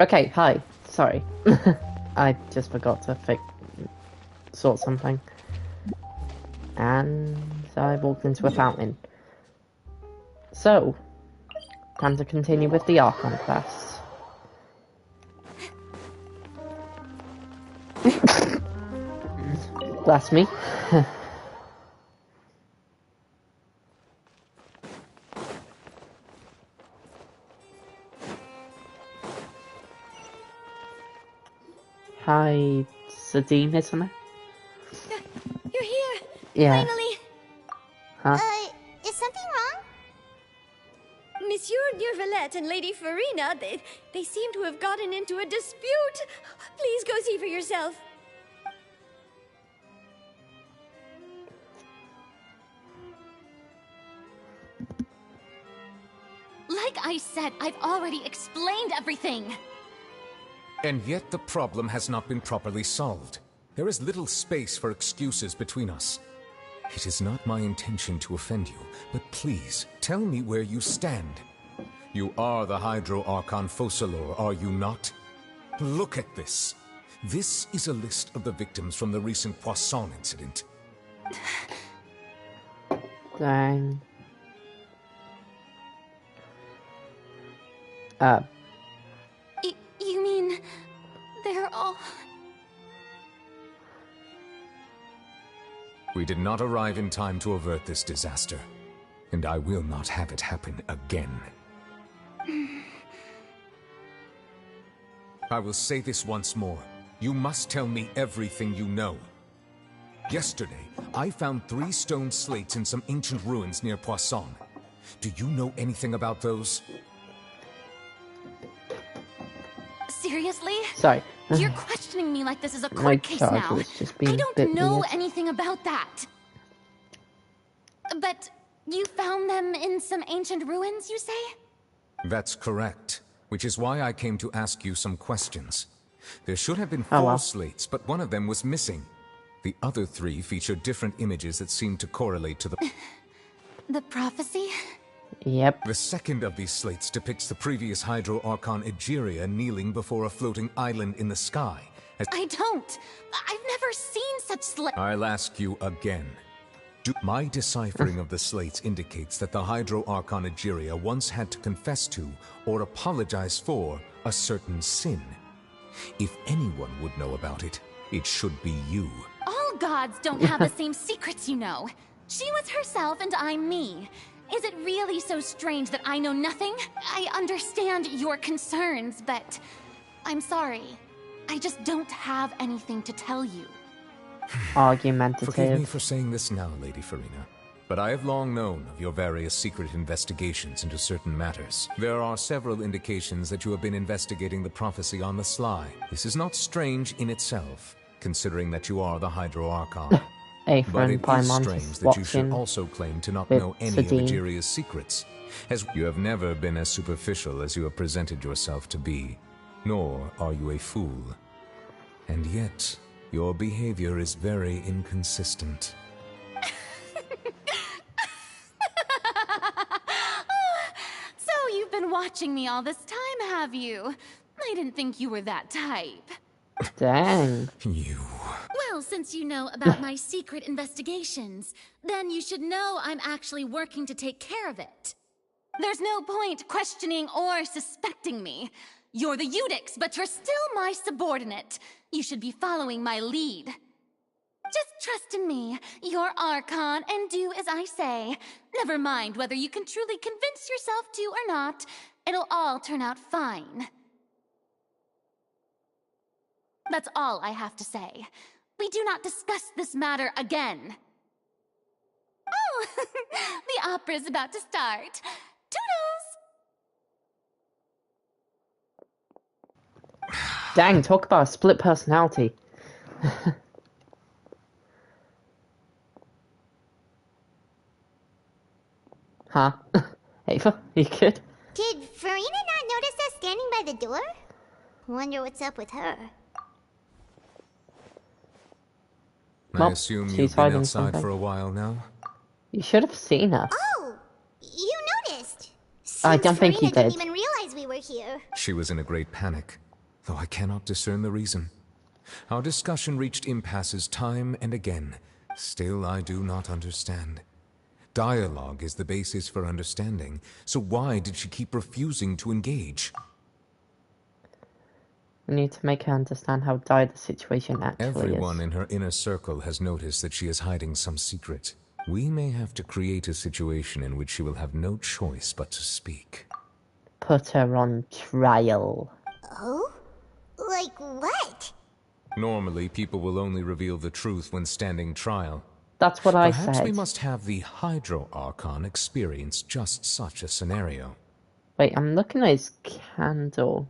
Okay, hi. Sorry. I just forgot to sort something. And I walked into a fountain. So, time to continue with the Archon quest. Bless me. Hi, Sadine, isn't it? You're here! Yeah. Finally! Huh? Is something wrong? Monsieur Durvalette and Lady Farina, they seem to have gotten into a dispute. Please go see for yourself. Like I said, I've already explained everything. And yet the problem has not been properly solved. There is little space for excuses between us. It is not my intention to offend you, but please, tell me where you stand. You are the Hydro Archon Focalor, are you not? Look at this. This is a list of the victims from the recent Poisson incident. Dang. You mean they're all... We did not arrive in time to avert this disaster, and I will not have it happen again. I will say this once more. You must tell me everything you know. Yesterday, I found 3 stone slates in some ancient ruins near Poisson. Do you know anything about those? Seriously? Sorry. You're questioning me like this is a court case now. I don't know anything about that. But you found them in some ancient ruins, you say? That's correct, which is why I came to ask you some questions. There should have been 4 slates, but one of them was missing. The other 3 feature different images that seem to correlate to the... The prophecy? Yep. The second of these slates depicts the previous Hydro Archon Egeria kneeling before a floating island in the sky. I don't. I've never seen such slates. I'll ask you again. My deciphering of the slates indicates that the Hydro Archon Egeria once had to confess to, or apologize for, a certain sin. If anyone would know about it, it should be you. All gods don't have the same secrets, you know. She was herself and I'm me. Is it really so strange that I know nothing? I understand your concerns, but I'm sorry. I just don't have anything to tell you. Argumentative. Forgive me for saying this now, Lady Farina, but I have long known of your various secret investigations into certain matters. There are several indications that you have been investigating the prophecy on the sly. This is not strange in itself, considering that you are the Hydro Archon. But it is strange that you should also claim to not know any of Egeria's secrets, as you have never been as superficial as you have presented yourself to be, nor are you a fool. And yet, your behavior is very inconsistent. So you've been watching me all this time, have you? I didn't think you were that type. Dang. You... Well, since you know about my secret investigations, then you should know I'm actually working to take care of it. There's no point questioning or suspecting me. You're the Eudix, but you're still my subordinate. You should be following my lead. Just trust in me. You're Archon, and do as I say. Never mind whether you can truly convince yourself to or not. It'll all turn out fine. That's all I have to say. We do not discuss this matter again. Oh, the opera's about to start. Toodles! Dang, talk about a split personality. Huh? Ava, you good? Did Farina not notice us standing by the door? Wonder what's up with her. I assume you've been outside for a while now? You should have seen her. Oh! You noticed! I don't think you did. Didn't even realize we were here. She was in a great panic. though I cannot discern the reason. Our discussion reached impasses time and again. Still, I do not understand. Dialogue is the basis for understanding, so why did she keep refusing to engage? We need to make her understand how dire the situation actually Everyone is. in her inner circle has noticed that she is hiding some secret. We may have to create a situation in which she will have no choice but to speak. Put her on trial. Oh? Like what? Normally, people will only reveal the truth when standing trial. That's what I Perhaps we said. must have the Hydro Archon experience just such a scenario. Wait, I'm looking at his candle.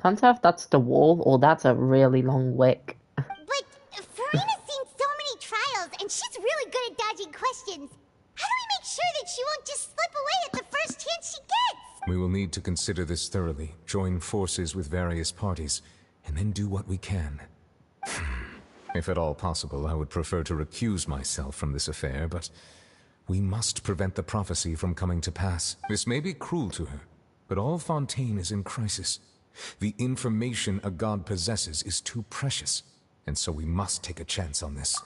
Can't tell if that's the wall or that's a really long wick. But Farina's seen so many trials, and she's really good at dodging questions. How do we make sure that she won't just slip away at the first chance she gets? We will need to consider this thoroughly, join forces with various parties, and then do what we can. If at all possible, I would prefer to recuse myself from this affair, but we must prevent the prophecy from coming to pass. This may be cruel to her, but all Fontaine is in crisis. The information a god possesses is too precious, and so we must take a chance on this.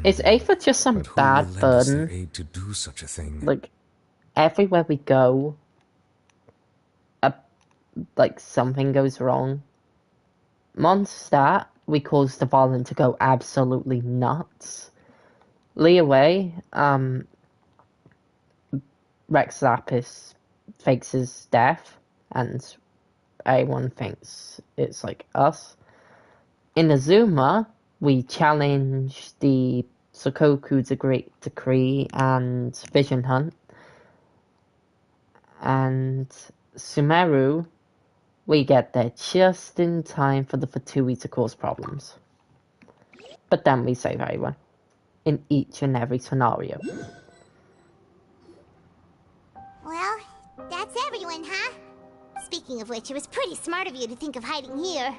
Is Aether just some But who bad will lend us their burden? aid to do such a thing? Like, everywhere we go, like, something goes wrong. Mondstadt, we cause the Valen to go absolutely nuts. Leeway, Rex Lapis fakes his death, and everyone thinks it's like us. In Azuma, we challenge the Sokoku decree and Vision Hunt. And Sumeru, we get there just in time for the Fatui to cause problems. But then we save everyone. In each and every scenario. Well, that's everyone, huh? Speaking of which, it was pretty smart of you to think of hiding here.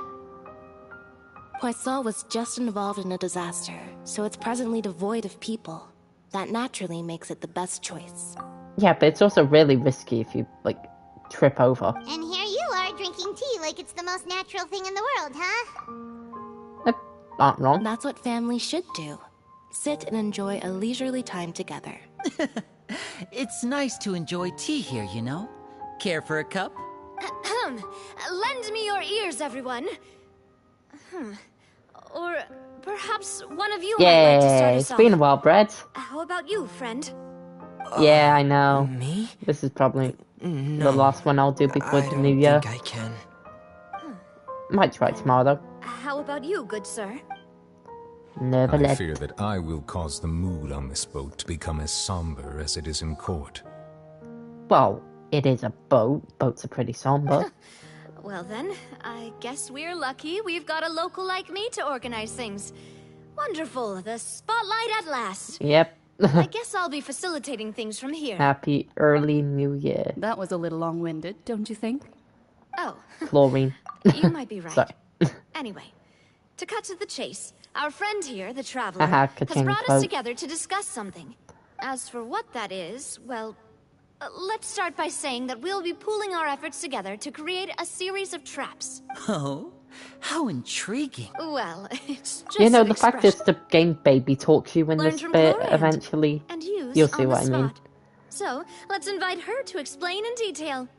Poisson was just involved in a disaster, so it's presently devoid of people. That naturally makes it the best choice. Yeah, but it's also really risky if you, like, trip over. And here you are drinking tea like it's the most natural thing in the world, huh? Not wrong. That's what families should do. Sit and enjoy a leisurely time together. It's nice to enjoy tea here, you know? Care for a cup? Lend me your ears, everyone. Or perhaps one of you might like to Yeah, start it's us been a off. while, Brett. How about you, friend? Yeah, I know. Me? This is probably No. the last one I'll do before I the don't new year. think I can. Might try tomorrow, though. How about you, good sir? Never I let... fear that I will cause the mood on this boat to become as somber as it is in court. Well, it is a boat. Boats are pretty somber. Well then, I guess we're lucky we've got a local like me to organize things. Wonderful, the spotlight at last. Yep. I guess I'll be facilitating things from here. Happy early new year. That was a little long-winded, don't you think? Oh, Chlorine. you might be right. Sorry. Anyway, to cut to the chase, our friend here, the Traveler, Haha, has Katrina brought quote. us together to discuss something. As for what that is, well, let's start by saying that we'll be pooling our efforts together to create a series of traps. Oh, how intriguing. Well, it's just You know, an the fact is expression. the game baby talks you in Learn this from bit Chlorant eventually. and use You'll see on the what I mean. spot. So, let's invite her to explain in detail.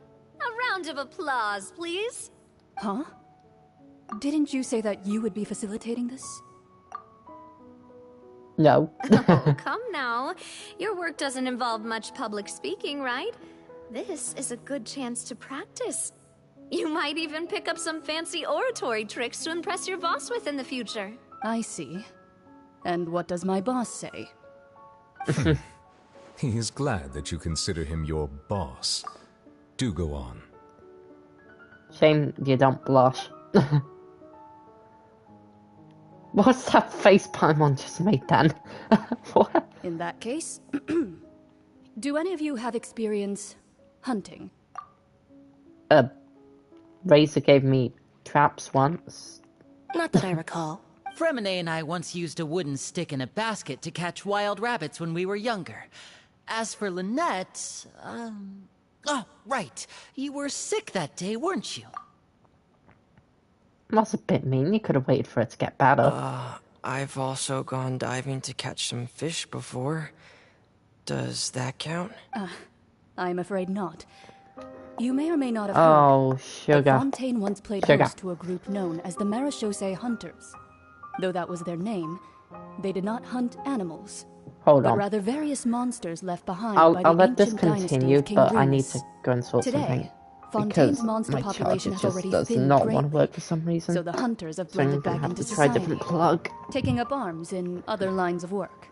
A round of applause, please. Huh? Didn't you say that you would be facilitating this? No. Oh, come now. Your work doesn't involve much public speaking, right? This is a good chance to practice. You might even pick up some fancy oratory tricks to impress your boss with in the future. I see. And what does my boss say? He is glad that you consider him your boss. Do go on. Shame you don't blush. What's that face Paimon just made then? What? In that case, do any of you have experience hunting? Razor gave me traps once. Not that I recall. Fremine and I once used a wooden stick in a basket to catch wild rabbits when we were younger. As for Lynette, oh, right. You were sick that day, weren't you? That's a bit mean. You could have waited for it to get better. I've also gone diving to catch some fish before. Does that count? I'm afraid not. You may or may not have heard. Oh, But sugar. Fontaine once played Sugar. host to a group known as the Marechaussee Hunters. Though that was their name, they did not hunt animals, Hold but on. rather various monsters left behind I'll by the let this ancient dynasty continue, of King but I need Remus. to go and sort something. Today, Fontaine's Because monster my population charger has just already does thinned not want to greatly, work for some reason. so the hunters have So I'm blended gonna back have into to try a society, different plug. taking up arms in other lines of work.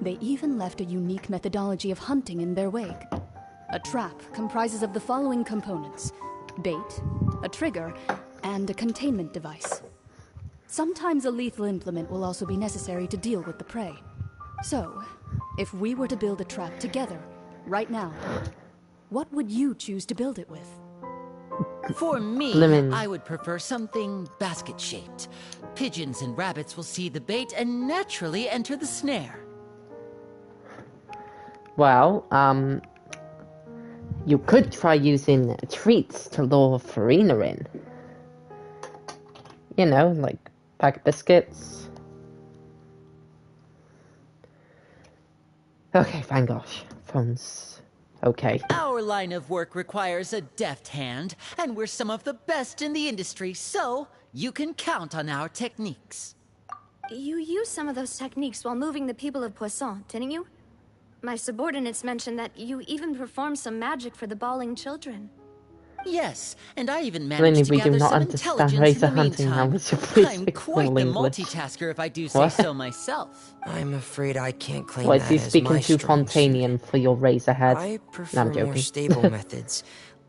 They even left a unique methodology of hunting in their wake. A trap comprises of the following components: bait, a trigger, and a containment device. Sometimes a lethal implement will also be necessary to deal with the prey. So, if we were to build a trap together, right now, what would you choose to build it with? For me, Blimmin'. I would prefer something basket-shaped. Pigeons and rabbits will see the bait and naturally enter the snare. Well, you could try using treats to lure Farina in. You know, like pack of biscuits. Okay, thank gosh. Phone's okay. Our line of work requires a deft hand, and we're some of the best in the industry, so you can count on our techniques. You used some of those techniques while moving the people of Poisson, didn't you? My subordinates mentioned that you even performed some magic for the bawling children. Yes, and I even Lily, managed to we do gather not some understand intelligence in razor the hunting meantime. now, so please I'm speak quite full the English. multitasker, if I do say What? so myself. I'm afraid I can't claim Why that is he as speaking my too strong suit. Fontanian for your razor head? I No, prefer I'm more joking. stable methods,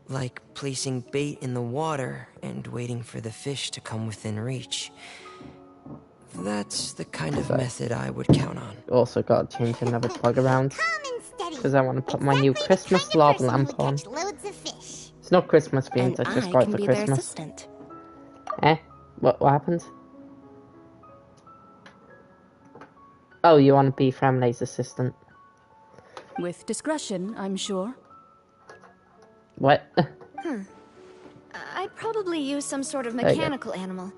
like placing bait in the water and waiting for the fish to come within reach. That's the kind of method I would count on. Also got to change another plug around. Calm and steady. Because I want to put my new Exactly the Christmas kind of lava person who lamp would on. catch loads of fish. It's not Christmas themed, And I just I got it can for be their Christmas. assistant. Eh? What happened? Oh, you want to be Framley's assistant. With discretion, I'm sure. What? I'd probably use some sort of There you go. mechanical animal.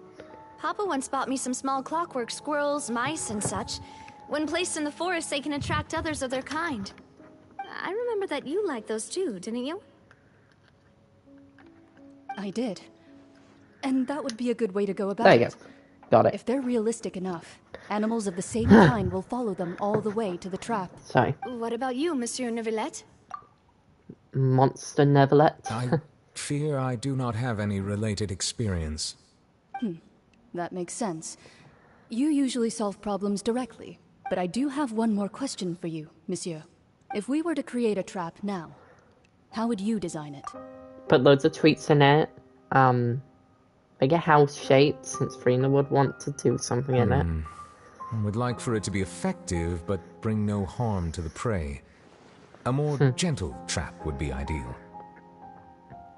Papa once bought me some small clockwork squirrels, mice, and such. When placed in the forest, they can attract others of their kind. I remember that you liked those too, didn't you? I did. And that would be a good way to go about There you it. go. Got it. If they're realistic enough, animals of the same kind will follow them all the way to the trap. Sorry. What about you, Monsieur Neuvillette? Monster Neverlet. I fear I do not have any related experience. That makes sense. You usually solve problems directly, but I do have one more question for you, Monsieur. If we were to create a trap now, how would you design it? Put loads of tweets in it. Make a house shaped, since Farina would want to do something in it. I would like for it to be effective, but bring no harm to the prey. A more gentle trap would be ideal.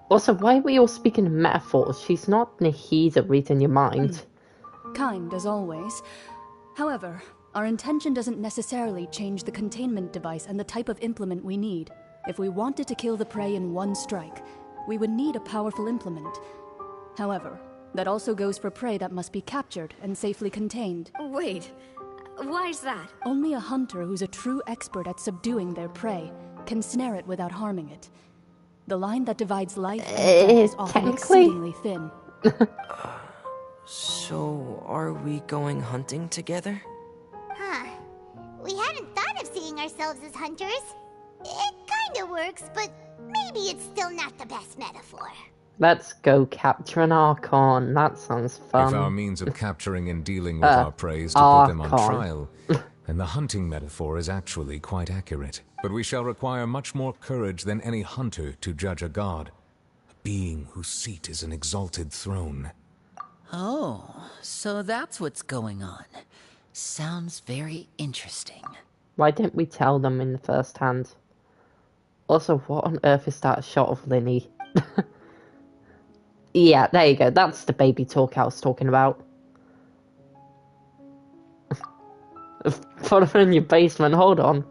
Also, why are we all speaking in metaphors? She's not Nahida reading your mind. Kind, as always. However, our intention doesn't necessarily change the containment device and the type of implement we need. If we wanted to kill the prey in one strike, we would need a powerful implement. However, that also goes for prey that must be captured and safely contained. Wait, why's that? Only a hunter who's a true expert at subduing their prey can snare it without harming it. The line that divides life and death is often technically? exceedingly thin. So, are we going hunting together? Huh. We hadn't thought of seeing ourselves as hunters. It kinda works, but maybe it's still not the best metaphor. Let's go capture an Archon. That sounds If our fun. means of capturing and dealing with our prey is to put them on Archon. trial, then the hunting metaphor is actually quite accurate. But we shall require much more courage than any hunter to judge a god, a being whose seat is an exalted throne. Oh, so that's what's going on. Sounds very interesting. Why didn't we tell them in the first hand? Also, what on earth is that shot of Linny? Yeah, there you go. That's the baby talk I was talking about. Put her in your basement. Hold on.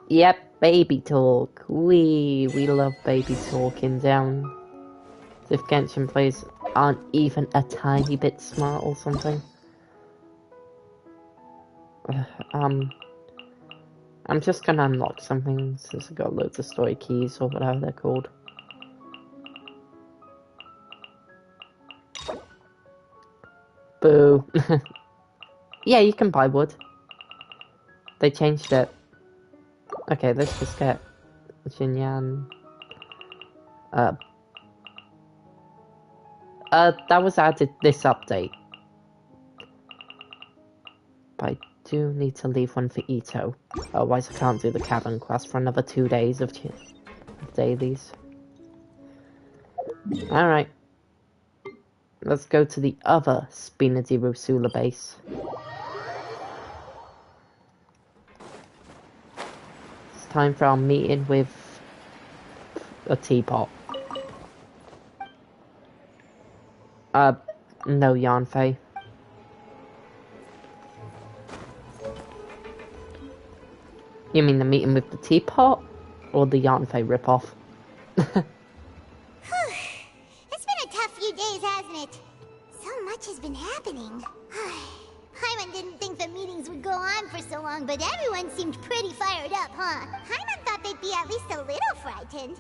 Yep, Baby talk. We love baby talking down. As if Genshin players aren't even a tiny bit smart or something. I'm just gonna unlock something since I got loads of story keys or whatever they're called. Boo. Yeah, you can buy wood. They changed it. Okay, let's just get Jinyan. That was added this update. But I do need to leave one for Ito. Otherwise I can't do the cavern quest for another 2 days of dailies. Alright. Let's go to the other Spina di Rosula base. It's time for our meeting with a teapot. No Yanfei. You mean the meeting with the teapot? Or the Yanfei ripoff? It's been a tough few days, hasn't it? So much has been happening. Paimon didn't think the meetings would go on for so long, but everyone seemed pretty fired up, huh? Paimon thought they'd be at least a little frightened.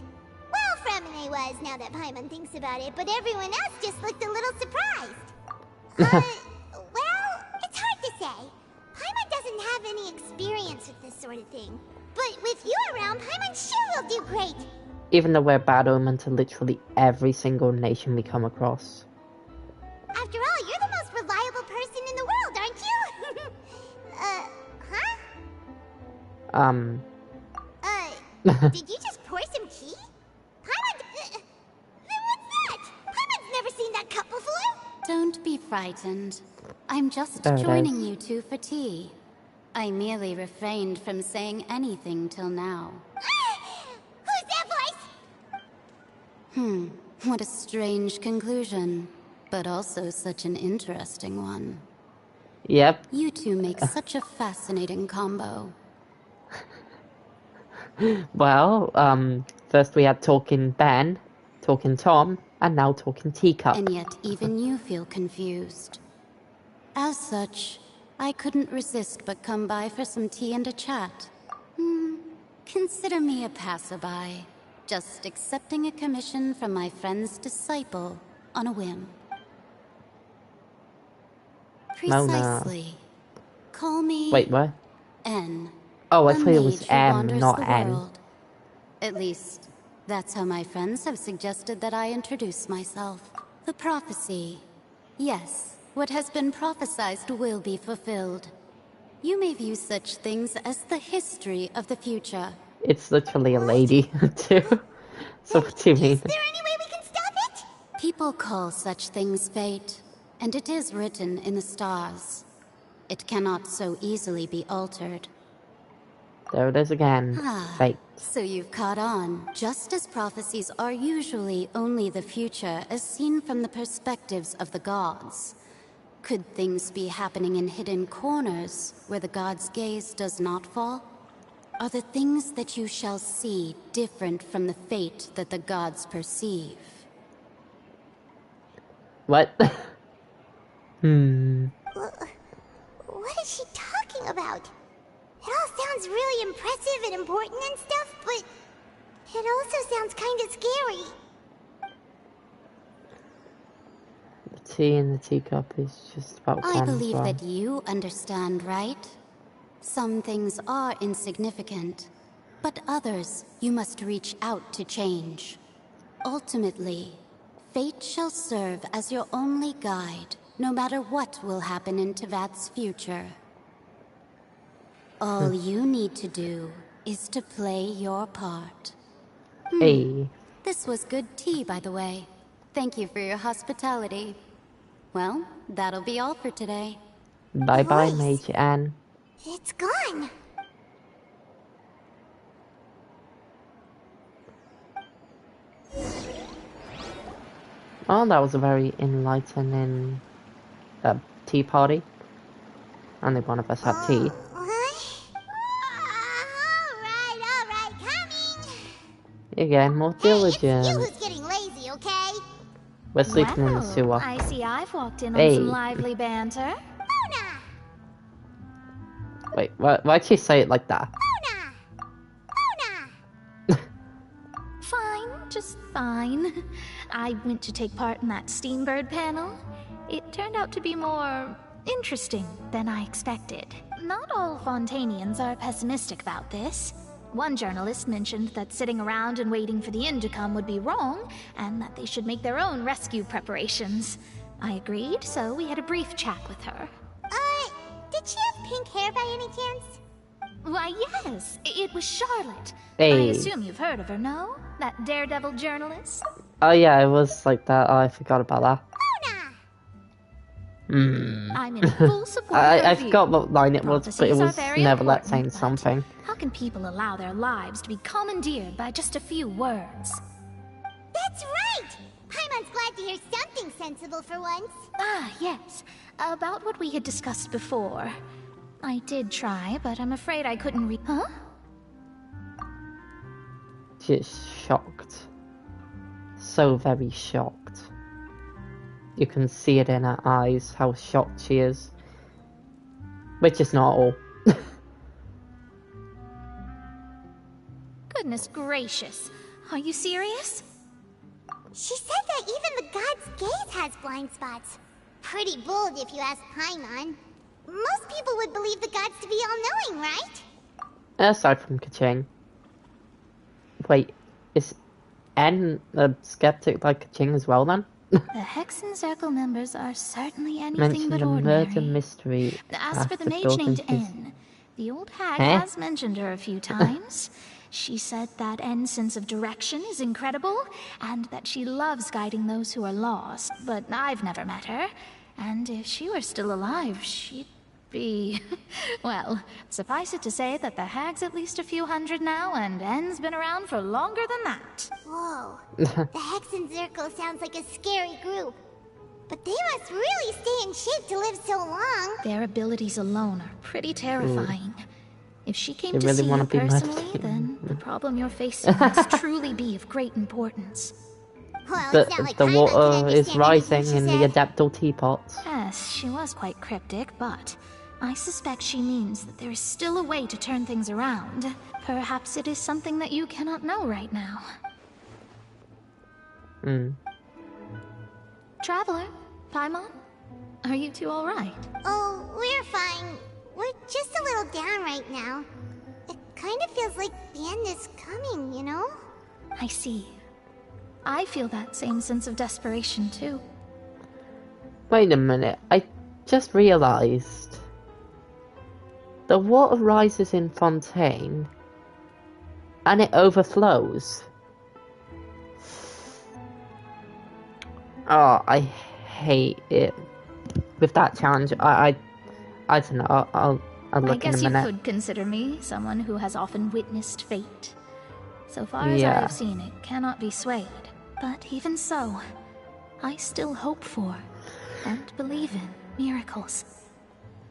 Well, Fremine was, now that Paimon thinks about it, but everyone else just looked a little surprised. Well, it's hard to say. Paimon doesn't have any experience with this sort of thing. But with you around, Paimon sure will do great. Even though we're bad omen to literally every single nation we come across. After all, you're the most reliable person in the world, aren't you? Did you just pour some tea? Paimon, then what's that? Paimon's never seen that cup before. Don't be frightened. I'm just There it joining is. you two for tea. I merely refrained from saying anything till now. Who's that voice? What a strange conclusion, but also such an interesting one. Yep. You two make such a fascinating combo. Well, first we had Talking Ben, Talking Tom, and now Talking Teacup. And yet even you feel confused. As such, I couldn't resist but come by for some tea and a chat. Consider me a passerby, just accepting a commission from my friend's disciple on a whim. Mona. Precisely. Call me Wait, what? N. Oh, I A thought it was mage who M, wanders not the N. world. At least, that's how my friends have suggested that I introduce myself. The prophecy. Yes, what has been prophesized will be fulfilled. You may view such things as the history of the future. It's literally a lady, too. So what do you mean? Is there any way we can stop it? People call such things fate, and it is written in the stars. It cannot so easily be altered. There it is again. Fate. So you've caught on. Just as prophecies are usually only the future as seen from the perspectives of the gods. Could things be happening in hidden corners where the gods' gaze does not fall? Are the things that you shall see different from the fate that the gods perceive? What? What is she talking about? It all sounds really impressive and important and stuff, but it also sounds kind of scary. The tea in the teacup is just about I gone believe as well. that you understand, right? Some things are insignificant, but others you must reach out to change. Ultimately, fate shall serve as your only guide, no matter what will happen in Tevat's future. All you need to do is to play your part. Hey. This was good tea, by the way. Thank you for your hospitality. Well, that'll be all for today. Bye bye, Nice. Mage Anne. It's gone. Oh, that was a very enlightening tea party. Only one of us had tea. Alright, again, more Hey, it's you diligent. who's getting lazy, okay? We're sleeping in the sewer. Well, I see I've walked in on Hey. some lively banter. Mona! Wait, why'd she say it like that? Mona! Mona! Fine, just fine. I went to take part in that Steambird panel. It turned out to be more interesting than I expected. Not all Fontanians are pessimistic about this. One journalist mentioned that sitting around and waiting for the end to come would be wrong, and that they should make their own rescue preparations. I agreed, so we had a brief chat with her. Did she have pink hair by any chance? Why, yes, it was Charlotte. I Hey. assume you've heard of her, no? That daredevil journalist? Oh yeah, it was like that. Oh, I forgot about that. Mona! I'm in full support of I her forgot what line it was, but it Prophecies are was very never that important, saying but something. How can people allow their lives to be commandeered by just a few words? That's right! Paimon's glad to hear something sensible for once. Ah, yes. About what we had discussed before. I did try, but I'm afraid I couldn't Huh? She's shocked. So very shocked. You can see it in her eyes, how shocked she is. Which is not all. Goodness gracious. Are you serious? She said that even the god's gaze has blind spots. Pretty bold if you ask Paimon. Most people would believe the gods to be all-knowing, right? Aside from Kaching. Wait, is N a skeptic like Kaching as well then? The Hexen Circle members are certainly anything Mentioned but a ordinary. murder mystery. As for the mage afterthought named in his- N, the old hag Huh? has mentioned her a few times. She said that N's sense of direction is incredible, and that she loves guiding those who are lost, but I've never met her. And if she were still alive, she'd be... well, suffice it to say that the hag's at least a few hundred now, and N's been around for longer than that. Whoa. The Hexen Circle sounds like a scary group. But they must really stay in shape to live so long. Their abilities alone are pretty terrifying. If she came You to really see wanna you be personally, meditating. then the problem you're facing must truly be of great importance. Well, it's not like The Paimon can water is understand rising anything she in the said. Adeptal teapots. Yes, she was quite cryptic, but I suspect she means that there is still a way to turn things around. Perhaps it is something that you cannot know right now. Traveler, Paimon, are you two all right? Oh, we're fine. We're just a little down right now. It kind of feels like the end is coming, you know? I see. I feel that same sense of desperation too. Wait a minute, I just realised. The water rises in Fontaine, and it overflows. Oh, I hate it. With that challenge, I don't know, I'll I look in guess a you minute. could consider me someone who has often witnessed fate. So far as I Yeah. have seen, it cannot be swayed. But even so, I still hope for and believe in miracles.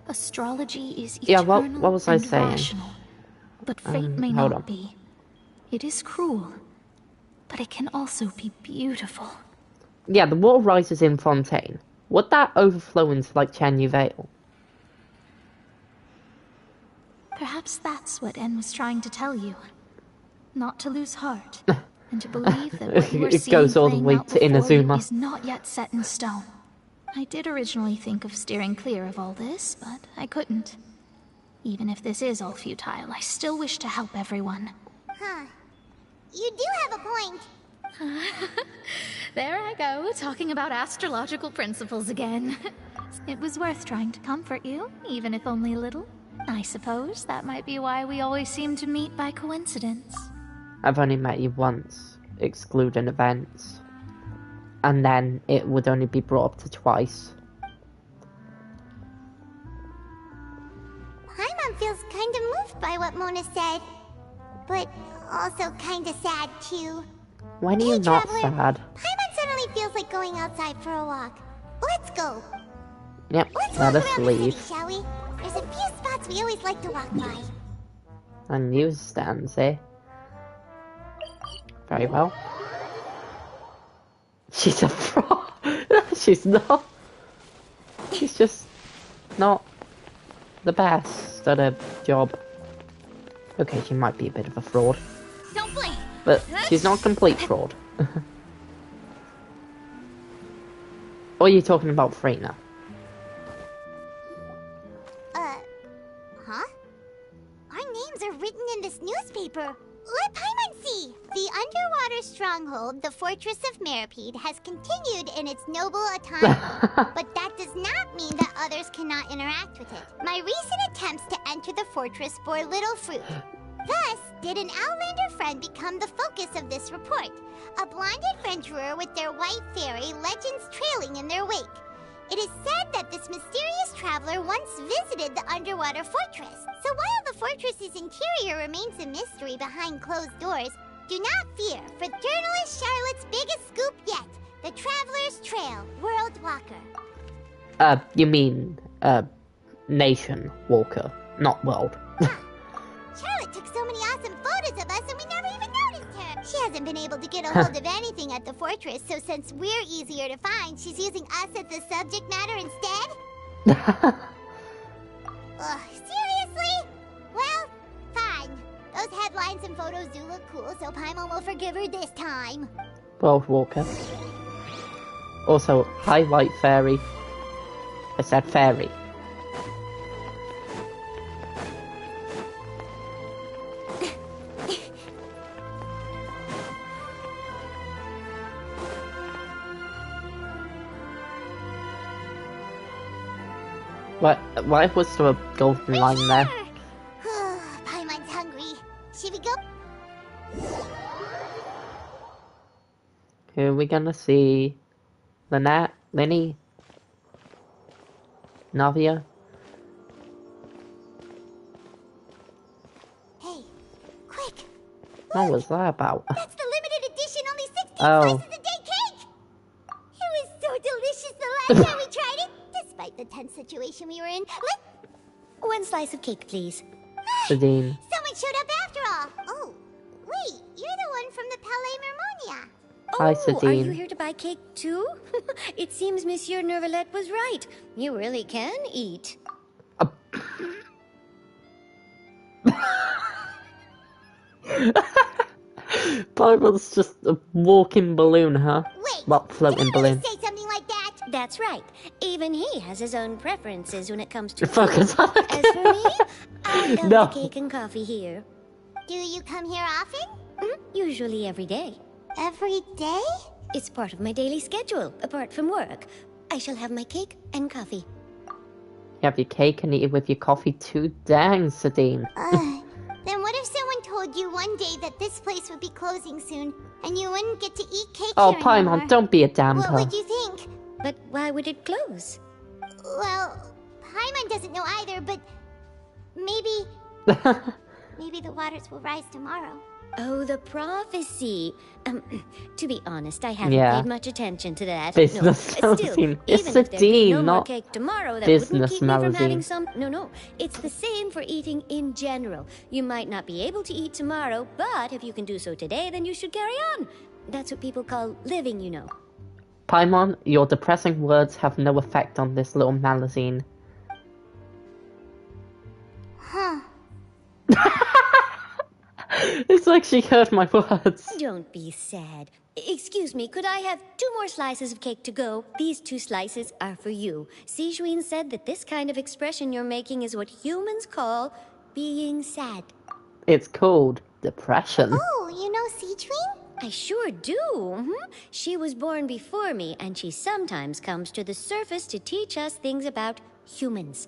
Astrology is Yeah, eternal what was I and saying? rational, but fate may hold not on. be. It is cruel, but it can also be beautiful. Yeah, the water rises in Fontaine. Would that overflow into, like, Chenyu Vale? Perhaps that's what En was trying to tell you. Not to lose heart, and to believe that what you are It seeing goes all the playing way out to before you Inazuma. is not yet set in stone. I did originally think of steering clear of all this, but I couldn't. Even if this is all futile, I still wish to help everyone. Huh. You do have a point. There I go, talking about astrological principles again. It was worth trying to comfort you, even if only a little. I suppose that might be why we always seem to meet by coincidence. I've only met you once, excluding events. And then it would only be brought up to twice. Paimon feels kind of moved by what Mona said. But also kind of sad, too. When are Hey, you not Traveler, sad? Paimon suddenly feels like going outside for a walk. Let's go. Yep, Let's let walk us around the leave. city, shall we? There's a few spots we always like to walk by. And newsstands, eh? Very well. She's a fraud. She's not. She's just not the best at her job. Okay, she might be a bit of a fraud. Don't blink! But she's not complete fraud. Or are you talking about Freyna? Huh? Our names are written in this newspaper. Let Paimon see! The underwater stronghold, the Fortress of Meripede, has continued in its noble autonomy. But that does not mean that others cannot interact with it. My recent attempts to enter the fortress bore little fruit. Thus, did an Outlander friend become the focus of this report. A blonde adventurer with their white fairy, legends trailing in their wake. It is said that this mysterious traveler once visited the underwater fortress. So while the fortress's interior remains a mystery behind closed doors, do not fear, for journalist Charlotte's biggest scoop yet, the Traveler's Trail, World Walker. You mean, Nation Walker, not World. Charlotte took so many awesome photos of us and we never even noticed her. She hasn't been able to get a hold of anything at the fortress, so since we're easier to find, she's using us as the subject matter instead? Ugh, seriously? Well, fine. Those headlines and photos do look cool, so Paimon will forgive her this time. World Walker. Also, hi White Fairy. I said fairy. Why was there a golden line there? Paimon's hungry. Should we go? Who are we gonna see? Lynette? Linny? Navia? Hey, quick! What was that about? That's the limited edition, only 16 Oh. slices a day cake! It was so delicious the last time we tried it, despite the tense situation we were in. One slice of cake, please. Sadine. Someone showed up after all! Oh, wait, you're the one from the Palais Mermonia. Hi, Oh, are you Sadine. here to buy cake too? It seems Monsieur Nervalette was right. You really can eat. Bible's just a walking balloon, huh? Wait, Well, floating did anybody balloon. say something like that? That's right. Even he has his own preferences when it comes to Focus food. on the As for me, I love No. the cake and coffee here. Do you come here often? Usually every day. Every day? It's part of my daily schedule, apart from work. I shall have my cake and coffee. You have your cake and eat it with your coffee too? Dang, Sadine. Then what if someone told you one day that this place would be closing soon, and you wouldn't get to eat cake Oh, here anymore? Paimon, don't be a What damper. would you think? But why would it close? Well, Paimon doesn't know either, but maybe the waters will rise tomorrow. Oh, the prophecy. To be honest, I haven't Yeah. paid much attention to that. Business no, magazine. still, It's even if a there be dean, no more not cake tomorrow, that wouldn't business keep me from having magazine. some. No, it's the same for eating in general. You might not be able to eat tomorrow, but if you can do so today, then you should carry on. That's what people call living, you know. Paimon, your depressing words have no effect on this little magazine. Huh. It's like she heard my words. Don't be sad. Excuse me, could I have 2 more slices of cake to go? These 2 slices are for you. Sijuin said that this kind of expression you're making is what humans call being sad. It's called depression. Oh, you know Sijuin? I sure do. She was born before me, and she sometimes comes to the surface to teach us things about humans.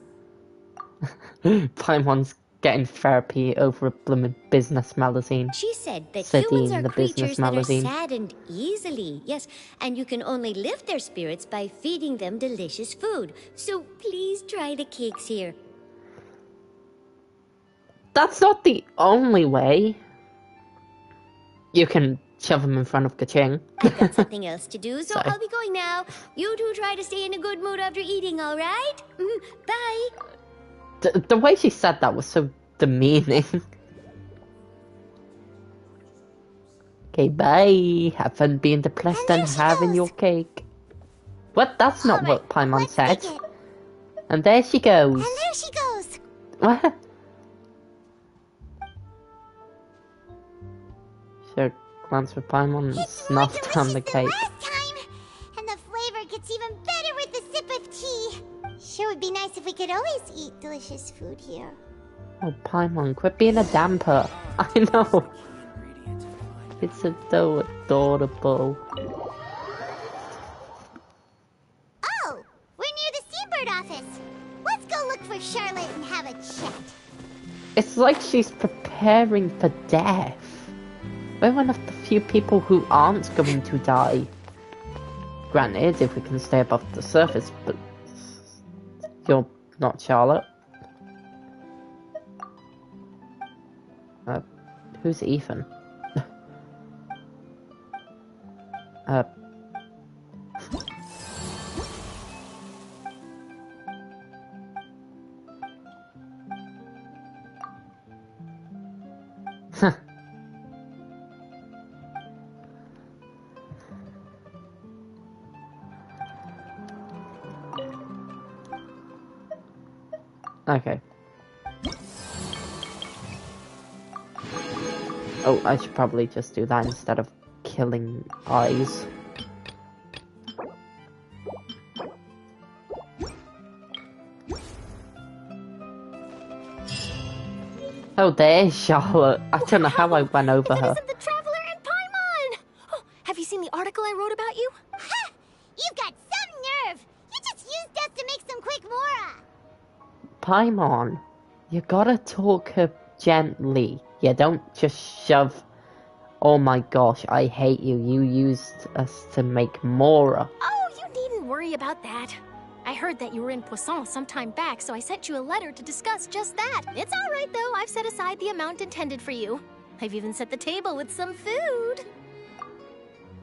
Paimon's getting therapy over a blooming business magazine. She said that Sadine, humans are the business creatures that are magazine. saddened easily. Yes, and you can only lift their spirits by feeding them delicious food. So please try the cakes here. That's not the only way. You can shove them in front of Kaching. I've got something else to do, so Sorry. I'll be going now. You two try to stay in a good mood after eating, all right? Bye. The way she said that was so demeaning. Okay, bye. Have fun being depressed and having your cake. What? That's not what Paimon said. And there she goes. And there she goes. What? Should glance for Paimon and snuffed on the cake. Last time, and the flavor gets even better with a sip of tea. Sure would be nice if we could always eat delicious food here. Oh, Paimon, quit being a damper. I know. It's so adorable. Oh, we're near the Seabird office. Let's go look for Charlotte and have a chat. It's like she's preparing for death. We're one of the few people who aren't going to die. Granted, if we can stay above the surface, but you're not Charlotte. Who's Ethan? Okay. Oh, I should probably just do that instead of killing eyes. Oh, there's Charlotte. I don't know how I went over her. Isn't the Traveler and Paimon? Oh, have you seen the article I wrote about you? Ha! You've got some nerve. You just used us to make some quick mora. Paimon, you gotta talk her gently. You don't just shove. Oh my gosh, I hate you. You used us to make Mora. Oh, you needn't worry about that. I heard that you were in Poisson some time back, so I sent you a letter to discuss just that. It's all right, though. I've set aside the amount intended for you. I've even set the table with some food.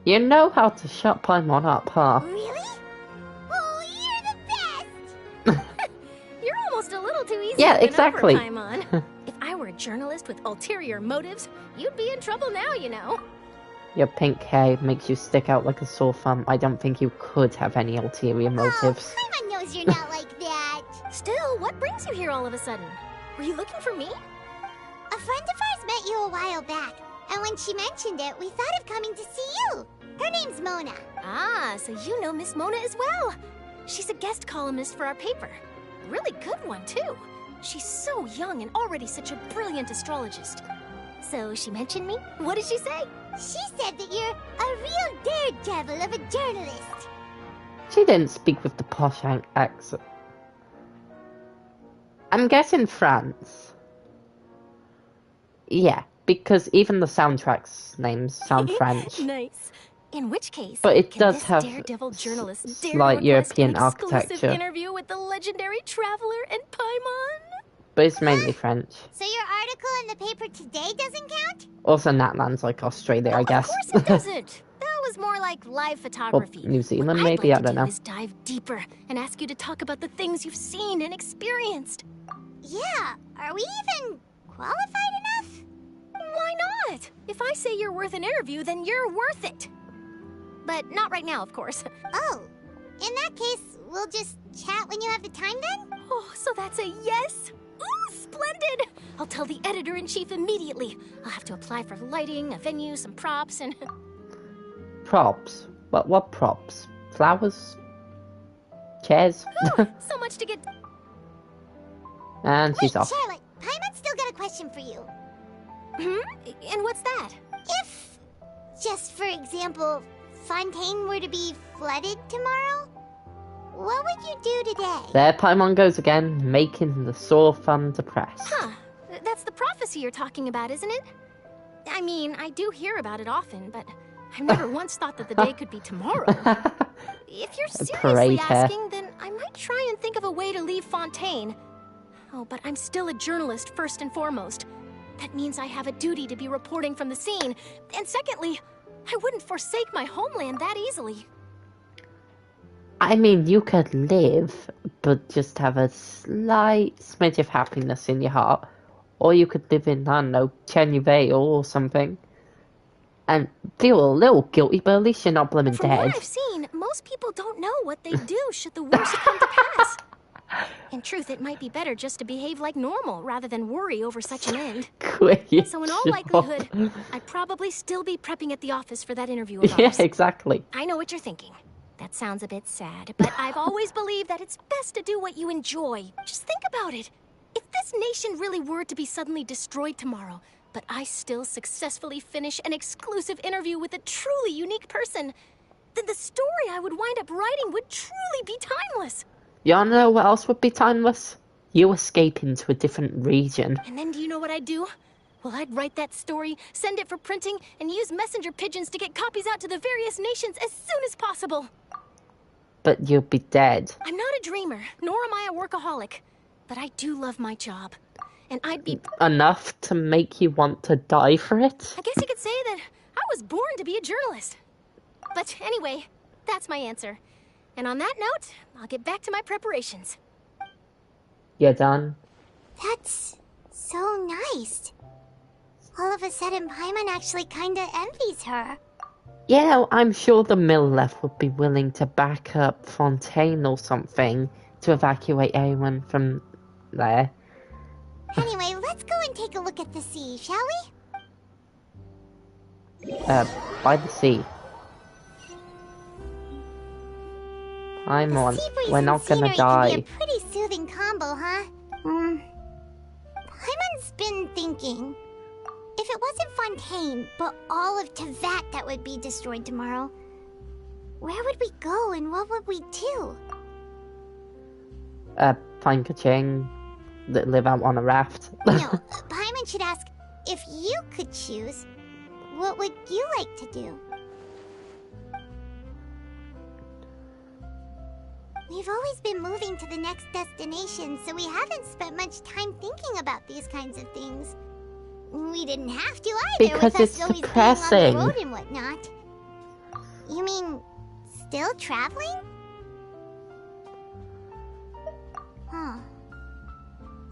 You know how to shut Paimon up, huh? Really? Oh, you're the best. You're almost a little too easy Yeah, to win exactly. over, Paimon. If I were a journalist with ulterior motives, you'd be in trouble now, you know. Your pink hair makes you stick out like a sore thumb. I don't think you could have any ulterior motives. Oh, Paimon knows you're not like that. Still, what brings you here all of a sudden? Were you looking for me? A friend of ours met you a while back, and when she mentioned it, we thought of coming to see you. Her name's Mona. Ah, so you know Miss Mona as well. She's a guest columnist for our paper. A really good one, too. She's so young and already such a brilliant astrologist. So she mentioned me? What did she say? She said that you're a real daredevil of a journalist. She didn't speak with the posh accent. I'm guessing France. Yeah, because even the soundtrack's names sound French. Nice. In which case, But it can does this have daredevil journalist dare slight to request European an exclusive architecture. interview with the legendary Traveler and Paimon? But it's mainly French. So your article in the paper today doesn't count? Also, Natland's like Australia, I guess. Of course it doesn't. That was more like live photography. New Zealand, What maybe? I'd I like to don't know. do is dive deeper and ask you to talk about the things you've seen and experienced. Yeah, are we even qualified enough? Why not? If I say you're worth an interview, then you're worth it. But not right now, of course. Oh, in that case, we'll just chat when you have the time then? Oh, so that's a yes? Ooh, splendid! I'll tell the editor-in-chief immediately. I'll have to apply for lighting, a venue, some props, and... Props? What props? Flowers? Chairs? so much to get... And she's Wait, off. Charlotte, Paimon's still got a question for you. And what's that? If, just for example, Fontaine were to be flooded tomorrow, what would you do today? There Paimon goes again, making the sore thumb depressed. Huh. That's the prophecy you're talking about, isn't it? I mean, I do hear about it often, but I've never once thought that the day could be tomorrow. If you're seriously parade hair. asking, then I might try and think of a way to leave Fontaine. Oh, but I'm still a journalist first and foremost. That means I have a duty to be reporting from the scene. And secondly, I wouldn't forsake my homeland that easily. I mean, you could live, but just have a slight smidge of happiness in your heart. Or you could live in, I don't know, Chenyue or something. and feel a little guilty, but at least you're not blooming From dead. what I've seen, most people don't know what they do should the worst come to pass. In truth, it might be better just to behave like normal rather than worry over such an end. Great So in all job. likelihood, I'd probably still be prepping at the office for that interview of Yeah, ours. exactly. I know what you're thinking. That sounds a bit sad, but I've always believed that it's best to do what you enjoy. Just think about it. If this nation really were to be suddenly destroyed tomorrow, but I still successfully finish an exclusive interview with a truly unique person, then the story I would wind up writing would truly be timeless. You wanna know what else would be timeless? You escaping to a different region. And then do you know what I'd do? Well, I'd write that story, send it for printing, and use messenger pigeons to get copies out to the various nations as soon as possible. But you'll be dead. I'm not a dreamer, nor am I a workaholic. But I do love my job. And I'd be... Enough to make you want to die for it? I guess you could say that I was born to be a journalist. But anyway, that's my answer. And on that note, I'll get back to my preparations. You're done? That's so nice. All of a sudden, Paimon actually kinda envies her. Yeah, I'm sure the Millelith would be willing to back up Fontaine or something to evacuate anyone from there. Anyway, let's go and take a look at the sea, shall we? By the sea. I'm on. Sea breeze We're and not gonna scenery die. can be a pretty soothing combo, huh? Paimon's been thinking. If it wasn't Fontaine, but all of Tevat that would be destroyed tomorrow, where would we go and what would we do? Find Kaching that live out on a raft. No, Paimon should ask, if you could choose, what would you like to do? We've always been moving to the next destination, so we haven't spent much time thinking about these kinds of things. We didn't have to either, Because with us it's always depressing. being on the road and whatnot. You mean, still traveling? Huh.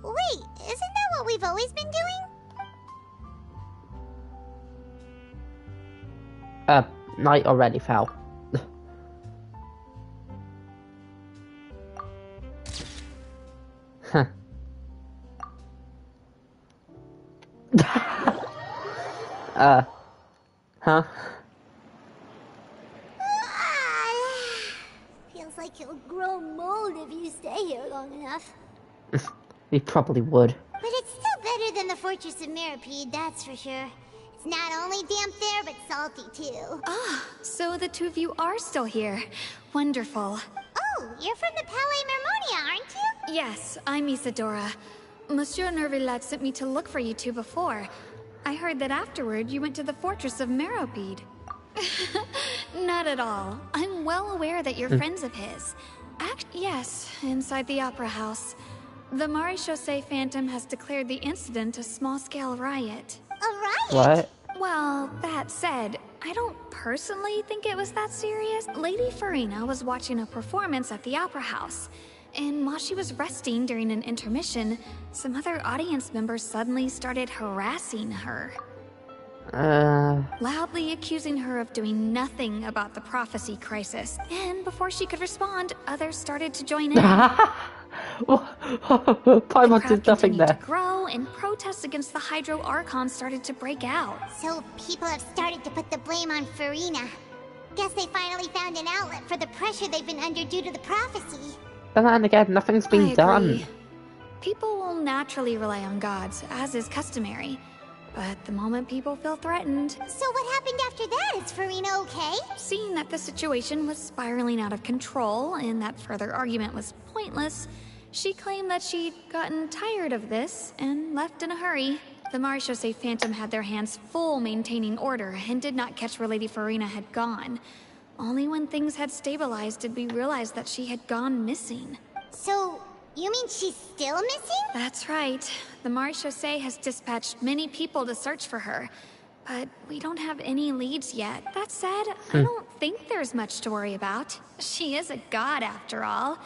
Wait, isn't that what we've always been doing? Night already fell. Huh. Huh? Feels like you'll grow mold if you stay here long enough. You probably would. But it's still better than the Fortress of Mirapede, that's for sure. It's not only damp there, but salty too. So the two of you are still here. Wonderful. Oh, you're from the Palais Mermonia, aren't you? Yes, I'm Isadora. Monsieur Nervillat sent me to look for you two before. I heard that afterward you went to the Fortress of Meropide. Not at all. I'm well aware that you're friends of his. Yes, inside the Opera House. The Maréchaussée Phantom has declared the incident a small-scale riot. A riot? What? Well, that said, I don't personally think it was that serious. Lady Farina was watching a performance at the Opera House, and while she was resting during an intermission, some other audience members suddenly started harassing her. Loudly accusing her of doing nothing about the prophecy crisis. And before she could respond, others started to join in. Paimon did nothing continued there. to grow, and protests against the Hydro Archon started to break out. So people have started to put the blame on Farina. Guess they finally found an outlet for the pressure they've been under due to the prophecy. But then again, nothing's been I done. agree. People will naturally rely on gods, as is customary. But the moment people feel threatened... So what happened after that? Is Farina okay? Seeing that the situation was spiraling out of control and that further argument was pointless, she claimed that she'd gotten tired of this and left in a hurry. The Maréchaussée Phantom had their hands full maintaining order and did not catch where Lady Farina had gone. Only when things had stabilized did we realize that she had gone missing. So, you mean she's still missing? That's right. The Maréchaussée has dispatched many people to search for her, but we don't have any leads yet. That said, I don't think there's much to worry about. She is a god after all.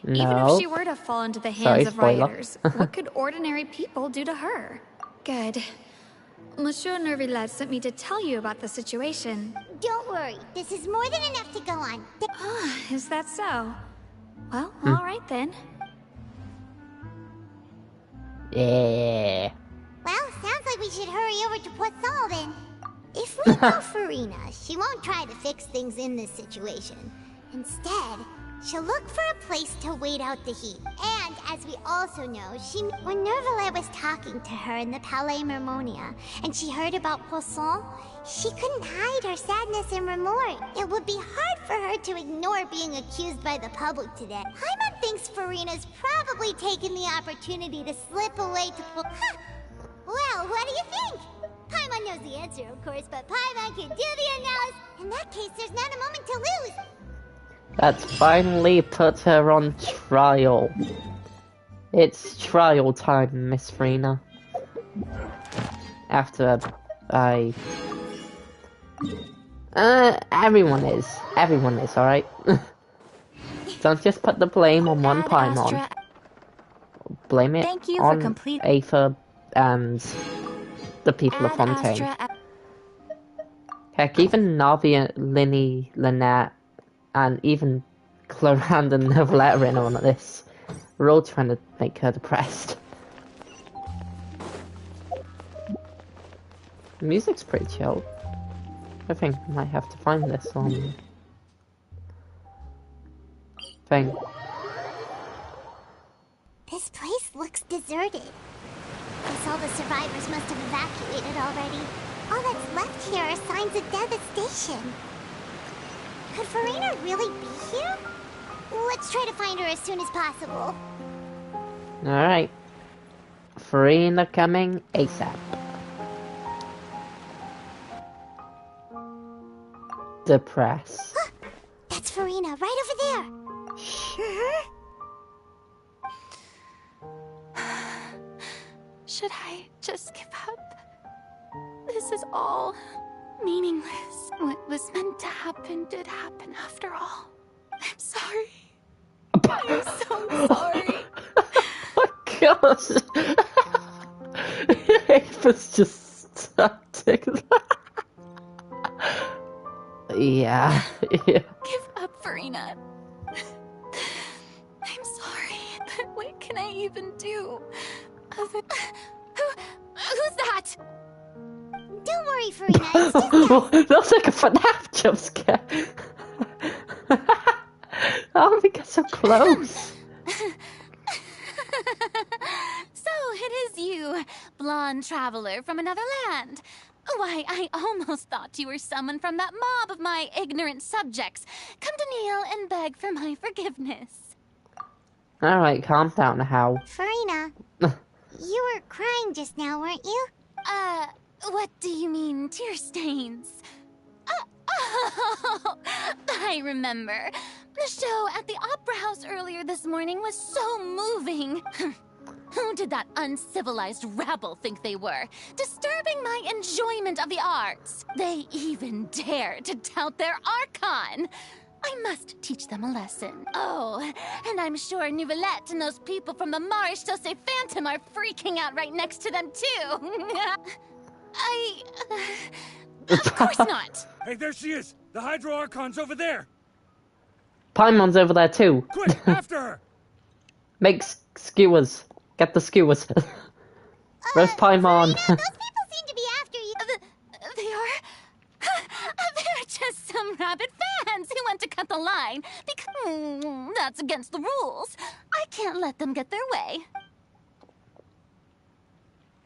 Even if she were to fall into the hands of spoiler. rioters, what could ordinary people do to her? Good. Monsieur Nervillet sent me to tell you about the situation. Don't worry, this is more than enough to go on. Is that so? Well, alright then. Yeah. Well, sounds like we should hurry over to Poisson then. If we know Farina, she won't try to fix things in this situation. Instead, she'll look for a place to wait out the heat. And as we also know, when Nervalet was talking to her in the Palais Mermonia, and she heard about Poisson, she couldn't hide her sadness and remorse. It would be hard for her to ignore being accused by the public today. Paimon thinks Farina's probably taken the opportunity to slip away to Well, what do you think? Paimon knows the answer, of course, but Paimon can do the analysis. In that case, there's not a moment to lose. Let's finally put her on trial. It's trial time, Miss Farina. After everyone is, alright? Don't just put the blame on one Paimon. Blame it on Aether and the people of Fontaine. Heck, even Navi, Linny, Lynette, and even Clarande and Neuvillette are in on this. We're all trying to make her depressed. The music's pretty chill. I think I might have to find this on thing. This place looks deserted. Guess all the survivors must have evacuated already. All that's left here are signs of devastation. Could Farina really be here? Let's try to find her as soon as possible. Alright. Farina coming ASAP. Depressed. That's Farina, right over there. Should I just give up? This is all meaningless. What was meant to happen did happen after all. I'm sorry. I'm so sorry. Oh my gosh. Aether's just static. Yeah. Give up, Farina. I'm sorry, but what can I even do? Who's that? Don't worry, Farina. It's just us. That's like a FNAF jump scare. Oh, we got so close. So it is you, blonde traveler from another land. Why, I almost thought you were someone from that mob of my ignorant subjects. Come to kneel and beg for my forgiveness. Alright, calm down, How. Farina, you were crying just now, weren't you? What do you mean, tear stains? Oh, I remember. The show at the Opera House earlier this morning was so moving. Who did that uncivilized rabble think they were? Disturbing my enjoyment of the arts. They even dare to tout their Archon. I must teach them a lesson. Oh, and I'm sure Neuvillette and those people from the Marche Chaussee Phantom are freaking out right next to them, too. Of course not. Hey, there she is! The Hydro Archon's over there! Paimon's over there, too. Quick, after her! Make skewers. Get the skewers. Where's Paimon? Farina, those people seem to be after you. They are? They're just some rabid fans who want to cut the line because that's against the rules. I can't let them get their way.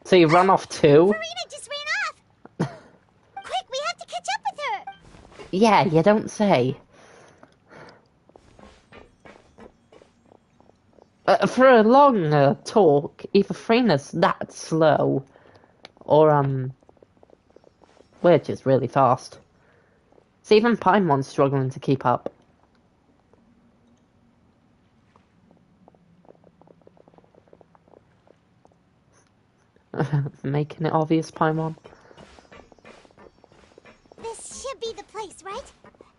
So you run off too? Farina just ran off. Quick, we have to catch up with her. Yeah, you don't say. For a long talk, either Farina's that slow, or we're just really fast. So even Paimon's struggling to keep up. Making it obvious, Paimon. This should be the place, right?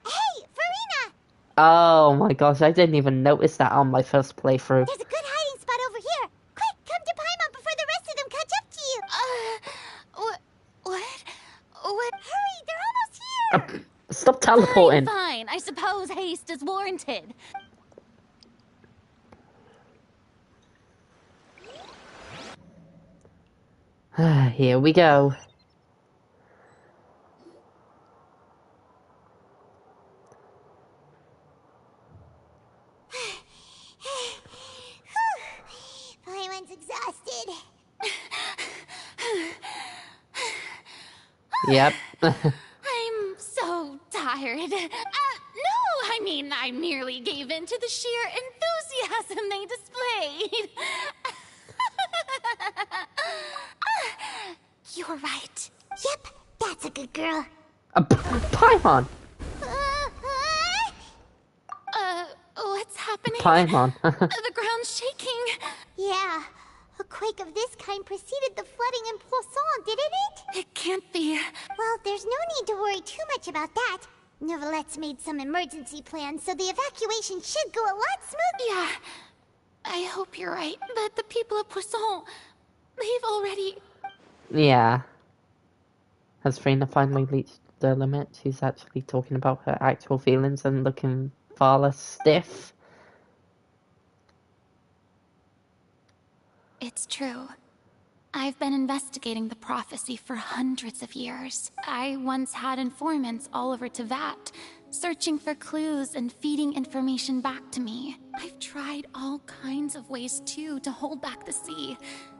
Hey, Farina! Oh my gosh, I didn't even notice that on my first playthrough. There's a good hiding spot over here. Quick, come to Paimon before the rest of them catch up to you. Stop teleporting. Fine. I suppose haste is warranted. Here we go. Paimon's exhausted. Yep. I'm so tired. No, I mean, I merely gave in to the sheer enthusiasm they displayed. You're right. Yep, that's a good girl. Paimon! What's happening? Paimon. The ground's shaking. Yeah, a quake of this kind preceded the flooding in Poisson, didn't it? It can't be. Well, there's no need to worry too much about that. Neverlette's made some emergency plans, so the evacuation should go a lot smoother. Yeah, I hope you're right, but the people of Poisson, they've already... Yeah. Has Frina finally reached the limit? She's actually talking about her actual feelings and looking far less stiff. It's true. I've been investigating the prophecy for hundreds of years. I once had informants all over Teyvat, searching for clues and feeding information back to me. I've tried all kinds of ways, too, to hold back the sea,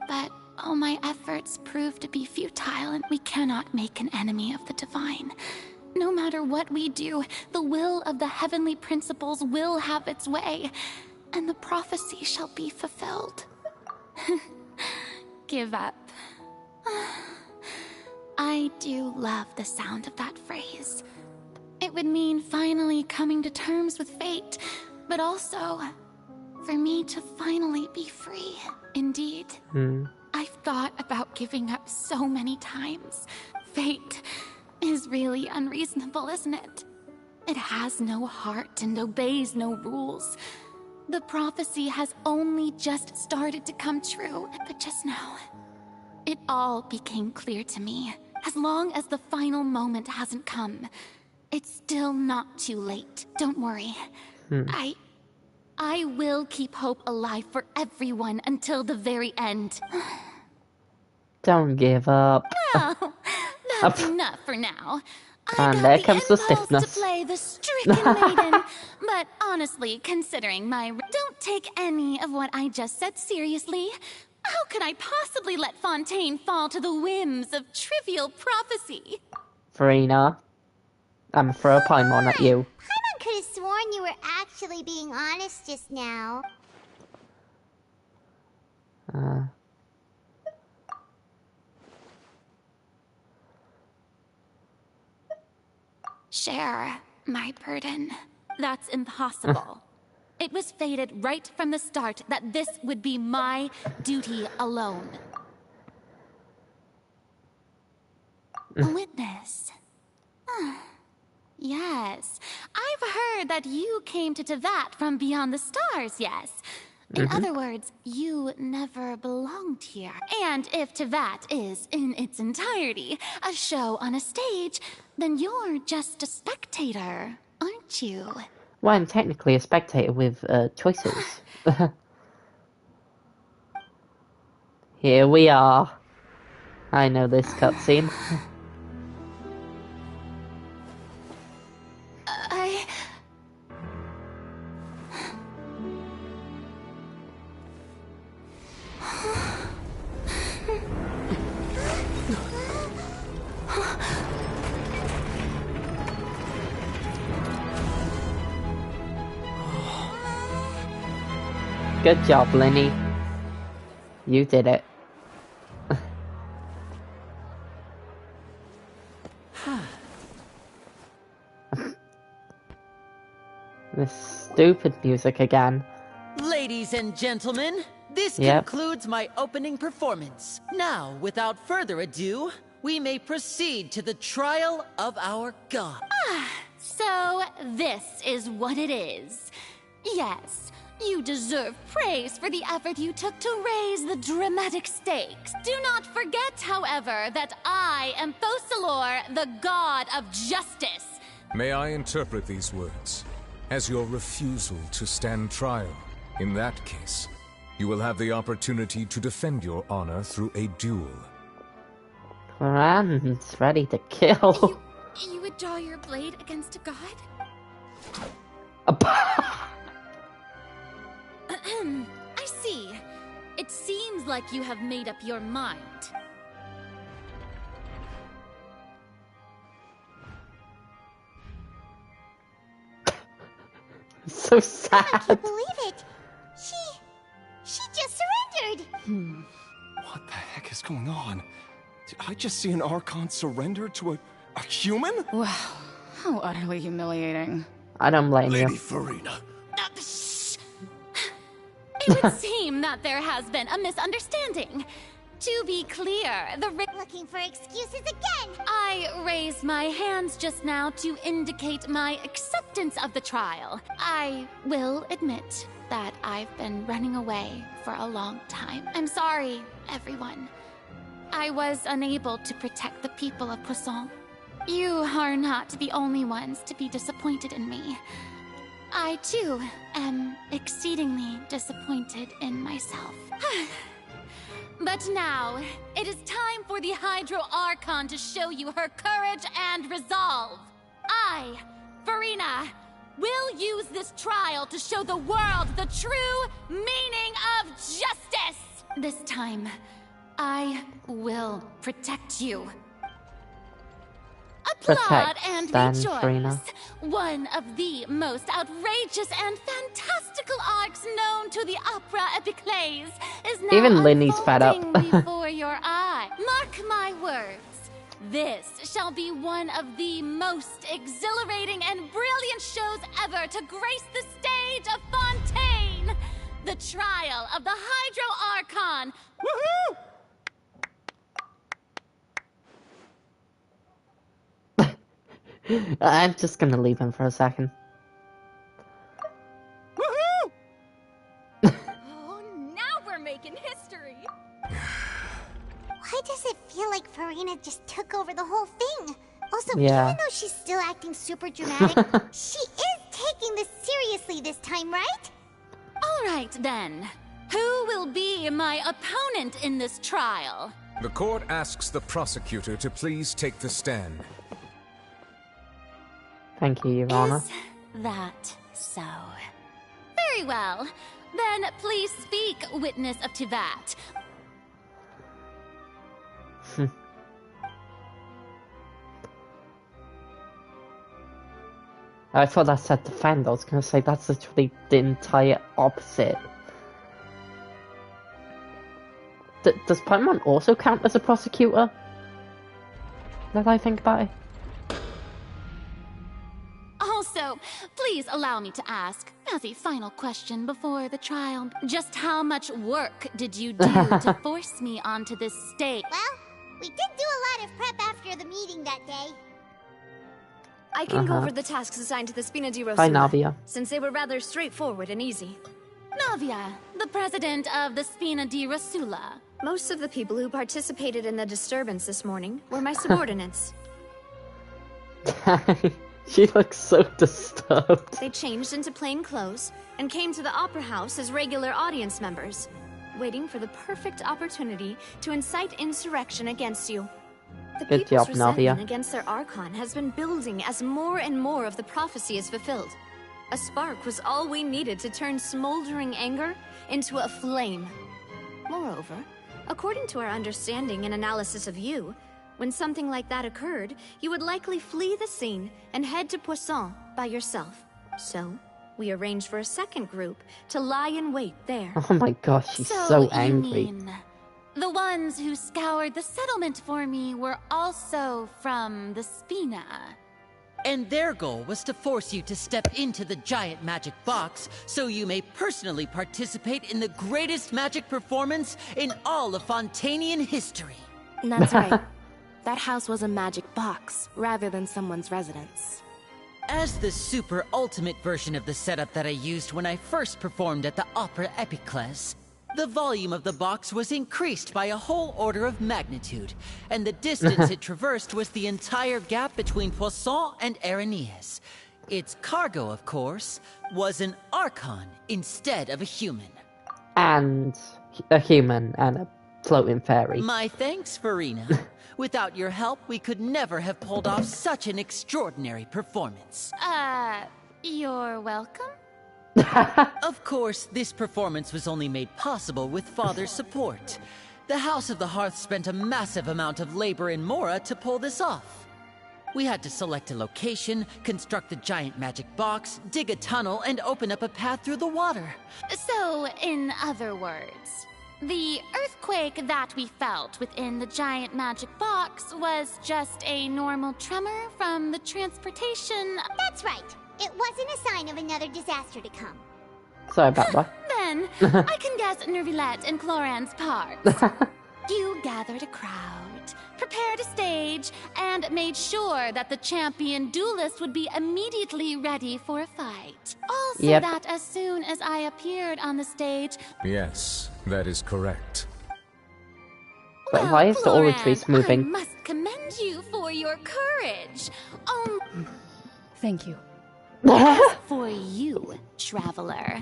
but all my efforts proved to be futile, and we cannot make an enemy of the divine. No matter what we do, the will of the heavenly principles will have its way, and the prophecy shall be fulfilled. Give up. I do love the sound of that phrase. It would mean finally coming to terms with fate, but also for me to finally be free. Indeed. I've thought about giving up so many times. Fate is really unreasonable, isn't it? It has no heart and obeys no rules. The prophecy has only just started to come true, but just now, it all became clear to me. As long as the final moment hasn't come, it's still not too late. Don't worry. I will keep hope alive for everyone until the very end. Don't give up. Well, that's enough for now. And there comes the stiffness. To play the stricken maiden, but honestly, considering my... Don't take any of what I just said seriously. How could I possibly let Fontaine fall to the whims of trivial prophecy? Farina, I'm gonna throw a Paimon at you. Paimon could have sworn you were actually being honest just now. Share my burden. That's impossible. It was fated right from the start that this would be my duty alone. A witness. Yes. I've heard that you came to Teyvat from beyond the stars, yes. In other words, you never belonged here. And if Teyvat is, in its entirety, a show on a stage, then you're just a spectator, aren't you? Well, I'm technically a spectator with choices. Here we are. I know this cutscene. Good job, Lenny. You did it. This stupid music again. Ladies and gentlemen, this concludes my opening performance. Now, without further ado, we may proceed to the trial of our god. So this is what it is. Yes, you deserve praise for the effort you took to raise the dramatic stakes. Do not forget, however, that I am Focalor, the god of justice. May I interpret these words as your refusal to stand trial? In that case, you will have the opportunity to defend your honor through a duel. Fran's ready to kill. You would draw your blade against a god? I see. It seems like you have made up your mind. So sad. I can't believe it. She just surrendered. What the heck is going on? Did I just see an Archon surrender to a human? Wow, how utterly humiliating. I don't blame you. Lady Farina. It would seem that there has been a misunderstanding. To be clear, Looking for excuses again. I raised my hands just now to indicate my acceptance of the trial. I will admit that I've been running away for a long time. I'm sorry, everyone. I was unable to protect the people of Poisson. You are not the only ones to be disappointed in me. I, too, am exceedingly disappointed in myself. But now, it is time for the Hydro Archon to show you her courage and resolve. I, Farina, will use this trial to show the world the true meaning of justice! This time, I will protect you. Applaud and rejoice! Farina. One of the most outrageous and fantastical arcs known to the opera epiclese is now Even Linny's fed up. unfolding before your eye. Mark my words. This shall be one of the most exhilarating and brilliant shows ever to grace the stage of Fontaine! The trial of the Hydro Archon! Woohoo! I'm just gonna leave him for a second. Woohoo! Oh, now we're making history. Why does it feel like Farina just took over the whole thing? Also, Yeah. even though she's still acting super dramatic, she is taking this seriously this time, right? All right, then. Who will be my opponent in this trial? The court asks the prosecutor to please take the stand. Thank you, Your Honor. Is that so? Very well. Then please speak, witness of to that. I thought that said defend. I was gonna say that's literally the entire opposite. Does Paimon also count as a prosecutor? Now that I think about it. Also, please allow me to ask, as a final question before the trial, just how much work did you do to force me onto this stage? Well, we did do a lot of prep after the meeting that day. I can go over the tasks assigned to the Spina di Hi, Rosula, Navia. since they were rather straightforward and easy. Navia, the president of the Spina di Rosula. Most of the people who participated in the disturbance this morning were my subordinates. She looks so disturbed. They changed into plain clothes and came to the Opera House as regular audience members, waiting for the perfect opportunity to incite insurrection against you. The Good people's job, resentment Navia. against their Archon has been building as more and more of the prophecy is fulfilled. A spark was all we needed to turn smoldering anger into a flame. Moreover, according to our understanding and analysis of you, when something like that occurred, you would likely flee the scene and head to Poisson by yourself. So, we arranged for a second group to lie in wait there. Oh my gosh, she's so you angry. mean the ones who scoured the settlement for me were also from the Spina? And their goal was to force you to step into the giant magic box so you may personally participate in the greatest magic performance in all of Fontanian history. That's right. That house was a magic box, rather than someone's residence. As the super ultimate version of the setup that I used when I first performed at the Opera Epiclese, The volume of the box was increased by a whole order of magnitude, and the distance it traversed was the entire gap between Poisson and Araneas. Its cargo, of course, was an Archon instead of a human. And a human and a floating fairy. My thanks, Farina. Without your help, we could never have pulled off such an extraordinary performance. You're welcome? Of course, this performance was only made possible with Father's support. The House of the Hearth spent a massive amount of labor in Mora to pull this off. We had to select a location, construct the giant magic box, dig a tunnel, and open up a path through the water. So, in other words, the earthquake that we felt within the giant magic box was just a normal tremor from the transportation. That's right. It wasn't a sign of another disaster to come. Sorry about that. Then, I can guess Nervilette and Cloran's parts. You gathered a crowd, prepared a stage, and made sure that the champion duelist would be immediately ready for a fight. Also that as soon as I appeared on the stage... Yes, that is correct. But why is the oratories moving? I must commend you for your courage. Thank you. As for you, traveler,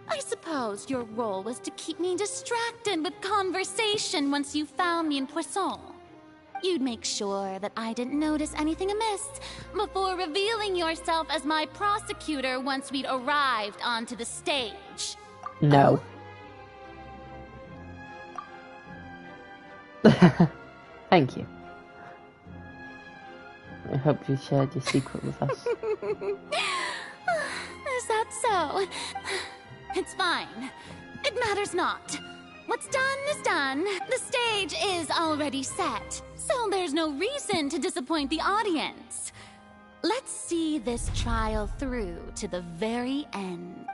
I suppose your role was to keep me distracted with conversation once you found me in Poisson. You'd make sure that I didn't notice anything amiss before revealing yourself as my prosecutor once we'd arrived onto the stage. No. Thank you. I hope you shared your secret with us. Is that so? It's fine. It matters not. What's done is done. The stage is already set, so there's no reason to disappoint the audience. Let's see this trial through to the very end.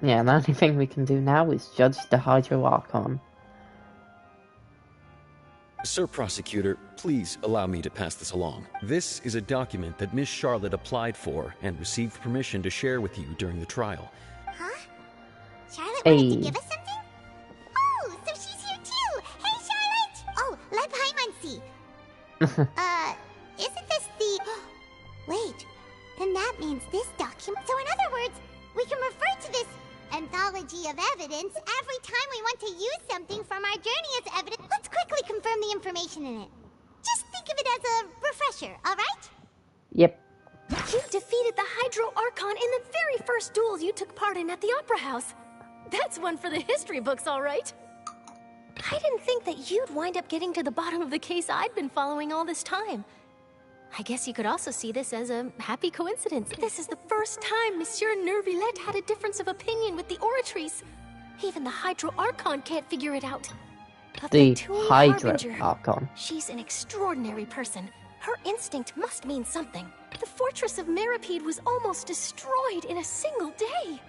Yeah, the only thing we can do now is judge the Hydro Archon. Sir Prosecutor, please allow me to pass this along. This is a document that Miss Charlotte applied for and received permission to share with you during the trial. Huh? Charlotte wanted to give us something? Oh, so she's here too! Hey, Charlotte! Oh, let Paimon see. Isn't this the... Wait, then that means this document... So in other words, we can refer to this anthology of evidence every time we want to use something from our journey as evidence. Let's quickly confirm the information in it. Just think of it as a refresher, alright? Yep. You defeated the Hydro Archon in the very first duel you took part in at the Opera House. That's one for the history books, alright. I didn't think that you'd wind up getting to the bottom of the case I'd been following all this time. I guess you could also see this as a happy coincidence. This is the first time Monsieur Nervilette had a difference of opinion with the oratories. Even the Hydro Archon can't figure it out. But The Toon Hydro Harbinger, Archon. she's an extraordinary person. Her instinct must mean something. The fortress of Meripede was almost destroyed in a single day.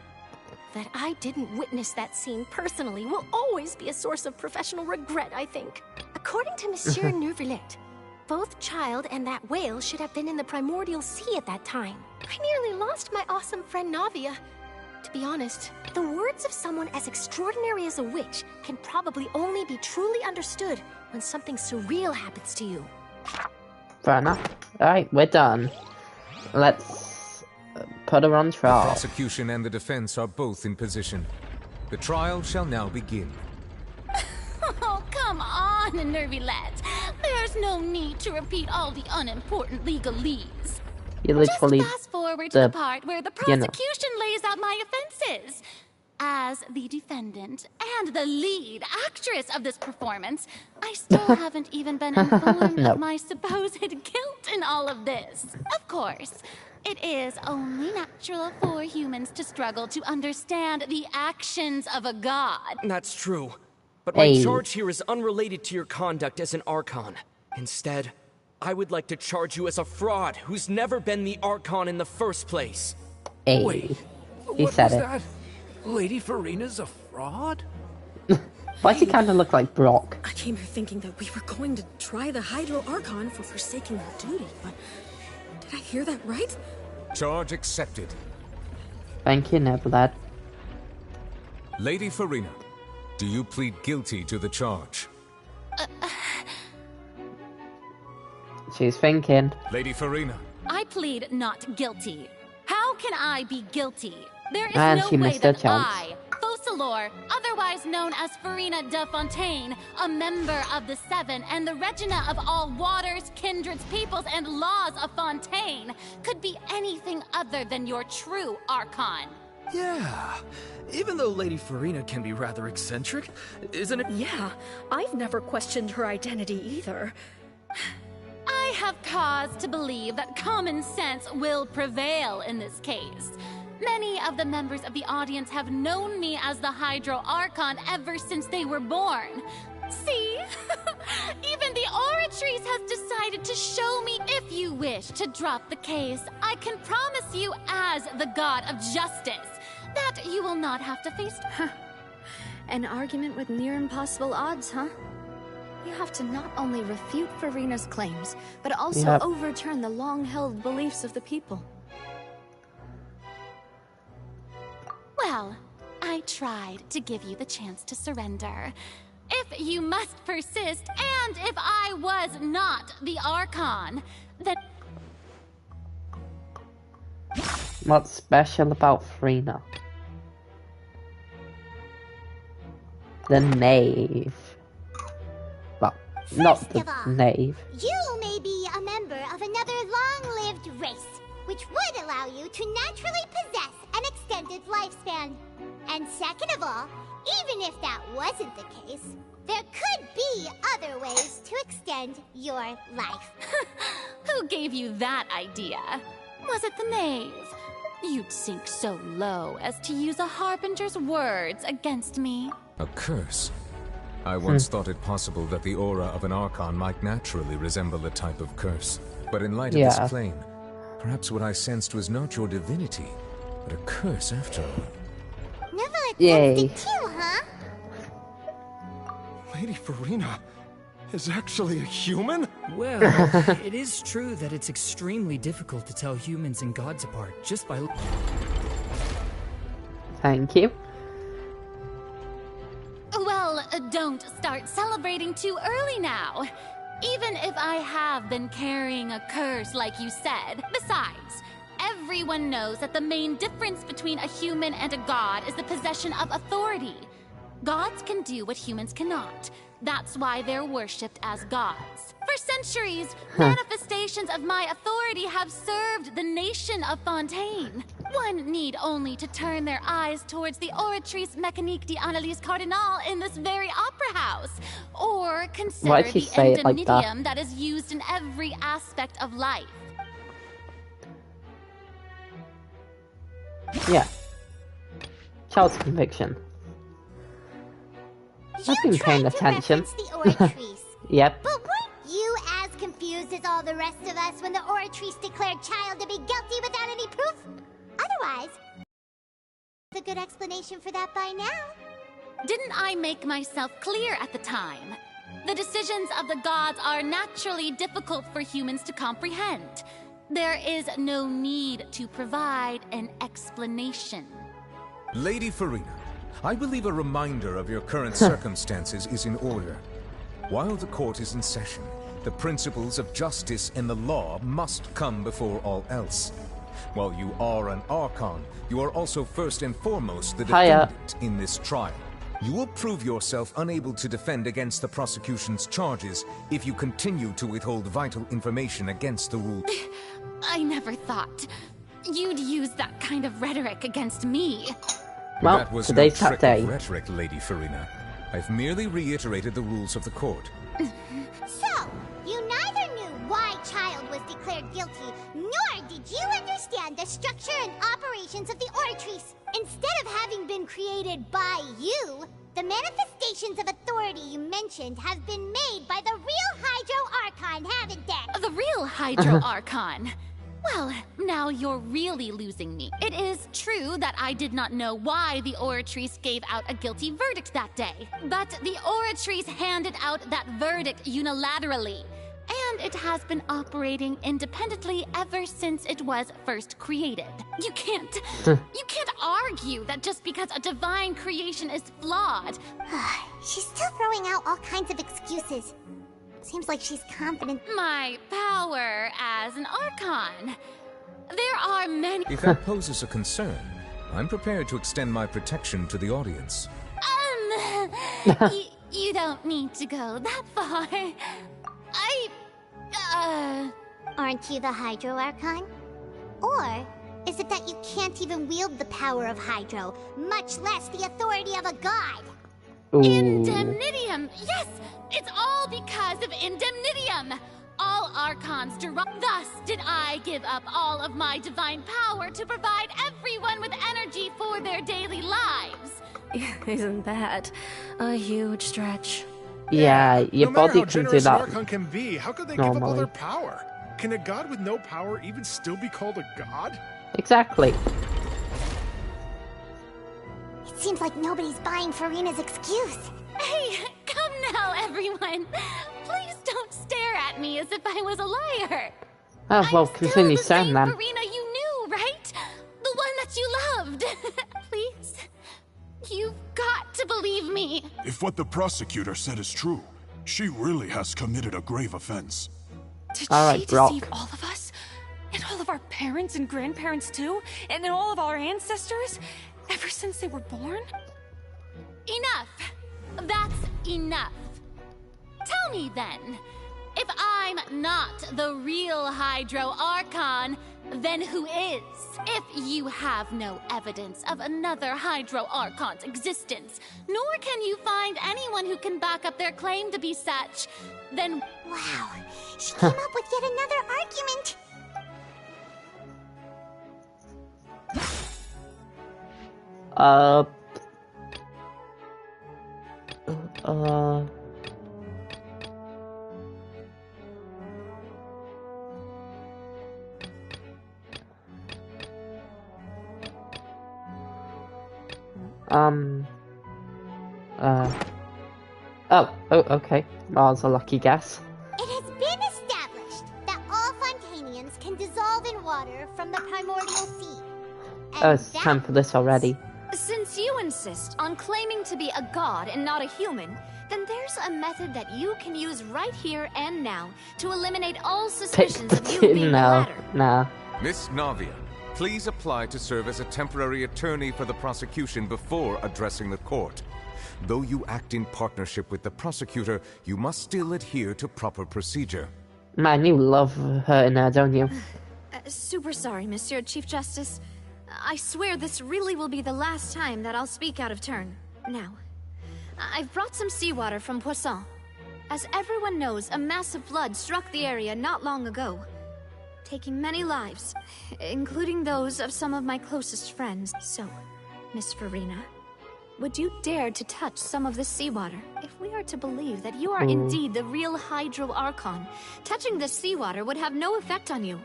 That I didn't witness that scene personally will always be a source of professional regret, I think. According to Monsieur Nervilette, both Child and that whale should have been in the primordial sea at that time. I nearly lost my awesome friend Navia. To be honest, the words of someone as extraordinary as a witch can probably only be truly understood when something surreal happens to you. Fair enough. Alright, we're done. Let's put her on The trial. prosecution and the defense are both in position. The trial shall now begin. Oh, come on, Nervilette. There's no need to repeat all the unimportant legalese. You literally... Just fast forward to the part where the prosecution lays out my offenses. As the defendant and the lead actress of this performance, I still haven't even been informed of my supposed guilt in all of this. Of course, it is only natural for humans to struggle to understand the actions of a god. That's true. But my charge here is unrelated to your conduct as an Archon. Instead, I would like to charge you as a fraud who's never been the Archon in the first place. Wait, he What said was it. that? Lady Farina's a fraud? Why does he kind of look like Brock? I came here thinking that we were going to try the Hydro Archon for forsaking her duty, but did I hear that right? Charge accepted. Thank you, Nebulad. Lady Farina, do you plead guilty to the charge? She's thinking. Lady Farina. I plead not guilty. How can I be guilty? There is And no she way missed her that chance. I, Focalor, otherwise known as Farina de Fontaine, a member of the Seven and the Regina of all waters, kindreds, peoples, and laws of Fontaine, could be anything other than your true Archon. Yeah, even though Lady Farina can be rather eccentric, isn't it? Yeah, I've never questioned her identity either. I have cause to believe that common sense will prevail in this case. Many of the members of the audience have known me as the Hydro Archon ever since they were born. See? Even the Oratrice has decided to show me. If you wish to drop the case, I can promise you as the God of Justice that you will not have to face... An argument with near impossible odds, huh? You have to not only refute Farina's claims, but also overturn the long-held beliefs of the people. Well, I tried to give you the chance to surrender. If you must persist, and if I was not the Archon, then... What's special about Farina? The knave. Well, not the knave. You may be a member of another long-lived race, which would allow you to naturally possess an extended lifespan. And second of all, even if that wasn't the case, there could be other ways to extend your life. Who gave you that idea? Was it the knave? You'd sink so low as to use a harbinger's words against me. A curse? I once thought it possible that the aura of an Archon might naturally resemble a type of curse. But in light of this claim, perhaps what I sensed was not your divinity, but a curse after all. Never attempted to, huh? Lady Farina is actually a human? Well, it is true that it's extremely difficult to tell humans and gods apart just by... Thank you. Well, don't start celebrating too early now. Even if I have been carrying a curse like you said. Besides, everyone knows that the main difference between a human and a god is the possession of authority. Gods can do what humans cannot. That's why they're worshipped as gods. For centuries, manifestations of my authority have served the nation of Fontaine. One need only to turn their eyes towards the Oratrice Mécanique d'Analyse Cardinal in this very opera house, or consider the endonitium that is used in every aspect of life. Yeah. Child's conviction. I've been paying attention. Yep. But weren't you as confused as all the rest of us when the Oratrice declared Child to be guilty without any proof? Otherwise, a good explanation for that by now. Didn't I make myself clear at the time? The decisions of the gods are naturally difficult for humans to comprehend. There is no need to provide an explanation. Lady Farina, I believe a reminder of your current circumstances is in order. While the court is in session, the principles of justice and the law must come before all else. While you are an Archon, you are also first and foremost the defendant in this trial. You will prove yourself unable to defend against the prosecution's charges if you continue to withhold vital information against the rule. I never thought you'd use that kind of rhetoric against me. Well, that was today's no top trick day. of rhetoric, Lady Farina. I've merely reiterated the rules of the court. So, you neither knew why Child was declared guilty, nor did you understand the structure and operations of the Oratrice. Instead of having been created by you, the manifestations of authority you mentioned have been made by the real Hydro Archon, haven't they? The real Hydro Archon? Well, now you're really losing me. It is true that I did not know why the Oratrice gave out a guilty verdict that day. But the Oratrice handed out that verdict unilaterally. And it has been operating independently ever since it was first created. You can't argue that just because a divine creation is flawed. She's still throwing out all kinds of excuses. Seems like she's confident. My power as an Archon. There are many. If that poses a concern, I'm prepared to extend my protection to the audience. You don't need to go that far. Aren't you the Hydro Archon? Or is it that you can't even wield the power of Hydro, much less the authority of a god? Indemnitium! Yes! It's all because of Indemnitium! All Archons thus did I give up all of my divine power to provide everyone with energy for their daily lives. Isn't that a huge stretch? Yeah, your no matter body how can do generous an that. Archon can be, how could they give up all normally. their power? Can a god with no power even still be called a god? Exactly. It seems like nobody's buying Farina's excuse. Hey, come now, everyone. Please don't stare at me as if I was a liar. Oh, well, continue saying then. Farina you knew, right? The one that you loved. Please. You've got to believe me. If what the prosecutor said is true, she really has committed a grave offense. Did All she right, Brock. deceive all of us? And all of our parents and grandparents too? And all of our ancestors? Ever since they were born? Enough. That's enough. Tell me then, if I'm not the real Hydro Archon, then who is? If you have no evidence of another Hydro Archon's existence, nor can you find anyone who can back up their claim to be such, then... Wow, she came up with yet another argument. Oh, okay. Well, that's a lucky guess. It has been established that all Fontanians can dissolve in water from the primordial sea. Oh, it's time for this already. Since you insist on claiming to be a god and not a human, then there's a method that you can use right here and now to eliminate all suspicions of you being the latter. Nah. Miss Navia, please apply to serve as a temporary attorney for the prosecution before addressing the court. Though you act in partnership with the prosecutor, you must still adhere to proper procedure. Man, you love her in there, don't you? Super sorry, Monsieur Chief Justice. I swear this really will be the last time that I'll speak out of turn. Now, I've brought some seawater from Poisson. As everyone knows, a massive flood struck the area not long ago, taking many lives, including those of some of my closest friends. So, Miss Farina, would you dare to touch some of this seawater? If we are to believe that you are indeed the real Hydro Archon, touching this seawater would have no effect on you.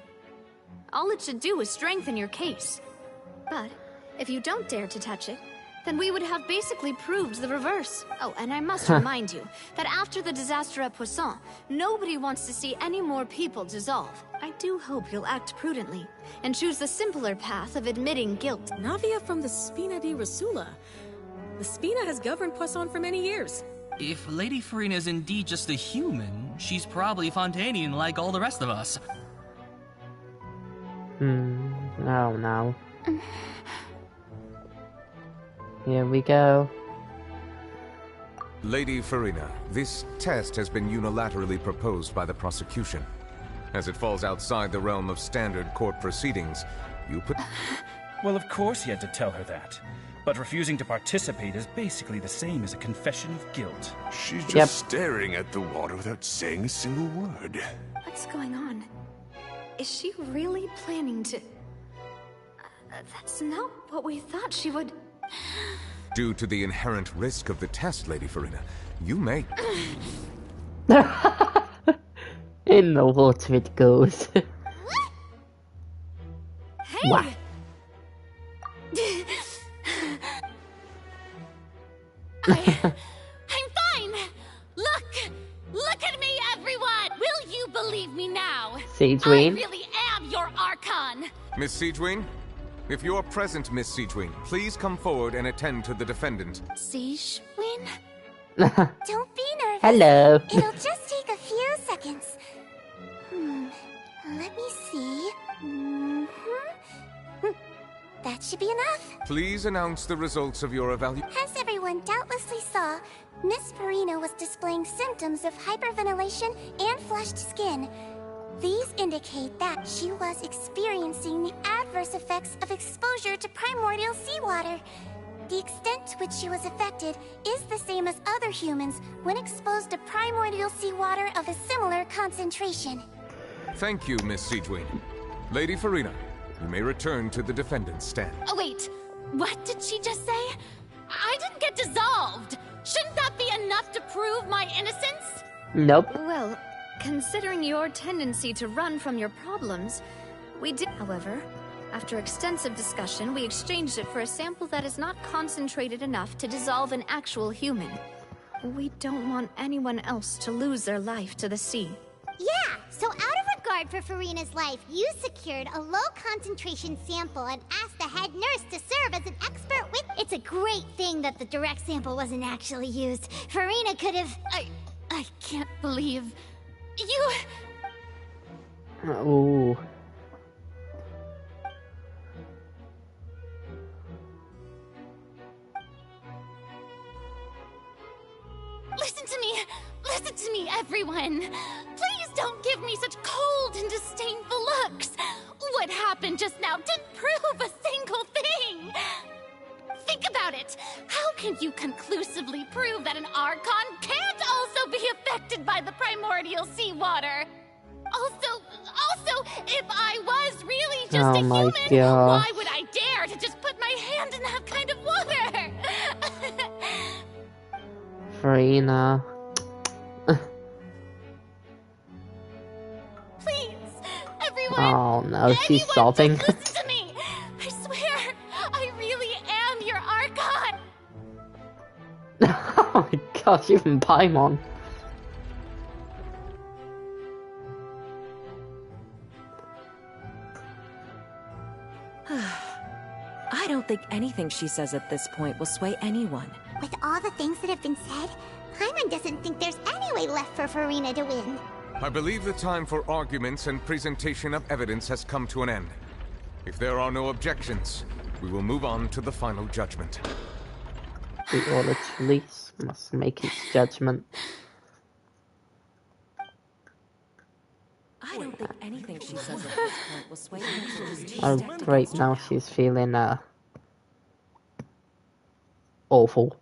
All it should do is strengthen your case. But if you don't dare to touch it, then we would have basically proved the reverse. Oh, and I must remind you that after the disaster at Poisson, nobody wants to see any more people dissolve. I do hope you'll act prudently and choose the simpler path of admitting guilt. Navia from the Spina di Rasula. The Spina has governed Poisson for many years. If Lady Farina is indeed just a human, she's probably Fontanian like all the rest of us. Oh no. Here we go. Lady Farina, this test has been unilaterally proposed by the prosecution. As it falls outside the realm of standard court proceedings, you put... Well, of course he had to tell her that. But refusing to participate is basically the same as a confession of guilt. She's just staring at the water without saying a single word. What's going on? Is she really planning to... that's not what we thought she would... Due to the inherent risk of the test, Lady Farina, you may... In the water it goes. Hey! Wow. I'm fine! Look at me, everyone! Will you believe me now. Siegeween? I really am your Archon. Miss Siegeween? If you are present, Miss Siegeween, please come forward and attend to the defendant. Siegeween? Don't be nervous. Hello. It'll just take a few seconds. Let me see. That should be enough. Please announce the results of your evaluation. As everyone doubtlessly saw, Miss Farina was displaying symptoms of hyperventilation and flushed skin. These indicate that she was experiencing the adverse effects of exposure to primordial seawater. The extent to which she was affected is the same as other humans when exposed to primordial seawater of a similar concentration. Thank you, Miss Siegeween. Lady Farina, you may return to the defendant's stand. Oh, wait. What did she just say? I didn't get dissolved. Shouldn't that be enough to prove my innocence? Nope. Well, considering your tendency to run from your problems, we did. However, after extensive discussion, we exchanged it for a sample that is not concentrated enough to dissolve an actual human. We don't want anyone else to lose their life to the sea. Yeah, so out of regard for Farina's life, you secured a low-concentration sample and asked the head nurse to serve as an expert witness. It's a great thing that the direct sample wasn't actually used. Farina could have... I can't believe... You... Oh. Listen to me, everyone. Please don't give me such cold and disdainful looks. What happened just now didn't prove a single thing. Think about it. How can you conclusively prove that an Archon can't also be affected by the primordial seawater? Also, if I was really just a human, why would I dare to just put my hand in that kind of water? Farina. Please, everyone. Oh no, she's sobbing. Listen to me. I swear, I really am your Archon. Oh my gosh, even Paimon. I don't think anything she says at this point will sway anyone. With all the things that have been said, Paimon doesn't think there's any way left for Farina to win. I believe the time for arguments and presentation of evidence has come to an end. If there are no objections, we will move on to the final judgment. The Order Police must make its judgment. I don't think anything she says at this point will sway anyone. Oh great, now she's feeling awful.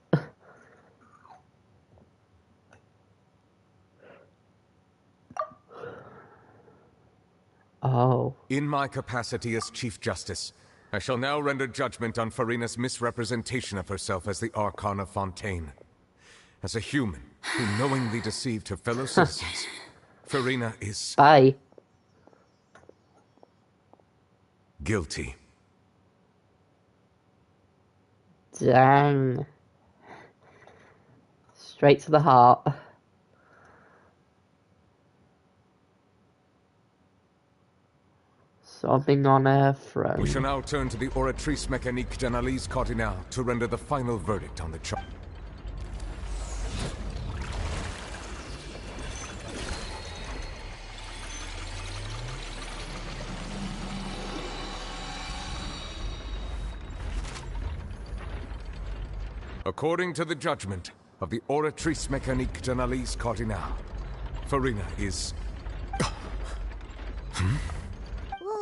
Oh. In my capacity as Chief Justice, I shall now render judgment on Farina's misrepresentation of herself as the Archon of Fontaine. As a human who knowingly deceived her fellow citizens, Farina is... Bye. Guilty. Dang. Straight to the heart. Sobbing on her throne. We shall now turn to the Oratrice Mécanique d'Analyse Cardinale to render the final verdict on the charge. According to the judgment of the Oratrice Mécanique d'Analyse Cardinale, Farina is...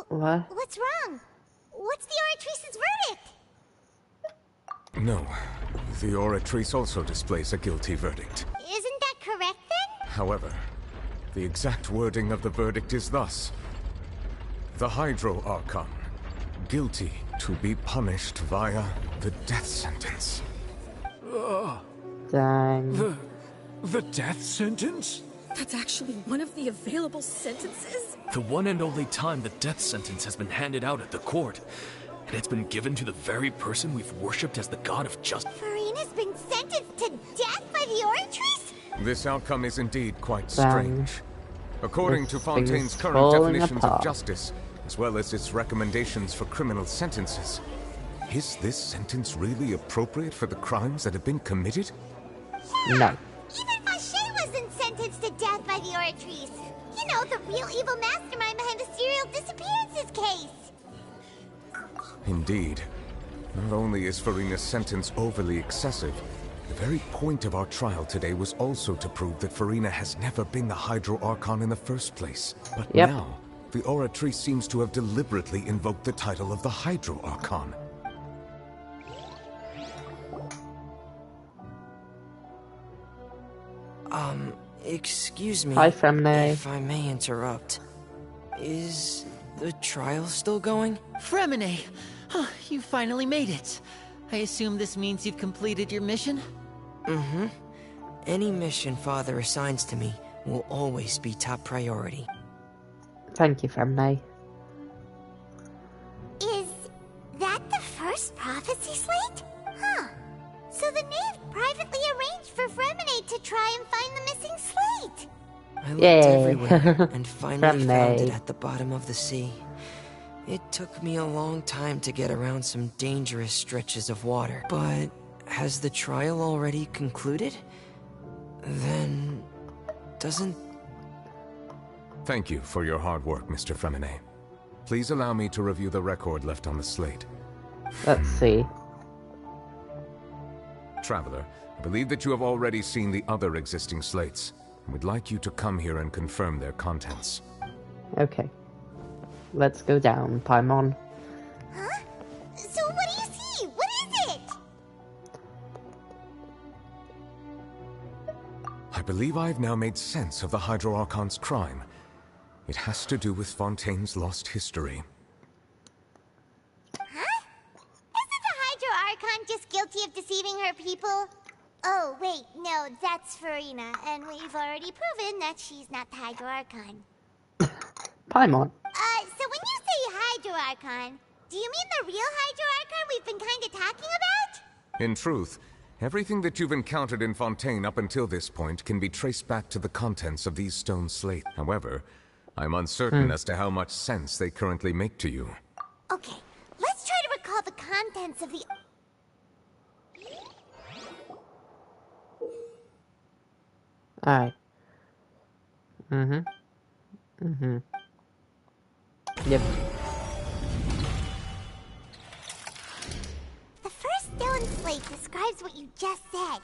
Well, what's wrong? What's the Oratrice's verdict? No. The Oratrice also displays a guilty verdict. Isn't that correct then? However, the exact wording of the verdict is thus. The Hydro Archon, guilty to be punished via the death sentence. Dang. The death sentence? That's actually one of the available sentences? The one and only time the death sentence has been handed out at the court. And it's been given to the very person we've worshipped as the god of justice. Farina's been sentenced to death by the Oratrice? This outcome is indeed quite strange. According to Fontaine's current definitions of justice, as well as its recommendations for criminal sentences, is this sentence really appropriate for the crimes that have been committed? No. Even Fauché wasn't sentenced to death by the Oratrice. You know, the real evil mastermind behind the serial disappearances case. Indeed. Not only is Furina's sentence overly excessive, the very point of our trial today was also to prove that Furina has never been the Hydro Archon in the first place. But now, the Oratrice seems to have deliberately invoked the title of the Hydro Archon. Excuse me. Hi, Fremne. If I may interrupt. Is the trial still going? Fremine! Oh, you finally made it. I assume this means you've completed your mission? Mm-hmm. Any mission Father assigns to me will always be top priority. Thank you, Femne. Is that the first prophecy slate? Huh. So the knave privately arranged for Fremine to try and find the missing slate. I looked everywhere and finally found it at the bottom of the sea. It took me a long time to get around some dangerous stretches of water. But has the trial already concluded? Then doesn't... Thank you for your hard work, Mr. Fremine. Please allow me to review the record left on the slate. Let's see. Traveler, I believe that you have already seen the other existing slates, and would like you to come here and confirm their contents. Okay. Let's go down, Paimon. Huh? So what do you see? What is it? I believe I've now made sense of the Hydro Archon's crime. It has to do with Fontaine's lost history. Huh? Isn't the Hydro Archon just guilty of deceiving her people? Oh, wait, no, that's Furina, and we've already proven that she's not the Hydro Archon. Paimon. So when you say Hydro Archon, do you mean the real Hydro Archon we've been kind of talking about? In truth, everything that you've encountered in Fontaine up until this point can be traced back to the contents of these stone slates. However, I'm uncertain as to how much sense they currently make to you. Okay, let's try to recall the contents of the... Alright. Yep. The first stone slate describes what you just said.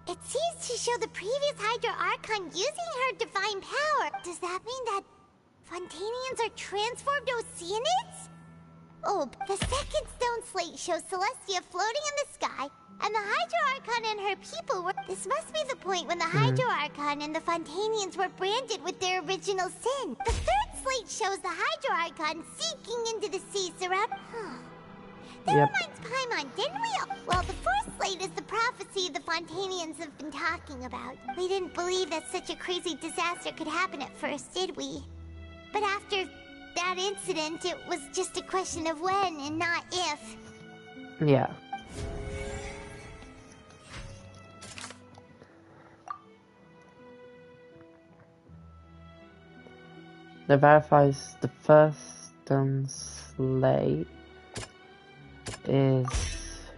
It seems to show the previous Hydro Archon using her divine power. Does that mean that Fontanians are transformed Oceanids? Oh, the second stone slate shows Celestia floating in the sky, and the Hydro Archon and her people were... This must be the point when the Hydro Archon and the Fontanians were branded with their original sin. The third slate shows the Hydro Archon sinking into the sea surround... That reminds Paimon, didn't we... Well, the fourth slate is the prophecy the Fontanians have been talking about. We didn't believe that such a crazy disaster could happen at first, did we? But after that incident, it was just a question of when and not if. Yeah. That verifies the first stone slate is...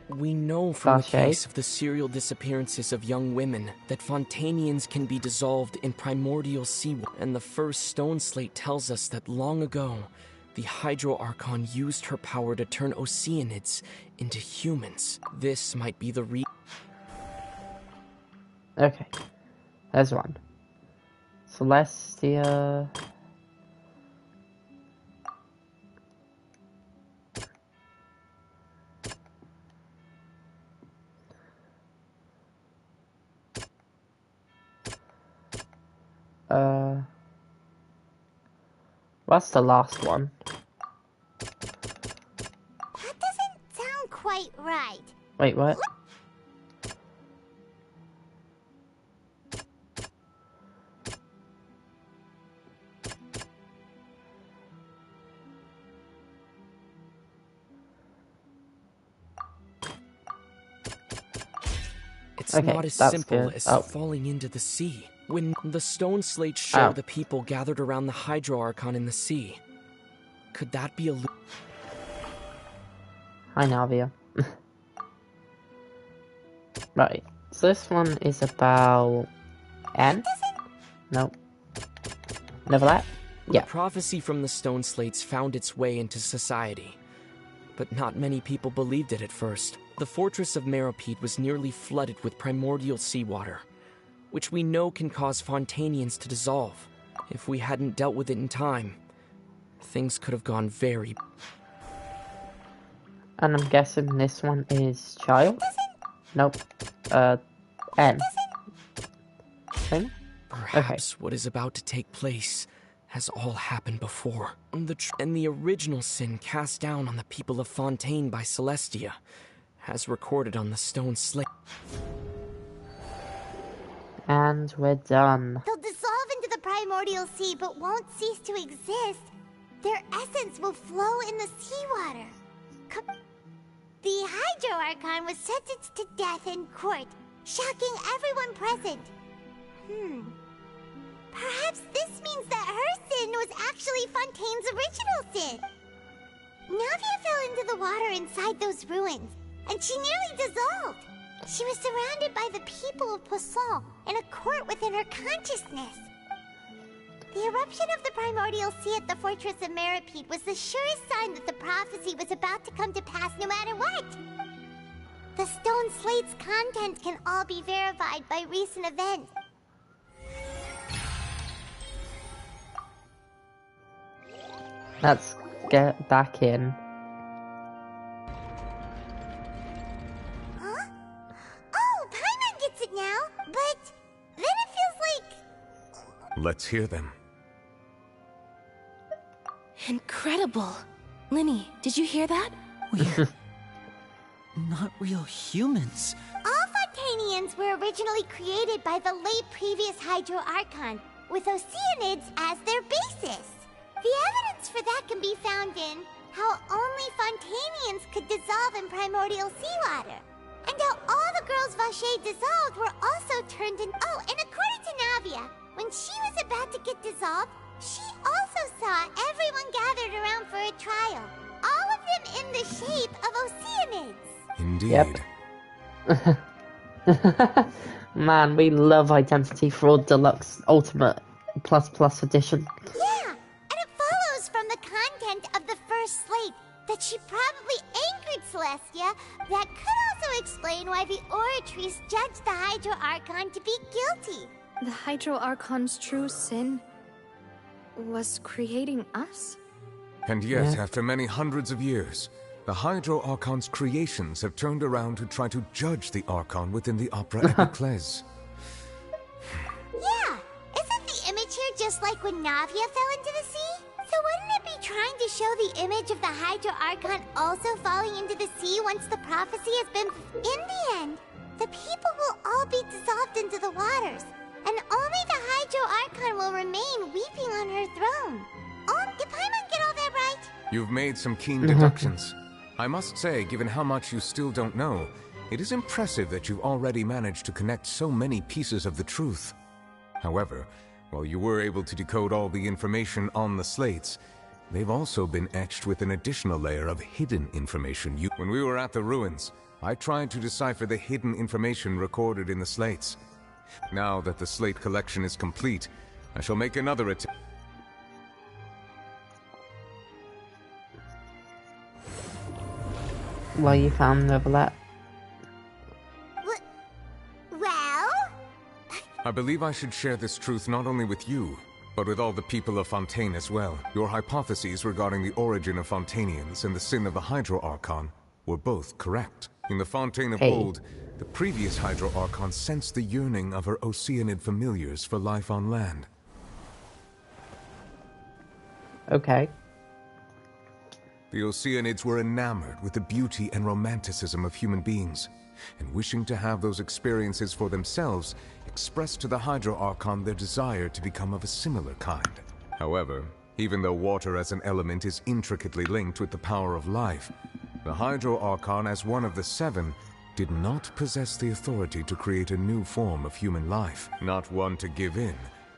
We know from the Fauché. case of the serial disappearances of young women that Fontanians can be dissolved in primordial seawater, and the first stone slate tells us that long ago, the Hydro Archon used her power to turn Oceanids into humans. This might be the Okay. There's one. Celestia... What's the last one? That doesn't sound quite right. Wait, what? It's Okay, not as that's simple good. as Oh. falling into the sea. When the stone slates show Oh. the people gathered around the Hydro Archon in the sea, could that be a Hi, Navia. Right, so this one is about N? Nope. Neverlet? Yeah. The prophecy from the stone slates found its way into society, but not many people believed it at first. The fortress of Meropide was nearly flooded with primordial seawater, which we know can cause Fontanians to dissolve. If we hadn't dealt with it in time, things could have gone very... And I'm guessing this one is child? Nope. N. Thing? Perhaps what is about to take place has all happened before. And the original sin cast down on the people of Fontaine by Celestia, as recorded on the stone slate. And we're done. They'll dissolve into the primordial sea but won't cease to exist. Their essence will flow in the seawater. The Hydro Archon was sentenced to death in court, shocking everyone present. Perhaps this means that her sin was actually Fontaine's original sin. Navia fell into the water inside those ruins, and she nearly dissolved. She was surrounded by the people of Poisson in a court within her consciousness. The eruption of the primordial sea at the fortress of Meropide was the surest sign that the prophecy was about to come to pass no matter what. The stone slate's content can all be verified by recent events. Let's get back in. Huh? Oh, Paimon gets it now, but then it feels like... Let's hear them. Incredible. Linny, did you hear that? We're not real humans. All Fontanians were originally created by the late previous Hydro Archon, with Oceanids as their basis. The evidence for that can be found in how only Fontanians could dissolve in primordial seawater, and how all the girls Vacher dissolved were also turned in... Oh, and according to Navia, when she was about to get dissolved, she also saw everyone gathered around for a trial, all of them in the shape of Oceanids. Indeed. Yep. Man, we love Identity Fraud Deluxe Ultimate Plus Edition. Yeah, and it follows from the content of the first slate that she probably angered Celestia. That could also explain why the Oratrice judged the Hydro Archon to be guilty. The Hydro Archon's true sin was creating us? And yet, after many hundreds of years, the Hydro Archon's creations have turned around to try to judge the Archon within the Opera Epiclese. Yeah, isn't the image here just like when Navia fell into the sea? So wouldn't it be trying to show the image of the Hydro Archon also falling into the sea once the prophecy has been... In the end, the people will all be dissolved into the waters, and only the Hydro Archon will remain weeping on her throne. Oh, did Paimon get all that right? You've made some keen deductions. I must say, given how much you still don't know, it is impressive that you've already managed to connect so many pieces of the truth. However, while you were able to decode all the information on the slates, they've also been etched with an additional layer of hidden information. When we were at the ruins, I tried to decipher the hidden information recorded in the slates. Now that the slate collection is complete, I shall make another attempt. Well, you found Neverlet. Well? I believe I should share this truth not only with you, but with all the people of Fontaine as well. Your hypotheses regarding the origin of Fontanians and the sin of the Hydro Archon were both correct. In the Fontaine of old, the previous Hydro Archon sensed the yearning of her Oceanid familiars for life on land. Okay. The Oceanids were enamored with the beauty and romanticism of human beings, and wishing to have those experiences for themselves, expressed to the Hydro Archon their desire to become of a similar kind. However, even though water as an element is intricately linked with the power of life, the Hydro Archon, as one of the seven, did not possess the authority to create a new form of human life, not one to give in.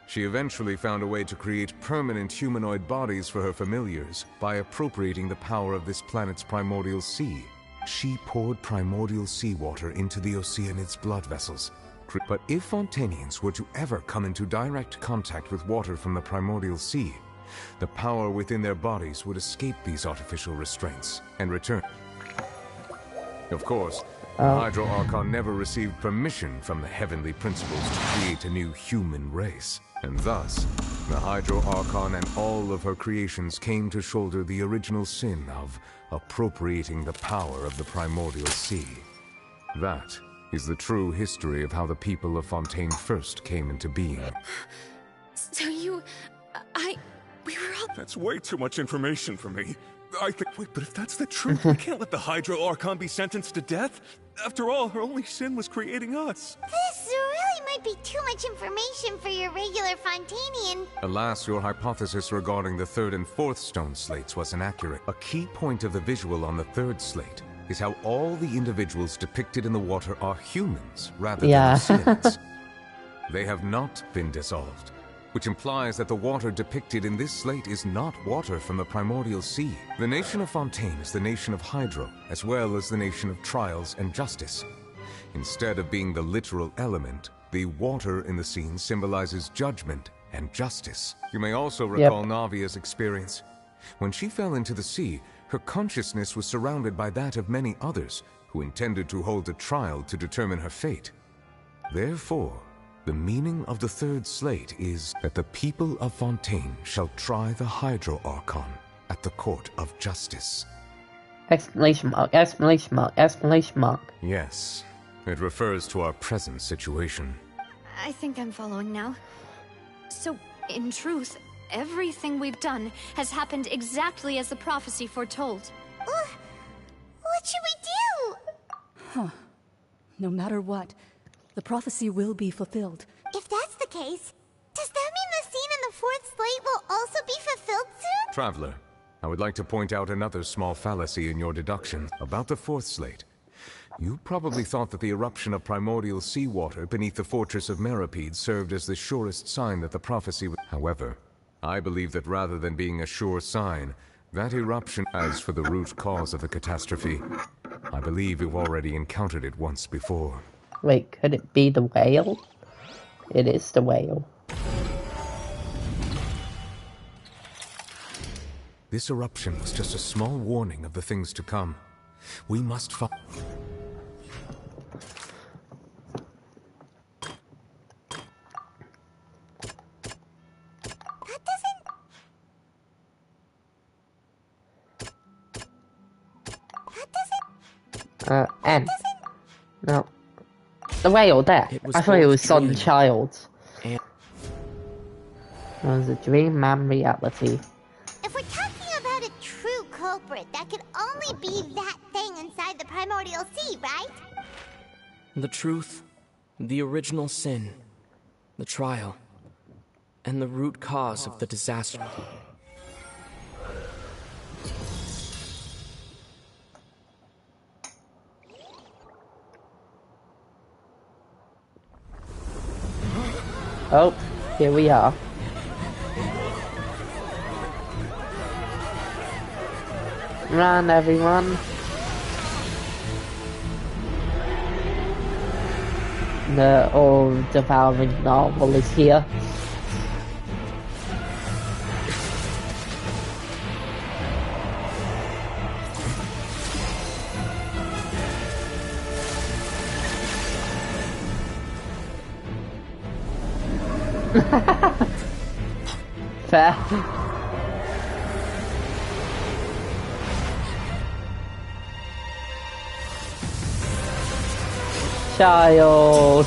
She eventually found a way to create permanent humanoid bodies for her familiars by appropriating the power of this planet's primordial sea. She poured primordial seawater into the Oceanid's blood vessels. But if Fontanians were to ever come into direct contact with water from the primordial sea, the power within their bodies would escape these artificial restraints and return. Of course, the Hydro Archon never received permission from the heavenly principles to create a new human race. And thus, the Hydro Archon and all of her creations came to shoulder the original sin of appropriating the power of the primordial sea. That is the true history of how the people of Fontaine first came into being. So we were all... That's way too much information for me. Wait, but if that's the truth, we can't let the Hydro Archon be sentenced to death. After all, her only sin was creating us. This really might be too much information for your regular Fontanian. Alas, your hypothesis regarding the third and fourth stone slates was inaccurate. A key point of the visual on the third slate is how all the individuals depicted in the water are humans rather than sins. They have not been dissolved, which implies that the water depicted in this slate is not water from the primordial sea. The nation of Fontaine is the nation of Hydro, as well as the nation of trials and justice. Instead of being the literal element, the water in the scene symbolizes judgment and justice. You may also recall Navia's experience. When she fell into the sea, her consciousness was surrounded by that of many others who intended to hold a trial to determine her fate. Therefore, the meaning of the third slate is that the people of Fontaine shall try the Hydro Archon at the court of justice. Exclamation mark, exclamation mark, exclamation mark. Yes, it refers to our present situation. I think I'm following now. So, in truth, everything we've done has happened exactly as the prophecy foretold. What should we do? Huh. No matter what, the prophecy will be fulfilled. If that's the case, does that mean the scene in the fourth slate will also be fulfilled soon? Traveler, I would like to point out another small fallacy in your deduction about the fourth slate. You probably thought that the eruption of primordial seawater beneath the fortress of Meripede served as the surest sign that the prophecy would... However, I believe that rather than being a sure sign, that eruption... As for the root cause of the catastrophe, I believe you've already encountered it once before. Wait, could it be the whale? It is the whale. This eruption was just a small warning of the things to come. We must find... N. No. The whale there. I thought it was Son and Child. It was a dream, man, reality. If we're talking about a true culprit, that could only be that thing inside the primordial sea, right? The truth, the original sin, the trial, and the root cause of the disaster. Oh, here we are. Run, everyone. The all-devouring novel is here. Fair. Child.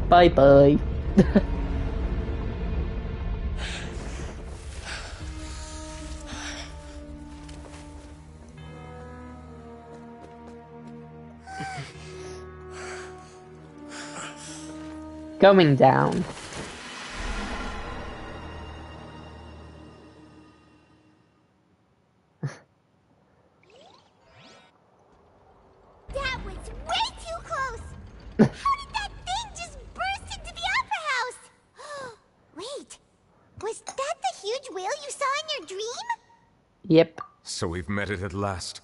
Bye bye. Going down. That was way too close! How did that thing just burst into the Opera House? Wait, was that the huge whale you saw in your dream? Yep. So we've met it at last.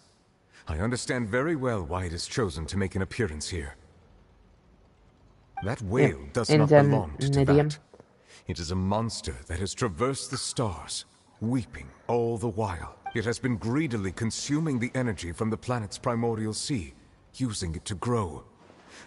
I understand very well why it has chosen to make an appearance here. That whale does not belong to Teyvat. It is a monster that has traversed the stars, weeping all the while. It has been greedily consuming the energy from the planet's primordial sea, using it to grow.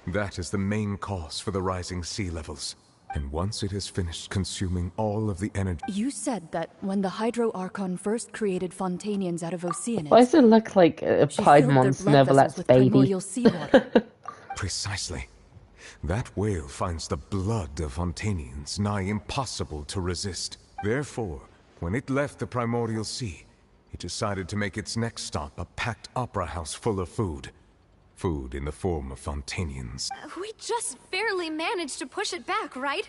That is the main cause for the rising sea levels. And once it has finished consuming all of the energy... You said that when the Hydro Archon first created Fontanians out of Oceanids... Why does it look like a Piedmont's Neverlet's baby? Precisely. That whale finds the blood of Fontanians nigh impossible to resist. Therefore, when it left the primordial sea, it decided to make its next stop a packed opera house full of food. Food in the form of Fontanians. We just barely managed to push it back, right?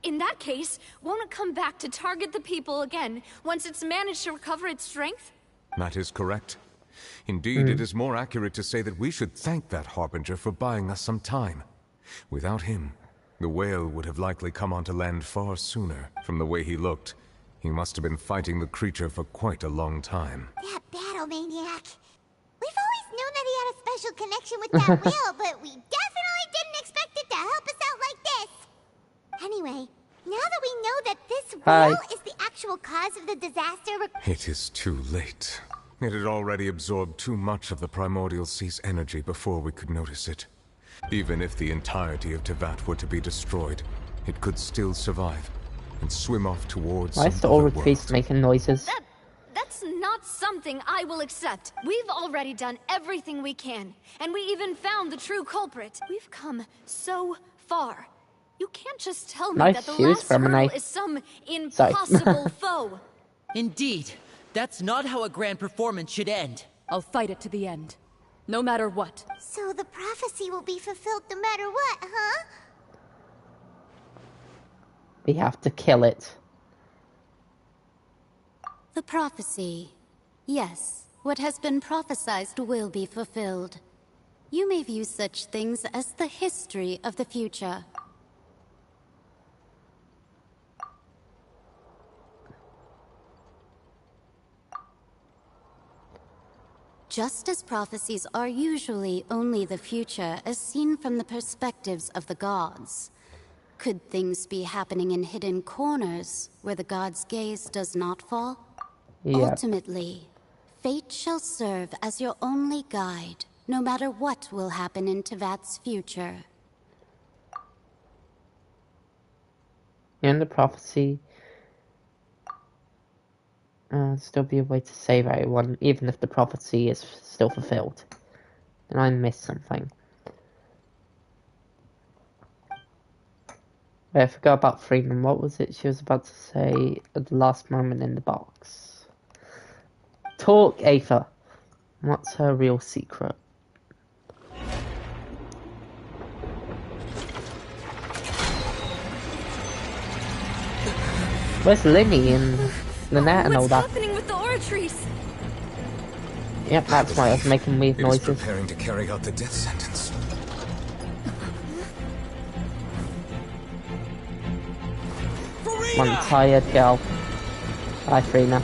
In that case, won't it come back to target the people again once it's managed to recover its strength? That is correct. Indeed, it is more accurate to say that we should thank that Harbinger for buying us some time. Without him, the whale would have likely come onto land far sooner. From the way he looked, he must have been fighting the creature for quite a long time. That battle maniac. We've always known that he had a special connection with that whale, but we definitely didn't expect it to help us out like this. Anyway, now that we know that this whale is the actual cause of the disaster... It is too late. It had already absorbed too much of the primordial sea's energy before we could notice it. Even if the entirety of Teyvat were to be destroyed, it could still survive and swim off towards Why is the old priest making noises? That's not something I will accept. We've already done everything we can, and we even found the true culprit. We've come so far. You can't just tell me that the last hurdle is some impossible foe. Indeed. That's not how a grand performance should end. I'll fight it to the end. No matter what. So the prophecy will be fulfilled no matter what, huh? We have to kill it. The prophecy. Yes, what has been prophesied will be fulfilled. You may view such things as the history of the future. Just as prophecies are usually only the future as seen from the perspectives of the gods, could things be happening in hidden corners where the gods' gaze does not fall? Yeah. Ultimately, fate shall serve as your only guide, no matter what will happen in Teyvat's future. In the prophecy, still be a way to save everyone, even if the prophecy is still fulfilled. And I missed something. Wait, I forgot about Freeman. What was it she was about to say at the last moment in the box? Talk, Aether. What's her real secret? Where's Linny and Lynette and all that? What's happening with the oratories? Yep, that's why I was making weird noises. It is preparing to carry out the death sentence. One tired girl. Bye, Frina.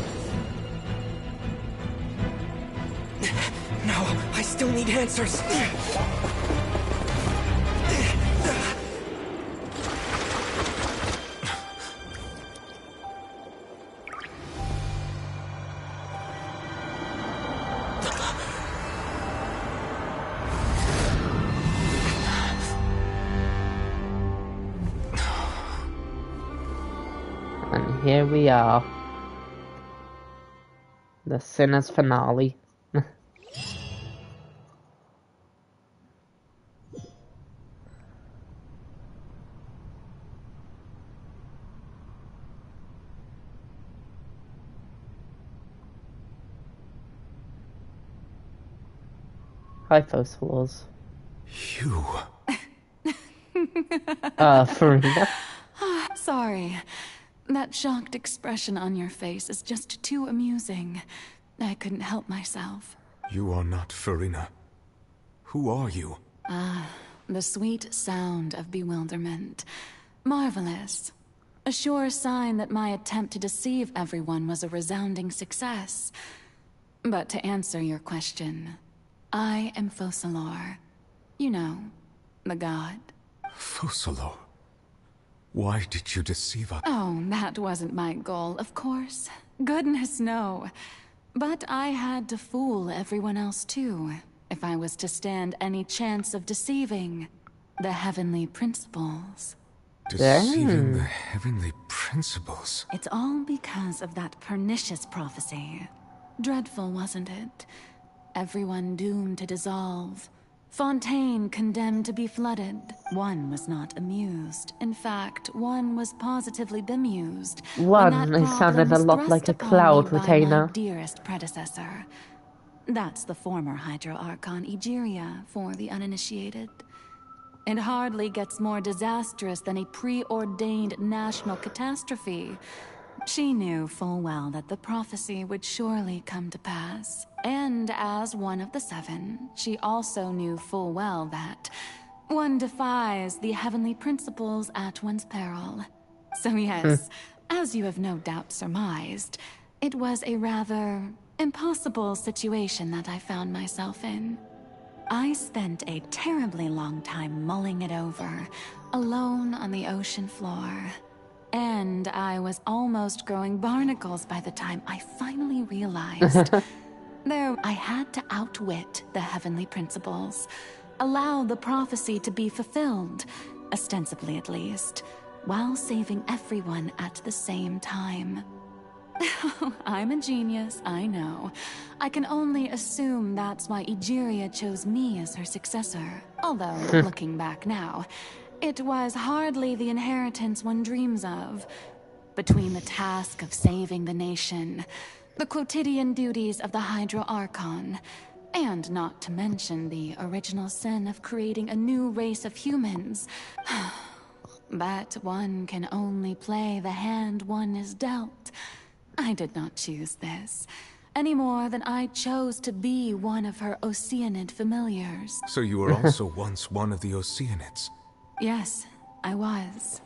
No, I still need answers. And here we are. The Sinner's finale. Hi, Fossilors. You. Farina. Sorry. That shocked expression on your face is just too amusing. I couldn't help myself. You are not Farina. Who are you? The sweet sound of bewilderment. Marvelous. A sure sign that my attempt to deceive everyone was a resounding success. But to answer your question, I am Focalor. You know, the god. Focalor? Why did you deceive us? Oh, that wasn't my goal, of course. Goodness, no. But I had to fool everyone else too, if I was to stand any chance of deceiving the heavenly principles. Deceiving the heavenly principles? It's all because of that pernicious prophecy. Dreadful, wasn't it? Everyone doomed to dissolve. Fontaine condemned to be flooded. One was not amused. In fact, one was positively bemused. One, it sounded a lot like a cloud retainer. My dearest predecessor. That's the former Hydro Archon Egeria for the uninitiated. It hardly gets more disastrous than a preordained national catastrophe. She knew full well that the prophecy would surely come to pass. And as one of the seven, she also knew full well that one defies the heavenly principles at one's peril. So yes, as you have no doubt surmised, it was a rather impossible situation that I found myself in. I spent a terribly long time mulling it over, alone on the ocean floor. And I was almost growing barnacles by the time I finally realized I had to outwit the heavenly principles, allow the prophecy to be fulfilled, ostensibly at least, while saving everyone at the same time. I'm a genius, I know. I can only assume that's why Egeria chose me as her successor. Although, looking back now, it was hardly the inheritance one dreams of. Between the task of saving the nation, the quotidian duties of the Hydro Archon, and not to mention the original sin of creating a new race of humans. But one can only play the hand one is dealt. I did not choose this, any more than I chose to be one of her Oceanid familiars. So you were also once one of the Oceanids? Yes, I was.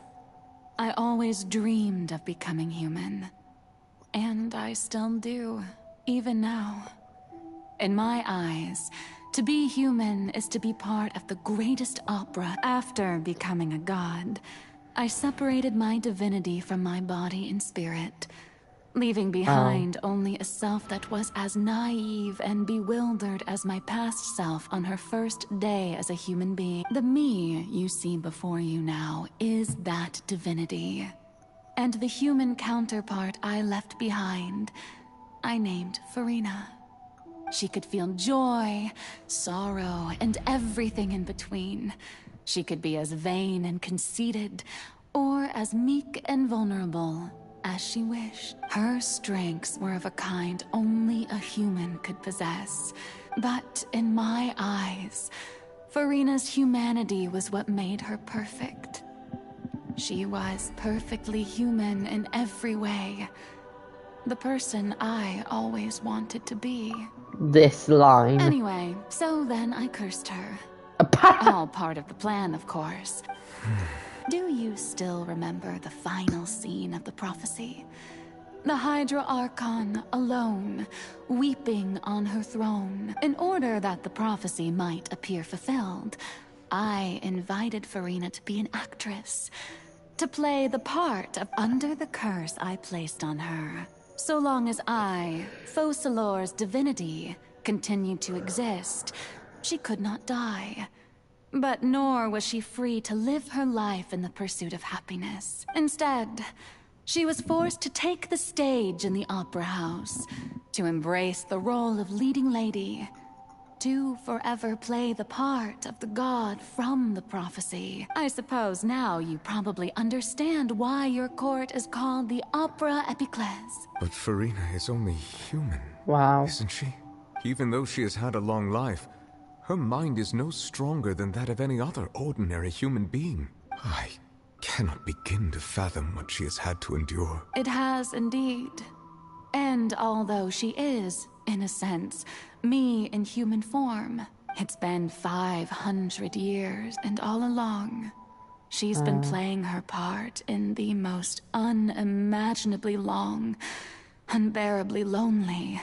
I always dreamed of becoming human. And I still do, even now. In my eyes, to be human is to be part of the greatest opera. After becoming a god, I separated my divinity from my body and spirit, leaving behind only a self that was as naive and bewildered as my past self on her first day as a human being. The me you see before you now is that divinity. And the human counterpart I left behind, I named Farina. She could feel joy, sorrow, and everything in between. She could be as vain and conceited, or as meek and vulnerable as she wished. Her strengths were of a kind only a human could possess. But in my eyes, Farina's humanity was what made her perfect. She was perfectly human in every way. The person I always wanted to be. This line. Anyway, so then I cursed her. All part of the plan, of course. Do you still remember the final scene of the prophecy? The Hydra Archon alone, weeping on her throne. In order that the prophecy might appear fulfilled, I invited Farina to be an actress, to play the part of under the curse I placed on her. So long as I, Focalor's divinity, continued to exist, she could not die. But nor was she free to live her life in the pursuit of happiness. Instead, she was forced to take the stage in the opera house, to embrace the role of leading lady, to forever play the part of the god from the prophecy. I suppose now you probably understand why your court is called the Opera Epiclese. But Farina is only human. Wow. Isn't she? Even though she has had a long life, her mind is no stronger than that of any other ordinary human being. I cannot begin to fathom what she has had to endure. It has indeed. And although she is, in a sense, me in human form, it's been 500 years, and all along, she's been playing her part in the most unimaginably long, unbearably lonely,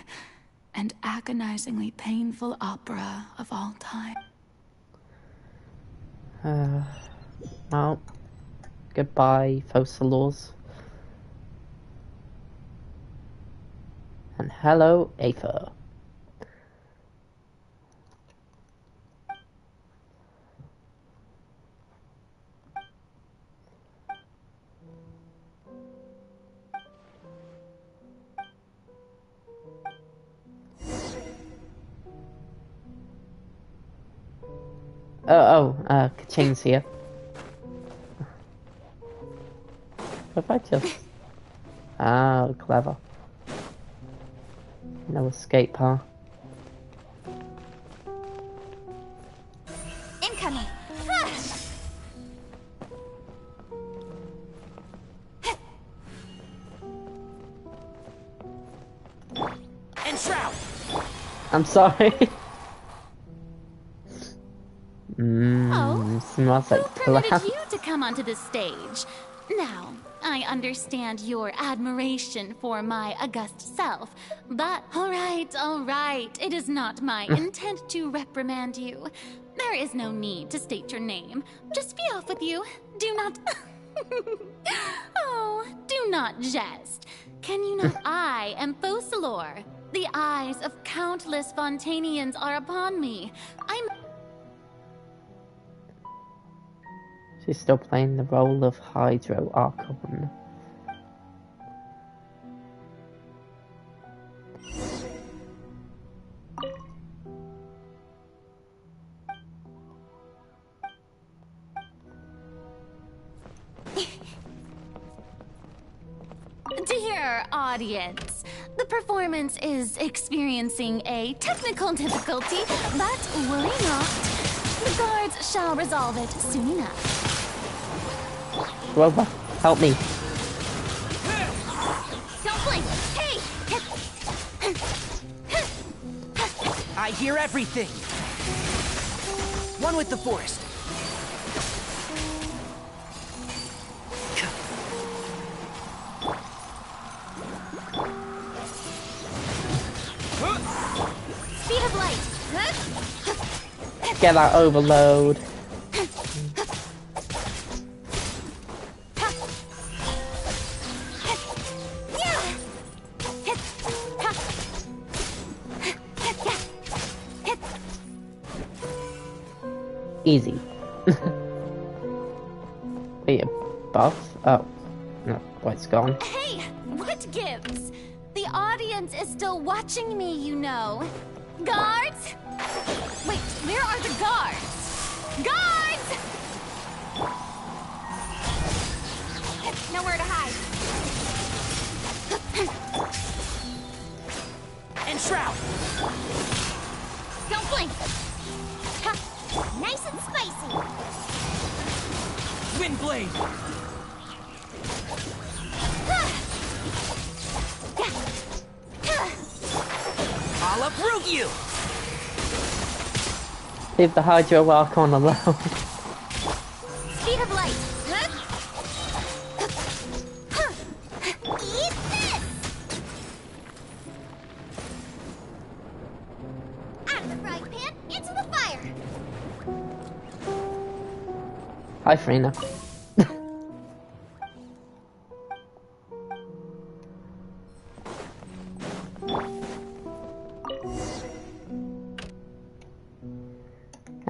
and agonizingly painful opera of all time. Well, goodbye, Focalors. And hello, Aether. Kaching's here. What if I just... Oh, clever. No escape, huh? Incoming! And Shroud! I'm sorry. Smells like Permitted glass. you to come onto the stage. Now, I understand your admiration for my august self, but all right, it is not my intent to reprimand you. There is no need to state your name. Just be off with you. Do not... Oh, do not jest. Can you know I am Focalor? The eyes of countless Fontanians are upon me. I'm... She's still playing the role of Hydro Archon. Dear audience, the performance is experiencing a technical difficulty, but worry not. The guards shall resolve it soon enough. Rover, help me. Don't blink! Hey! I hear everything! One with the forest. Speed of light! Get that overload. Easy. Wait, a buff? Oh. No, it's gone. Hey, what gives? The audience is still watching me, you know. Guards? Wait, where are the guards? Guards! Nowhere to hide. And Shroud! Don't blink! Ha. Nice and spicy! Windblade! I'll uproot you! Leave the Hydro Archon alone. Speed of light! Eat this! Out of the frying pan, into the fire! Hi, Frina.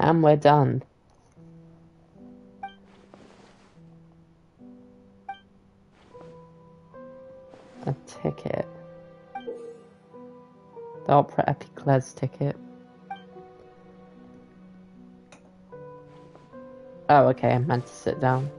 And we're done. A ticket. The Opera Epicles ticket. Oh, okay, I meant to sit down.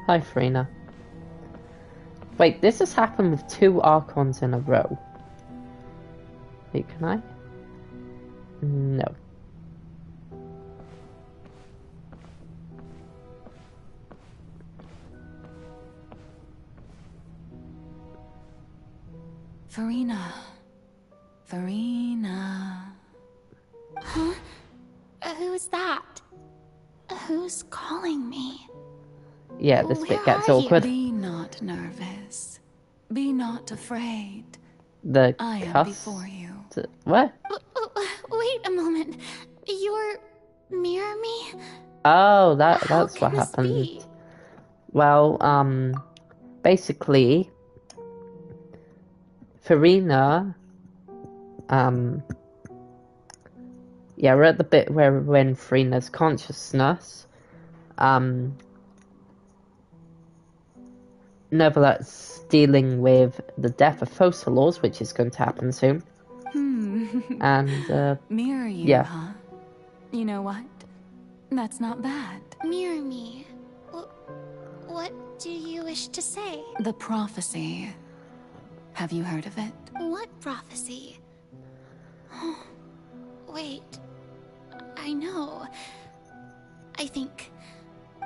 Hi, Farina. Wait, this has happened with 2 Archons in a row. Wait, can I? No. Farina. Farina. Huh? Who's that? Who's calling me? Yeah, this bit gets Where are awkward. Be not nervous. Be not afraid. The I am cuss. before you. What? Wait a moment. You're near me? Oh, that's what happened. Be? Well, basically, Farina, yeah, we're at the bit where when Farina's consciousness, Neverlet's dealing with the death of Focalors, which is going to happen soon. And, Mirror you, yeah. huh? You know what? That's not bad. Mirror me. What do you wish to say? The prophecy. Have you heard of it? What prophecy? Wait. I know. I think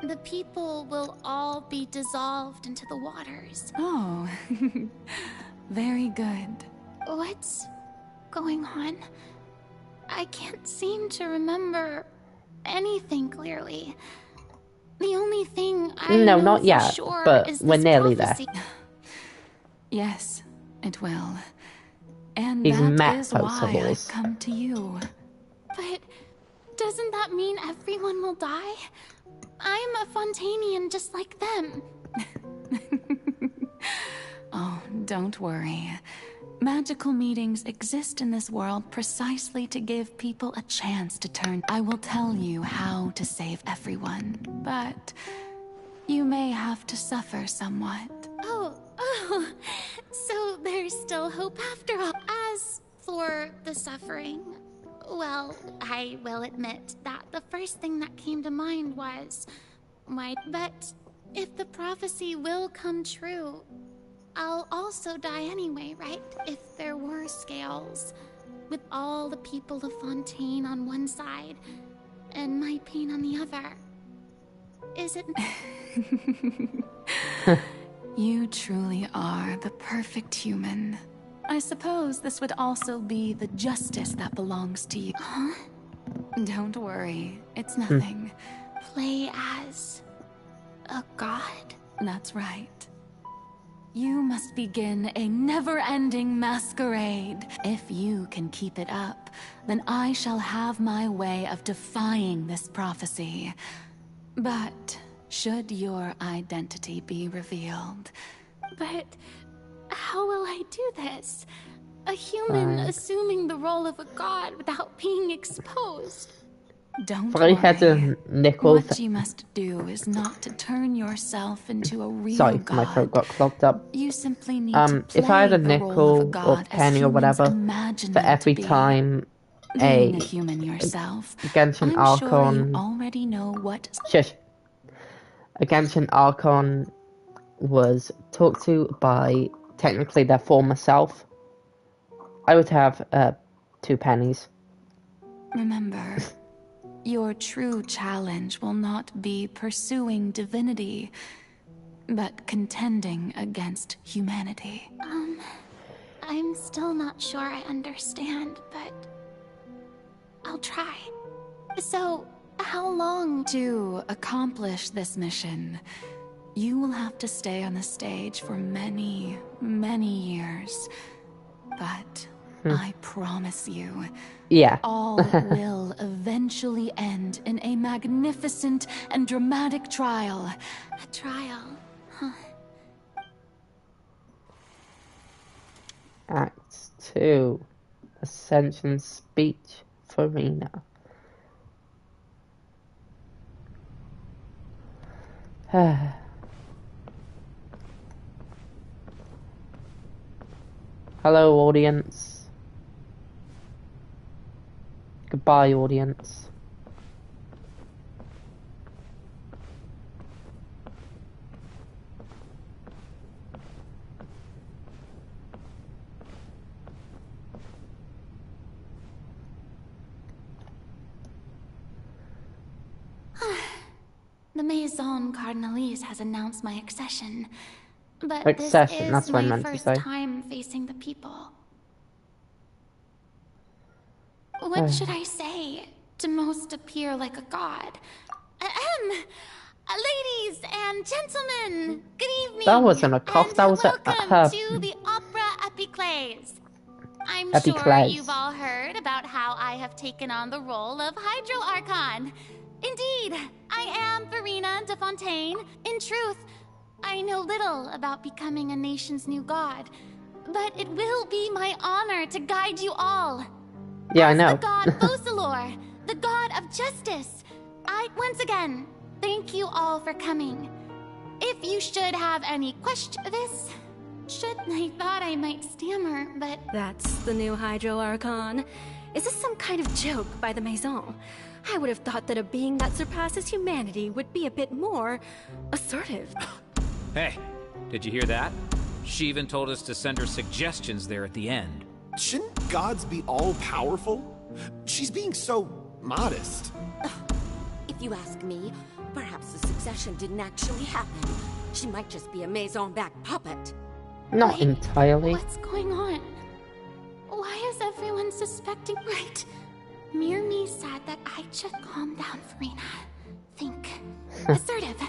the people will all be dissolved into the waters. Oh, very good. What's going on? I can't seem to remember anything clearly. The only thing I No, know not for yet, sure but is we're this nearly prophecy. there. Yes, it will. And He's that met is why I've Focalors. come to you. But doesn't that mean everyone will die? I'm a Fontanian just like them. Oh, don't worry. Magical meetings exist in this world precisely to give people a chance to turn. I will tell you how to save everyone, but you may have to suffer somewhat. Oh, so there's still hope after all. As for the suffering, well, I will admit that the first thing that came to mind was but if the prophecy will come true, I'll also die anyway, right? If there were scales, with all the people of Fontaine on one side, and my pain on the other. Is it... You truly are the perfect human. I suppose this would also be the justice that belongs to you. Huh? Don't worry, it's nothing. Play as a god? That's right. You must begin a never-ending masquerade. If you can keep it up, then I shall have my way of defying this prophecy. But should your identity be revealed... But how will I do this? A human assuming the role of a god without being exposed. Don't Probably worry. had a nickel. What you must do is not to turn yourself into a real Sorry, god. my throat got clogged up. You simply need to play if I had a the role of nickel a or god as penny or humans whatever imagine for them to every be. time Being a human yourself, Genshin I'm sure Archon, you already know what... shush, a Genshin Archon was talked to by technically their former self, I would have 2 pennies. Remember, your true challenge will not be pursuing divinity, but contending against humanity. I'm still not sure I understand, but I'll try. So, how long... To accomplish this mission, you will have to stay on the stage for many, many years. But I promise you, all will eventually end in a magnificent and dramatic trial. A trial, huh? Act 2, Ascension Speech, Farina. Hello, audience. Goodbye, audience. The Maison Cardinalise has announced my accession, but Accession, this that's is what I my meant to first say. time facing the people. What should I say to most appear like a god? Ladies and gentlemen, good evening. That wasn't a cough, that was welcome to the Opera Epiclese. I'm sure Epiclese. you've all heard about how I have taken on the role of Hydro Archon. Indeed, I am Farina de Fontaine. In truth, I know little about becoming a nation's new god, but it will be my honor to guide you all. Yeah, I know. The god Focalor, the god of justice. I, once again, thank you all for coming. If you should have any questions, I thought I might stammer, but... That's the new Hydro Archon. Is this some kind of joke by the Maison? I would have thought that a being that surpasses humanity would be a bit more assertive. Hey, did you hear that? She even told us to send her suggestions there at the end. Shouldn't gods be all-powerful? She's being so modest. If you ask me, perhaps the succession didn't actually happen. She might just be a Maison-backed puppet. Not entirely. What's going on? Why is everyone suspecting? Right. Mirmi said that I should calm down, Farina. Think. Assertive,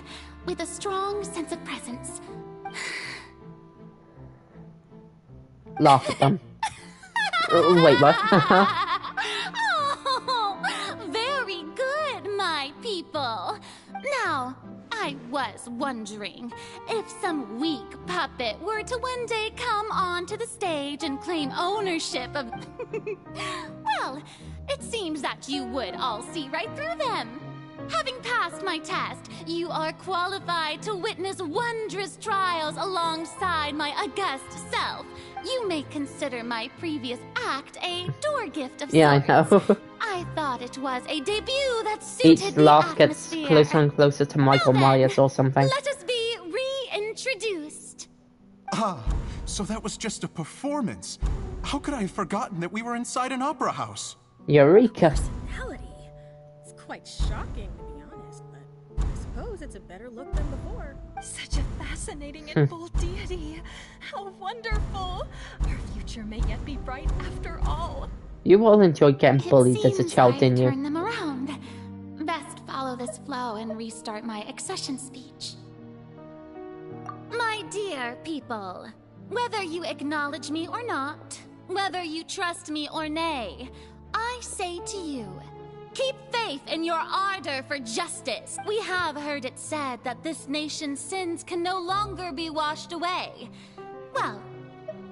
with a strong sense of presence. Laugh at them. Wait, what? Oh, very good, my people. Now, I was wondering if some weak puppet were to one day come onto the stage and claim ownership of... Well, it seems that you would all see right through them. Having passed my test, you are qualified to witness wondrous trials alongside my august self. You may consider my previous act a door gift of sorts. Yeah, I know. I thought it was a debut that suited Each the laugh gets atmosphere. closer and closer to Michael Myers or something. Let us be reintroduced. Ah, so that was just a performance. How could I have forgotten that we were inside an opera house? Eureka. Personality. It's quite shocking, to be honest, but I suppose it's a better look than before. Such a fascinating and bold deity. How wonderful. Our future may yet be bright after all. You all enjoyed getting bullied as a child, didn't you? Turn them around. Best follow this flow and restart my accession speech. My dear people, whether you acknowledge me or not, whether you trust me or nay, I say to you, keep faith in your ardor for justice. We have heard it said that this nation's sins can no longer be washed away. Well,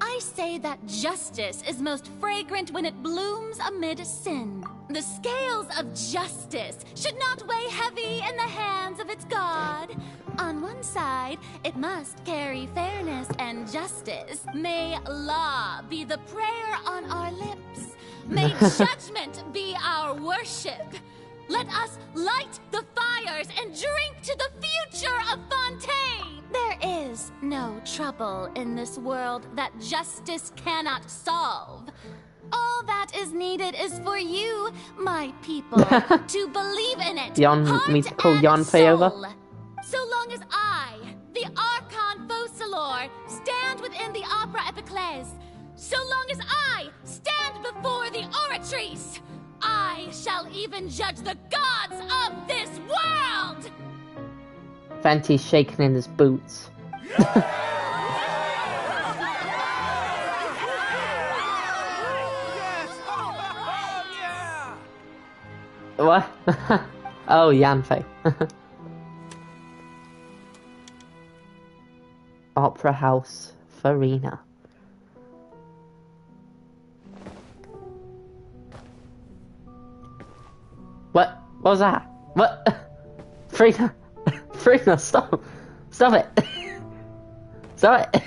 I say that justice is most fragrant when it blooms amid sin. The scales of justice should not weigh heavy in the hands of its God. On one side, it must carry fairness and justice. May law be the prayer on our lips. May judgment be our worship. Let us light the fires and drink to the future of Fontaine. There is no trouble in this world that justice cannot solve. All that is needed is for you, my people, to believe in it. Jan, me to call Jan over? So long as I, the Archon Focalor, stand within the Opera Epiclese, so long as I stand before the Oratrice, I shall even judge the gods of this world! Fanty's shaking in his boots. What? Oh, Yanfei. Opera House, Farina. What? What was that? What? Farina! Farina, stop! Stop it! Stop it!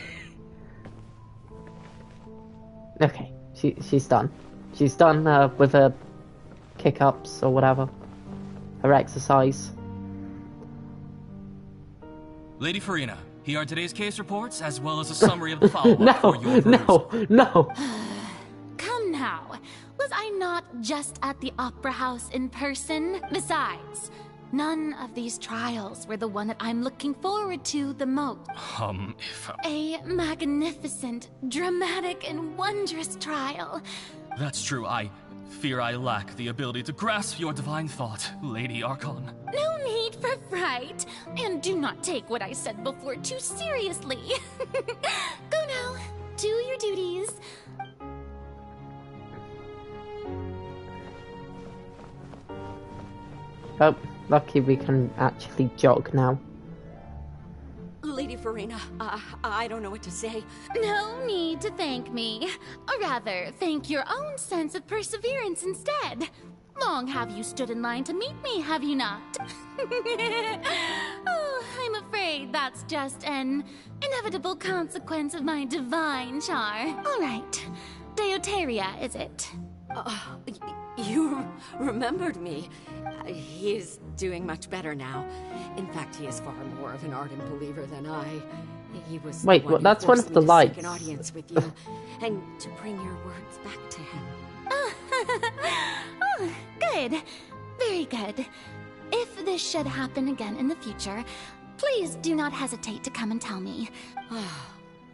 Okay, she's done. She's done with her kick-ups or whatever. Her exercise. Lady Farina, here are today's case reports as well as a summary of the follow-up for your perusal. No! Come now. Was I not just at the Opera House in person? Besides, None of these trials were the one that I'm looking forward to the most. A magnificent, dramatic, and wondrous trial. That's true. I fear I lack the ability to grasp your divine thought, Lady Archon. No need for fright, and do not take what I said before too seriously. Go now, do your duties. Oh, lucky we can actually jog now. Lady Farina, I don't know what to say. No need to thank me. Or rather, thank your own sense of perseverance instead. Long have you stood in line to meet me, have you not? Oh, I'm afraid that's just an inevitable consequence of my divine charm. All right, Deoteria, is it? You remembered me. He is doing much better now. In fact, he is far more of an ardent believer than I. He was Wait, the one that's who one forced of the me to lights. seek an audience with you, and to bring your words back to him. Oh, good. Very good. If this should happen again in the future, please do not hesitate to come and tell me. Oh,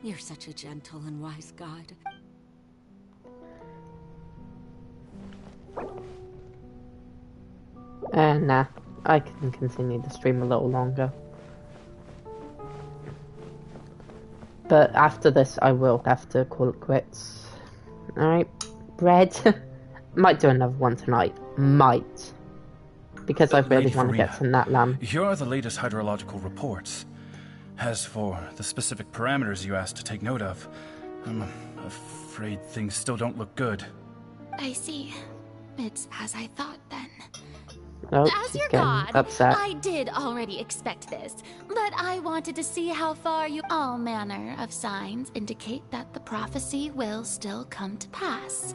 you're such a gentle and wise god. Nah, I can continue the stream a little longer. But after this, I will have to call it quits. Alright, bread. Might do another one tonight. Might. Because I really Lady want to get Farina, to Natlan. Here are the latest hydrological reports. As for the specific parameters you asked to take note of, I'm afraid things still don't look good. I see. It's as I thought then. Oh, As she's your getting god, upset. I did already expect this, but I wanted to see how far you... All manner of signs indicate that the prophecy will still come to pass.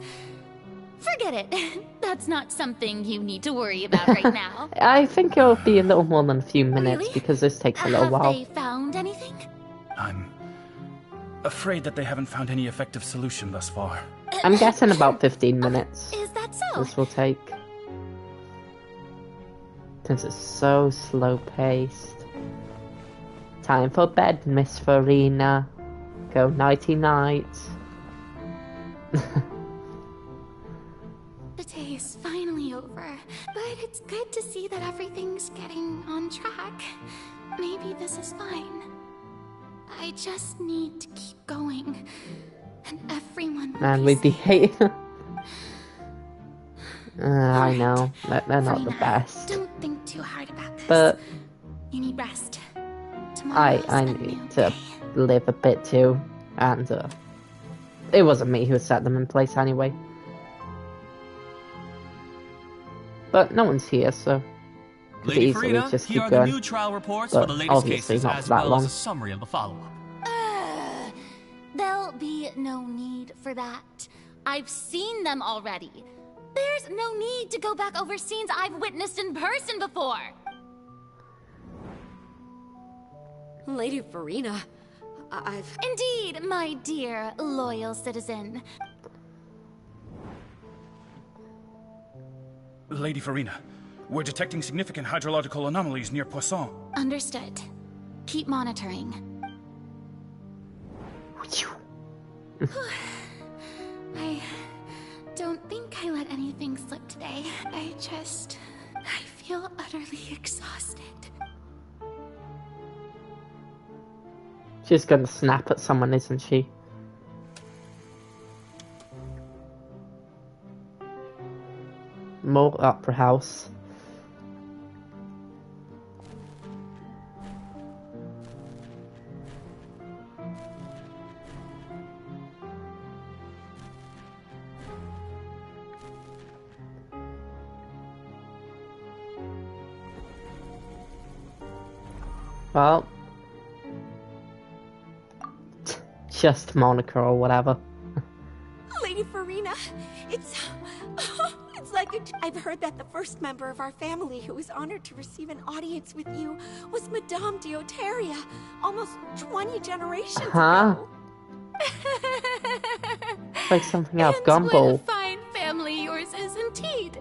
Forget it. That's not something you need to worry about right now. I think it'll be a little more than a few minutes Really? because this takes a little Have while. they found anything? I'm afraid that they haven't found any effective solution thus far. I'm guessing about 15 minutes. Is that so? This will take. Since it's so slow paced. Time for bed, Miss Farina. Go nighty night. The day is finally over, but it's good to see that everything's getting on track. Maybe this is fine. I just need to keep going, and everyone will Man, be we'd be safe. hating. I know. They're not the best. Don't think too hard about this. But You need rest. I Tomorrow's a new need to live a bit too. And it wasn't me who set them in place anyway. But no one's here, so could Lady easily Farina, just here keep are going. the new trial reports But for the latest obviously cases, not as for that well long. as a summary of the follow-up. There'll be no need for that. I've seen them already. There's no need to go back over scenes I've witnessed in person before. Lady Farina, I've... Indeed, my dear, loyal citizen. Lady Farina, we're detecting significant hydrological anomalies near Poisson. Understood. Keep monitoring. I don't think I let anything slip today. I feel utterly exhausted. She's gonna snap at someone, isn't she? More Opera House. Well, just Monica or whatever. Lady Farina, it's like I've heard that the first member of our family who was honored to receive an audience with you was Madame Deoteria, almost 20 generations ago. Like something out of What a Gumball. fine family yours is indeed.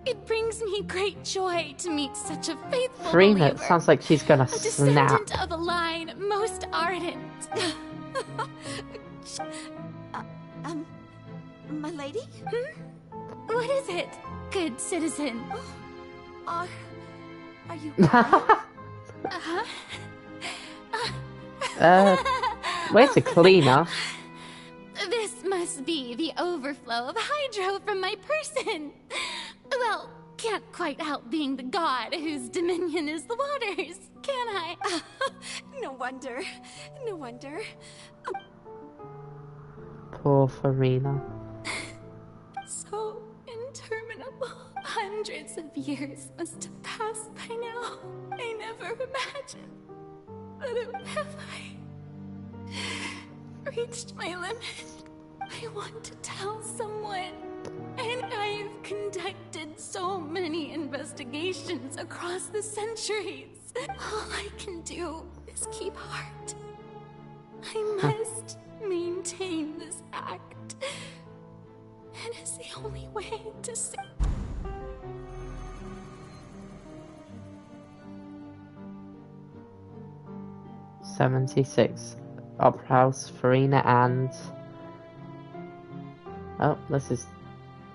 It brings me great joy to meet meet such a faithful Farina, believer. it sounds like she's gonna A snap. descendant of a line most ardent. My lady? What is it, good citizen? Are you Where's the cleaner? This must be the overflow of hydro from my person. Well, can't quite help being the god whose dominion is the waters, can I? No wonder. No wonder. Poor Farina. So interminable. Hundreds of years must have passed by now. I never imagined that it would have reached my limit. I want to tell someone, and I've conducted so many investigations across the centuries. All I can do is keep heart. I must maintain this act. It is the only way to save. '76. Opera House, Farina, and... Oh, this is...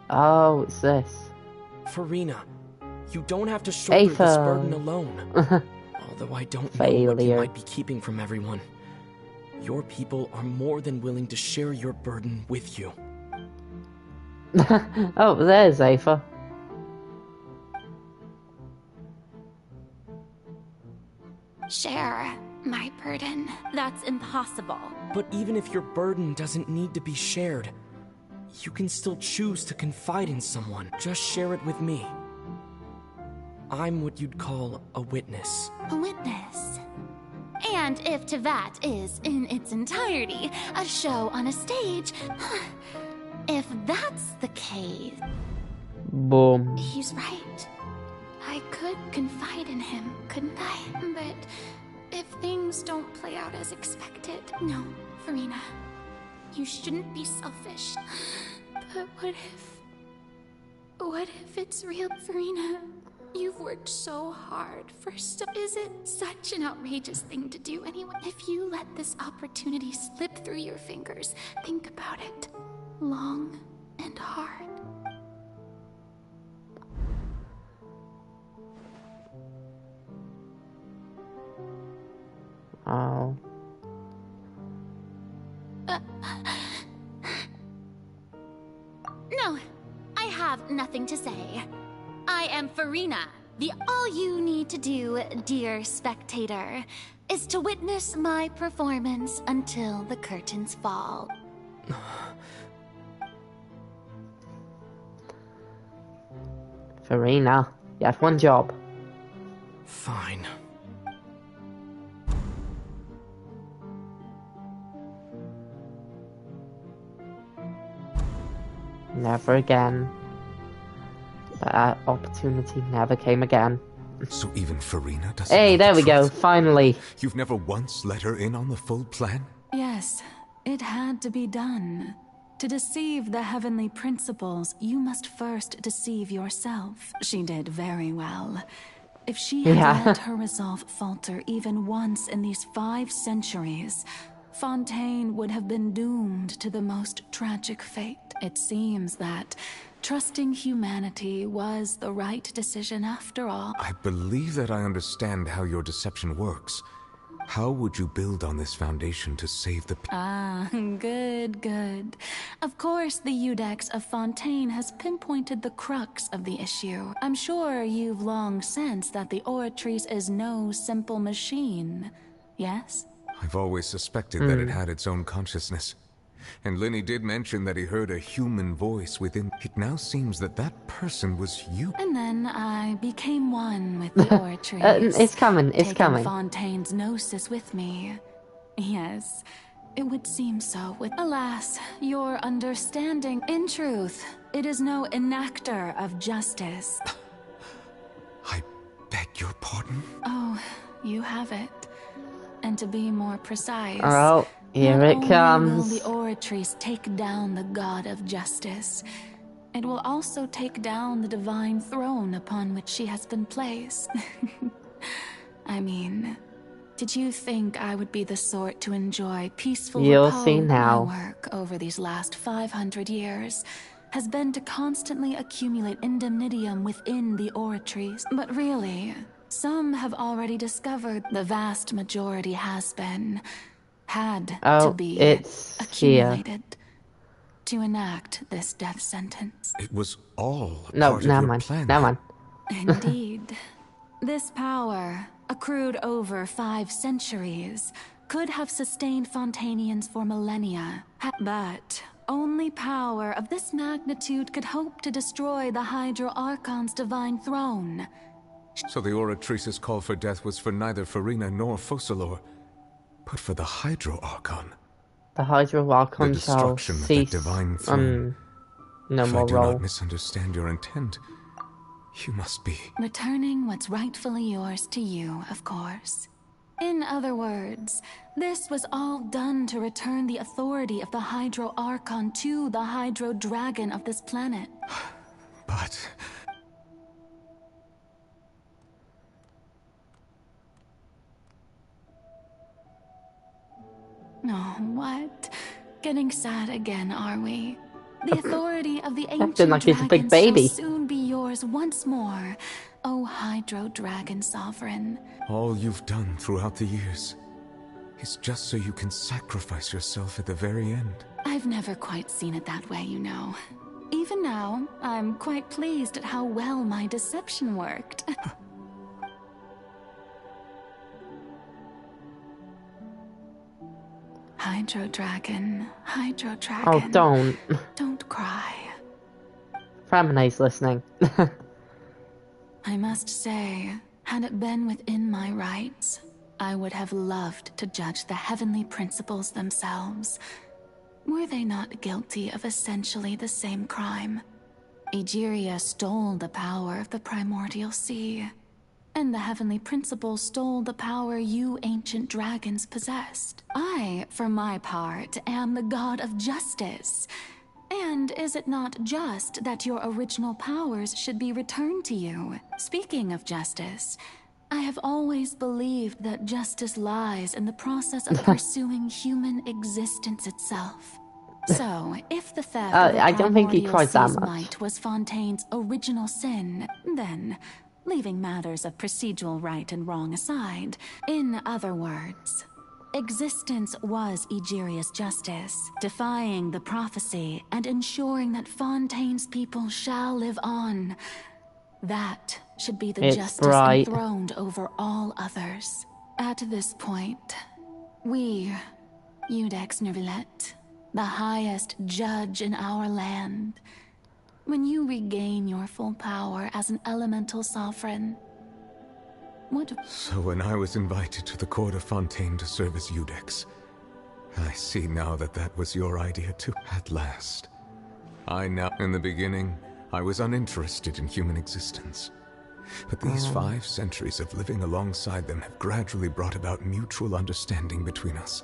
Oh, it's this. Farina, you don't have to shoulder this Aether. burden alone. Although I don't know what you might be keeping from everyone. Your people are more than willing to share your burden with you. Oh, there's Aether. Share my burden. That's impossible. But even if your burden doesn't need to be shared, you can still choose to confide in someone. Just share it with me. I'm what you'd call a witness. A witness. And if Tevat is, in its entirety, a show on a stage, if that's the case... Boom. He's right. I could confide in him, couldn't I? But if things don't play out as expected... No, Farina. You shouldn't be selfish. But what if it's real, Farina? You've worked so hard for so... Is it such an outrageous thing to do anyway? If you let this opportunity slip through your fingers, think about it. Long and hard. Oh. No, I have nothing to say. I am Farina. All you need to do, dear spectator, is to witness my performance until the curtains fall. Farina, you have one job. Fine. Never again. That opportunity never came again. So even Farina doesn't Hey, know there the we go, truth? finally. You've never once let her in on the full plan? Yes, it had to be done. To deceive the heavenly principles, you must first deceive yourself. She did very well. If she had let her resolve falter even once in these 5 centuries, Fontaine would have been doomed to the most tragic fate. It seems that trusting humanity was the right decision after all. I believe that I understand how your deception works. How would you build on this foundation to save the people? Ah, good, good. Of course, the Iudex of Fontaine has pinpointed the crux of the issue. I'm sure you've long sensed that the Oratrice is no simple machine, yes? I've always suspected that it had its own consciousness. And Linny did mention that he heard a human voice within. It now seems that that person was you. And then I became one with the Oratrice. It's coming, it's taking coming. Fontaine's gnosis with me. Yes, it would seem so with... Alas, your understanding. In truth, it is no enactor of justice. I beg your pardon? Oh, you have it. And to be more precise... Oh, here it comes. Will the Oratrice take down the god of justice? it will also take down the divine throne upon which she has been placed. I mean, did you think I would be the sort to enjoy peaceful You'll repose? see now. My work over these last 500 years has been to constantly accumulate indemnitium within the oratories. But really, some have already discovered the vast majority had to be it's accumulated to enact this death sentence. It was all No, part of never your mind. plan. Never mind. Indeed. This power, accrued over 5 centuries, could have sustained Fontainians for millennia. But only power of this magnitude could hope to destroy the Hydro Archon's divine throne. So the Oratrice's call for death was for neither Farina nor Focalor, but for the Hydro Archon. The Hydro Archon The shall destruction of that cease divine throne. no If more I do role. not misunderstand your intent, you must be... Returning what's rightfully yours to you, of course. In other words, this was all done to return the authority of the Hydro Archon to the Hydro Dragon of this planet. But... Oh, what? Getting sad again, are we? The authority of the ancient Acting like he's a big dragons baby. shall soon be yours once more, O Hydro Dragon Sovereign. all you've done throughout the years is just so you can sacrifice yourself at the very end. I've never quite seen it that way, you know. Even now, I'm quite pleased at how well my deception worked. Hydro Dragon, Hydro Dragon. Oh, don't. Don't cry. Framine's listening. I must say, had it been within my rights, I would have loved to judge the heavenly principles themselves. Were they not guilty of essentially the same crime? Egeria stole the power of the primordial sea, and the heavenly principles stole the power you ancient dragons possessed. I, for my part, am the god of justice. And is it not just that your original powers should be returned to you? Speaking of justice, I have always believed that justice lies in the process of pursuing human existence itself. So, if the theft of the I don't think he primordial cries that sea's much. might was Fontaine's original sin, then, leaving matters of procedural right and wrong aside, in other words, existence was Egeria's justice, defying the prophecy and ensuring that Fontaine's people shall live on. That should be the It's justice bright. enthroned over all others. At this point, we, Iudex Neuvillette, the highest judge in our land, when you regain your full power as an elemental sovereign, what... So when I was invited to the court of Fontaine to serve as Iudex, I see now that that was your idea too. At last. In the beginning, I was uninterested in human existence. But these 5 centuries of living alongside them have gradually brought about mutual understanding between us.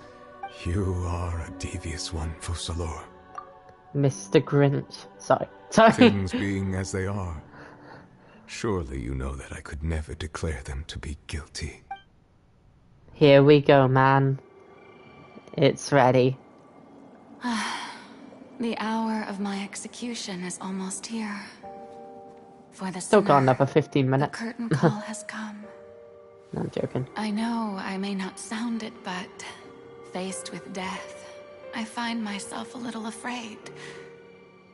You are a devious one, Focalor. Mr. Grinch. Sorry. Things being as they are, surely you know that I could never declare them to be guilty. Here we go, man. It's ready. The hour of my execution is almost here. For the Still got sinner, another 15 the minutes. curtain call has come. No, I'm joking. I know I may not sound it, but faced with death, I find myself a little afraid.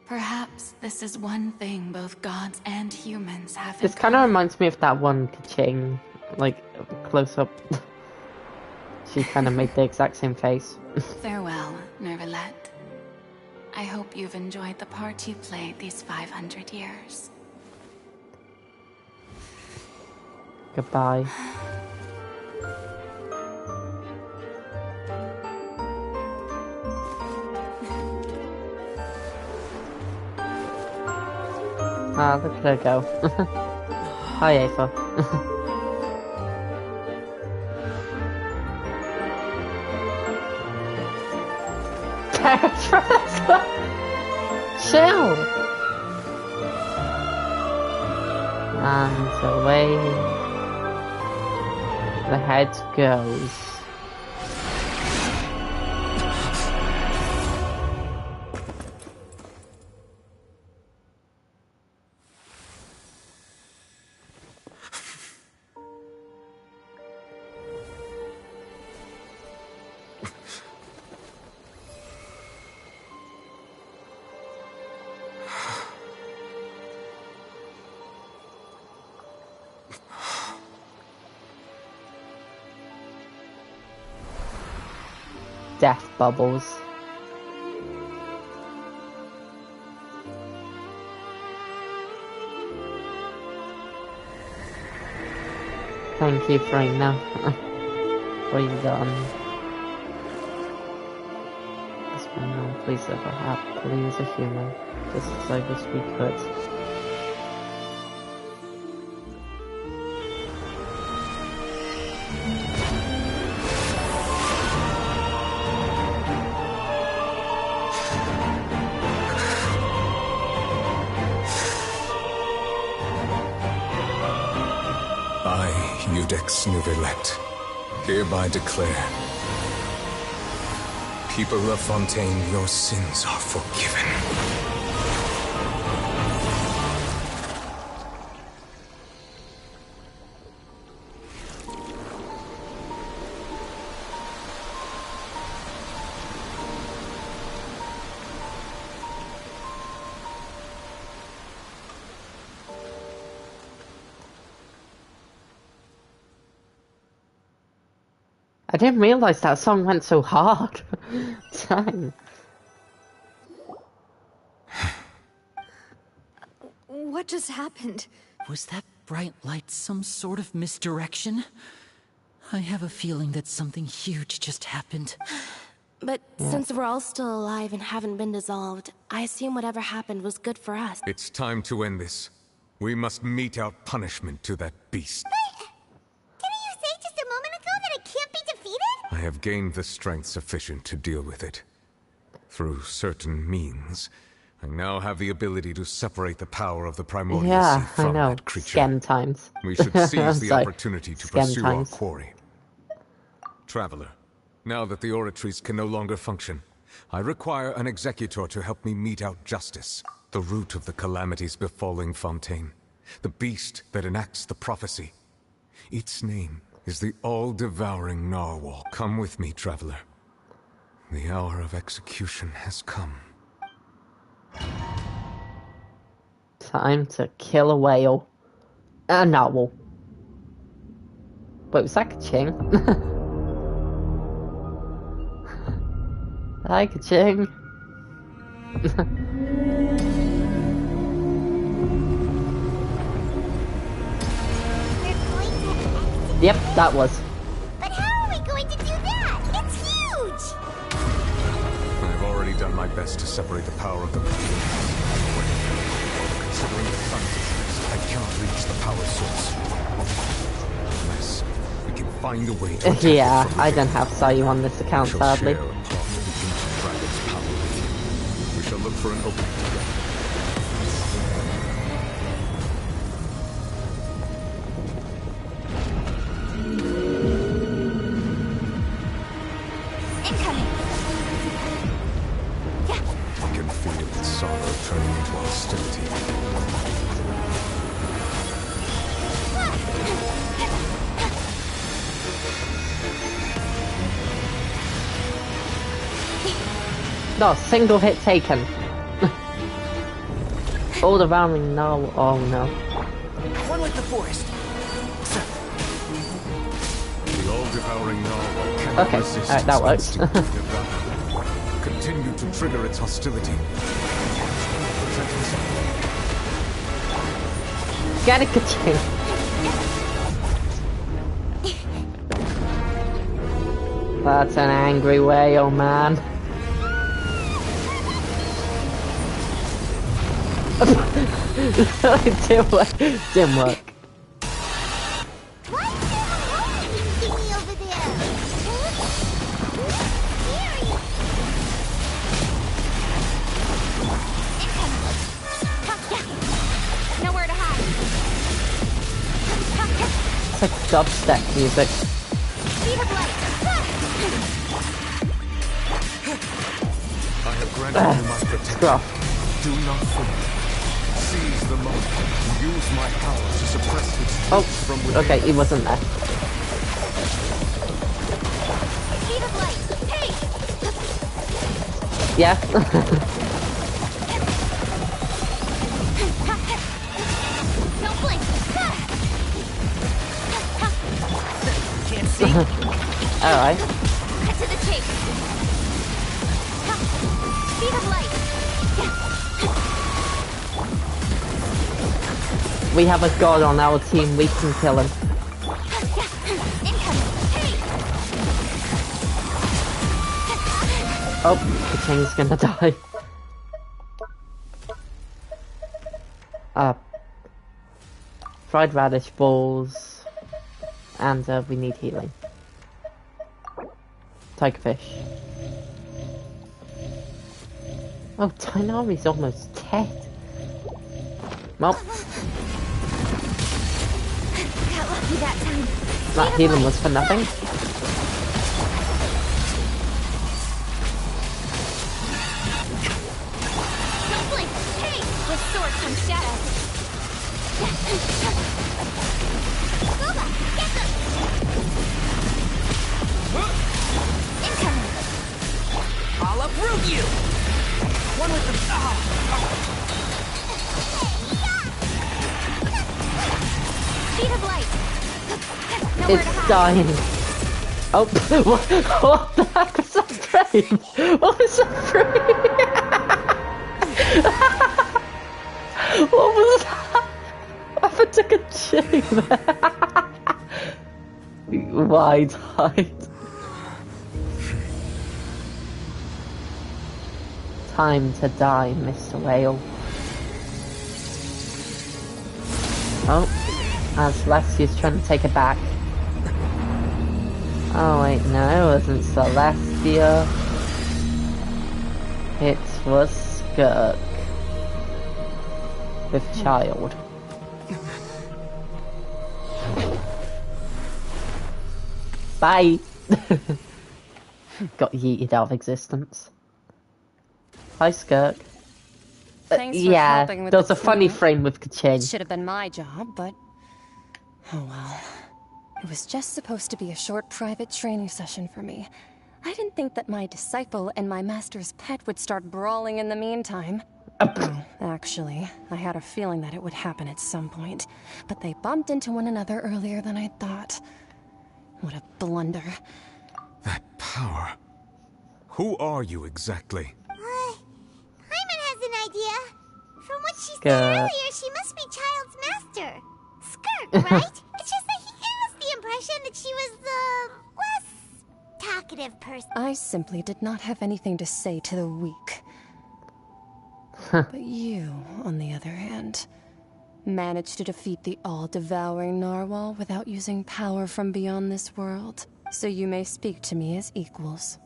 Perhaps this is one thing both gods and humans have in This kind of reminds me of that one Kaching, like, close up. She kind of made the exact same face. Farewell, Neuvillette. I hope you've enjoyed the part you played these 500 years. Goodbye. Ah, look at her go. Hi, Ava. Chill. And away the head goes. Death bubbles. Thank you, Frina. Well done. This one now, please ever have, please a human, just as I wish we could. Ex Nuvelet, hereby declare, people of Fontaine, your sins are forgiven. I didn't realize that song went so hard. Dang. What just happened? Was that bright light some sort of misdirection? I have a feeling that something huge just happened. But since we're all still alive and haven't been dissolved, I assume whatever happened was good for us. It's time to end this. We must mete out punishment to that beast. I have gained the strength sufficient to deal with it. Through certain means, I now have the ability to separate the power of the primordial sea from that creature. Scam times. We should seize the opportunity to pursue our quarry. Traveler, now that the oratories can no longer function, I require an executor to help me mete out justice. The root of the calamities befalling Fontaine. The beast that enacts the prophecy. Its name is the all-devouring narwhal. Come with me, traveler. The hour of execution has come. Time to kill a whale. A narwhal. Wait, was that Ka-ching? Hi, Ka-ching. Yep, that was. But how are we going to do that? It's huge! I've already done my best to separate the power of the considering the sun exists, I cannot reach the power source. Unless we can find a way to yeah, I don't have Sayu on this account, sadly. Share a part of the ancient dragon's power with you. We shall look for an opening together. No, single hit taken. All devouring now. Oh no. One like the forest. The all-devouring narwhal cannot resist. Alright, that works. Continue to trigger its hostility. Get it, Ka-ching. That's an angry whale, man. It didn't work. Didn't work. Nowhere to hide. like dubstep music. I have granted you my protection. Do not fear. Seize the moment. Use my power to suppress its truth from within. Okay, he wasn't there. Speed of light. Hey! Yeah. Don't blink. Can't see. Alright. Cut to the chase. Speed of light. We have a god on our team, we can kill him. Oh, the king's gonna die. Fried radish balls. And we need healing. Tiger fish. Oh, Tainari's almost dead. Well. Got lucky that time. That healing was for nothing. Don't blink. Hey! With sword comes shadow. Scuba, get them! Incoming! I'll uproot you! One with the... Speed of light. It's dying. Oh, what the heck was that frame? What was that frame? What was that? I took a tube. Wide height. Time to die, Mr. Whale. Oh, as Celestia's trying to take it back. Oh wait, no, it wasn't Celestia. It was Skirk. With child. Bye! Got yeeted out of existence. Hi, Skirk. Thanks for Yeah, helping with there was the a funny cleanup. frame with Kachin. Should have been my job, but oh well. It was just supposed to be a short private training session for me. I didn't think that my disciple and my master's pet would start brawling in the meantime. Oh, actually, I had a feeling that it would happen at some point, but they bumped into one another earlier than I thought. What a blunder. That power. Who are you exactly? Hyman has an idea. From what she said Skirk. earlier, she must be Child's master. Skirk, right? It's just that he gave us the impression that she was the less talkative person. I simply did not have anything to say to the weak. But you, on the other hand, managed to defeat the all-devouring narwhal without using power from beyond this world. So you may speak to me as equals.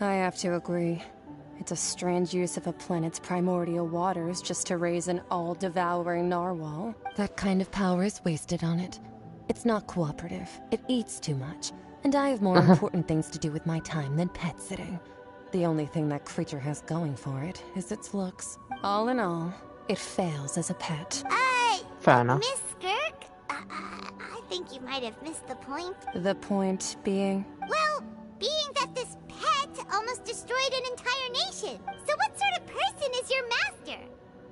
I have to agree. It's a strange use of a planet's primordial waters just to raise an all-devouring narwhal. That kind of power is wasted on it. It's not cooperative. It eats too much. And I have more important things to do with my time than pet sitting. The only thing that creature has going for it is its looks. All in all, it fails as a pet. Fair enough. Miss Skirk, I think you might have missed the point. The point being? Well, being that this pet almost destroyed an entire nation. So what sort of person is your master?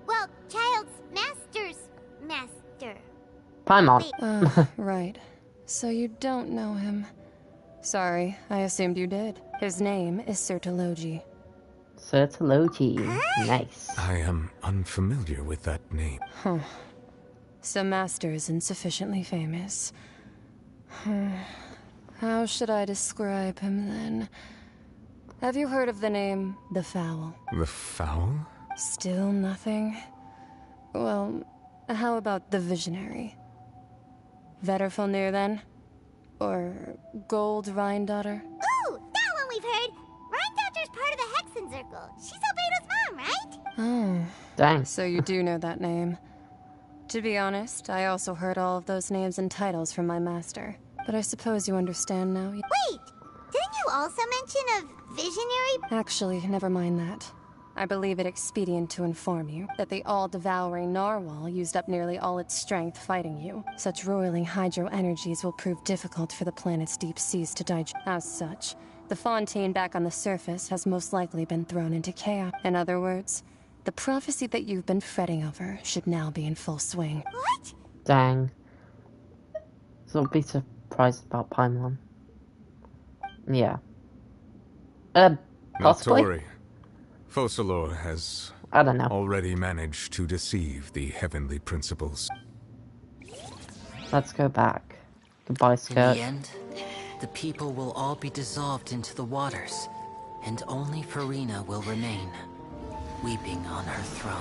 Well, Child's master's master. Paimon. Right. So you don't know him. Sorry, I assumed you did. His name is Sertologi. Sertologi. Nice. I am unfamiliar with that name. Huh. So Master isn't sufficiently famous. How should I describe him then? Have you heard of the name The Fowl? The Fowl? Still nothing? Well, how about the Visionary? Vetterfulnir then? Or Gold Rhindaughter? Ooh, that one we've heard. Rhindaughter's part of the Hexen Circle. She's Albedo's mom, right? Oh. Dang. So you do know that name. To be honest, I also heard all of those names and titles from my master. But I suppose you understand now. Wait! Didn't you also mention a visionary? Actually, never mind that. I believe it expedient to inform you that the all-devouring narwhal used up nearly all its strength fighting you. Such roiling hydro energies will prove difficult for the planet's deep seas to digest. As such, the Fontaine back on the surface has most likely been thrown into chaos. In other words, the prophecy that you've been fretting over should now be in full swing. What? Dang. So I'll be surprised about Paimon. Yeah. Not Possibly? to worry. Focalor has I don't know. already managed to deceive the heavenly principles. Let's go back. Goodbye, In Skirt. the end, the people will all be dissolved into the waters, and only Farina will remain, weeping on her throne.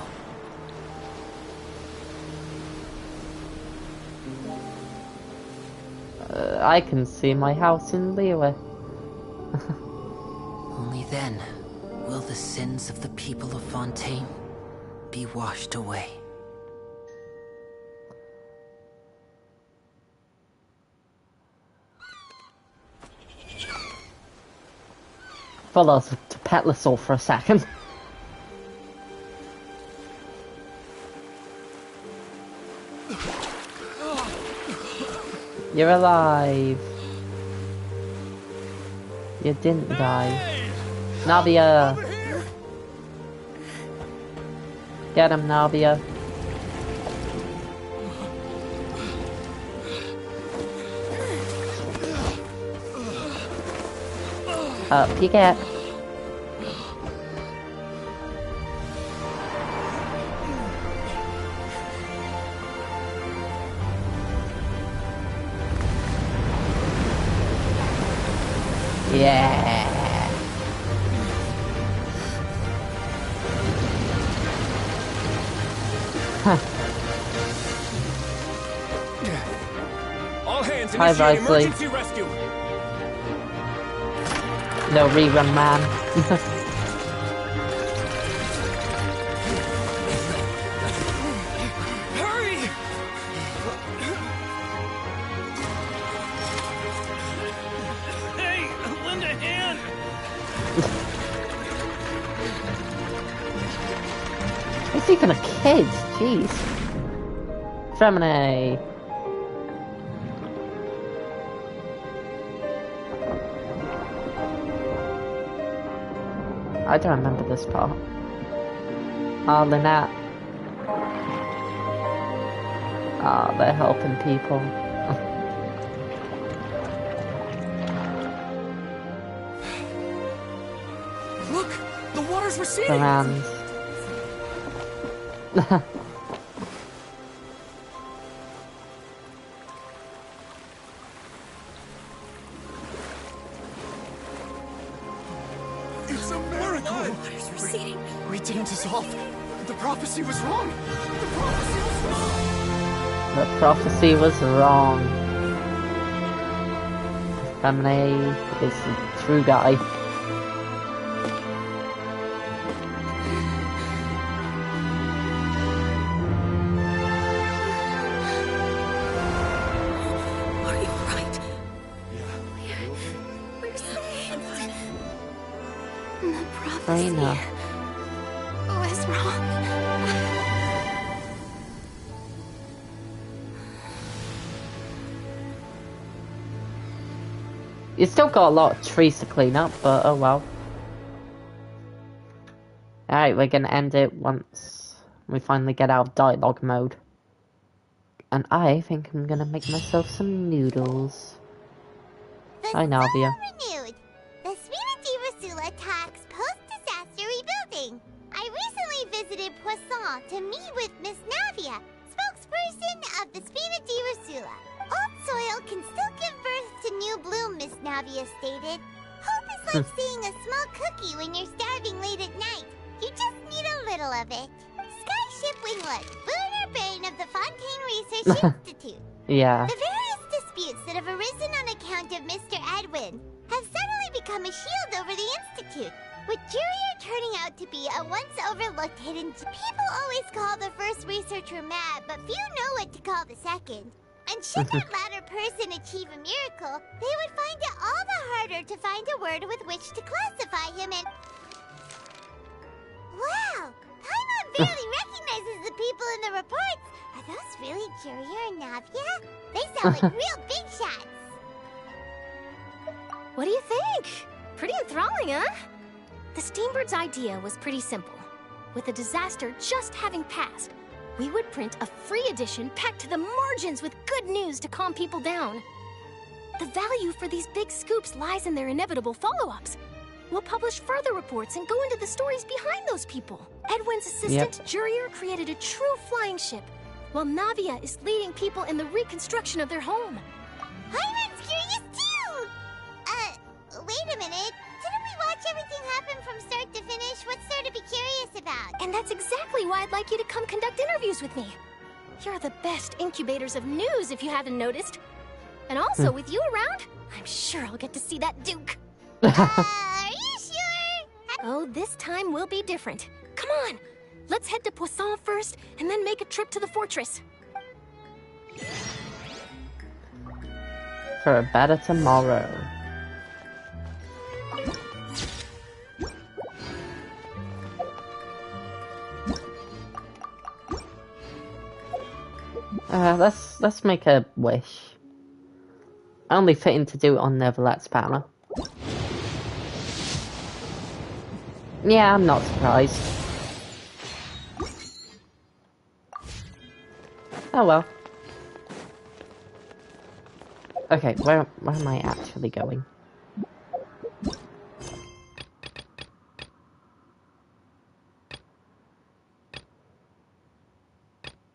I can see my house in Liyue. Only then will the sins of the people of Fontaine be washed away. Thought I was to Petlisol for a second. You're alive. You didn't die. Navia! Get him, Navia. Up you get. Yeah. All hands, Hi, initiate Risley. emergency rescue. No rerun, man. Hurry! Hey, lend a hand. He's even a kid, jeez. Femine. I don't remember this part. Oh, Lynette. Ah, they're helping people. Look, the water's receding. Around. It's a miracle! We didn't dissolve. The prophecy was wrong. The prophecy was wrong. The prophecy was wrong. Femine is the true guy. Are you right? Yeah. We're saved. The prophecy Farina. was wrong. You still got a lot of trees to clean up, but oh well. Alright, we're gonna end it once we finally get out of dialogue mode. And I think I'm gonna make myself some noodles. Hi, Navia. Renewed. The Svina di Rasula talks post-disaster rebuilding. I recently visited Poisson to meet with Miss Navia, spokesperson of the Svina di Rasula. Old soil can still give birth to new bloom, Miss Navia stated. Hope is like seeing a small cookie when you're starving late at night. You just need a little of it. Skyship Winglet, booner brain of the Fontaine Research Institute. Yeah. The various disputes that have arisen on account of Mr. Edwin have suddenly become a shield over the Institute. With Jurier turning out to be a once overlooked hidden people always call the first researcher mad, but few know what to call the second. And should that latter person achieve a miracle, they would find it all the harder to find a word with which to classify him in. Wow! Paimon barely recognizes the people in the reports. Are those really Jurier and Navia? They sound like real big shots. What do you think? Pretty enthralling, huh? The Steambird's idea was pretty simple. With the disaster just having passed, we would print a free edition packed to the margins with good news to calm people down. The value for these big scoops lies in their inevitable follow-ups. We'll publish further reports and go into the stories behind those people. Edwin's assistant, Jurier, created a true flying ship, while Navia is leading people in the reconstruction of their home. Hyman's curious too! Wait a minute. Didn't we watch everything happen from start to finish? What's there to be curious about? And that's exactly why I'd like you to come conduct interviews with me. You're the best incubators of news, if you haven't noticed. And also, with you around, I'm sure I'll get to see that Duke. Are you sure? Oh, this time will be different. Come on, let's head to Poisson first, and then make a trip to the fortress. For a better tomorrow. Let's make a wish. Only fitting to do it on Neverlet's banner. Yeah, I'm not surprised. Oh well. Okay, where am I actually going?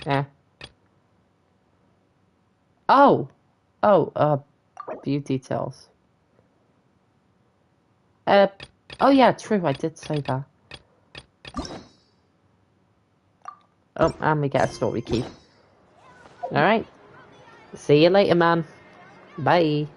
Yeah. View details. Oh yeah, true, I did say that. Oh, and we get a story key. Alright. See you later, man. Bye.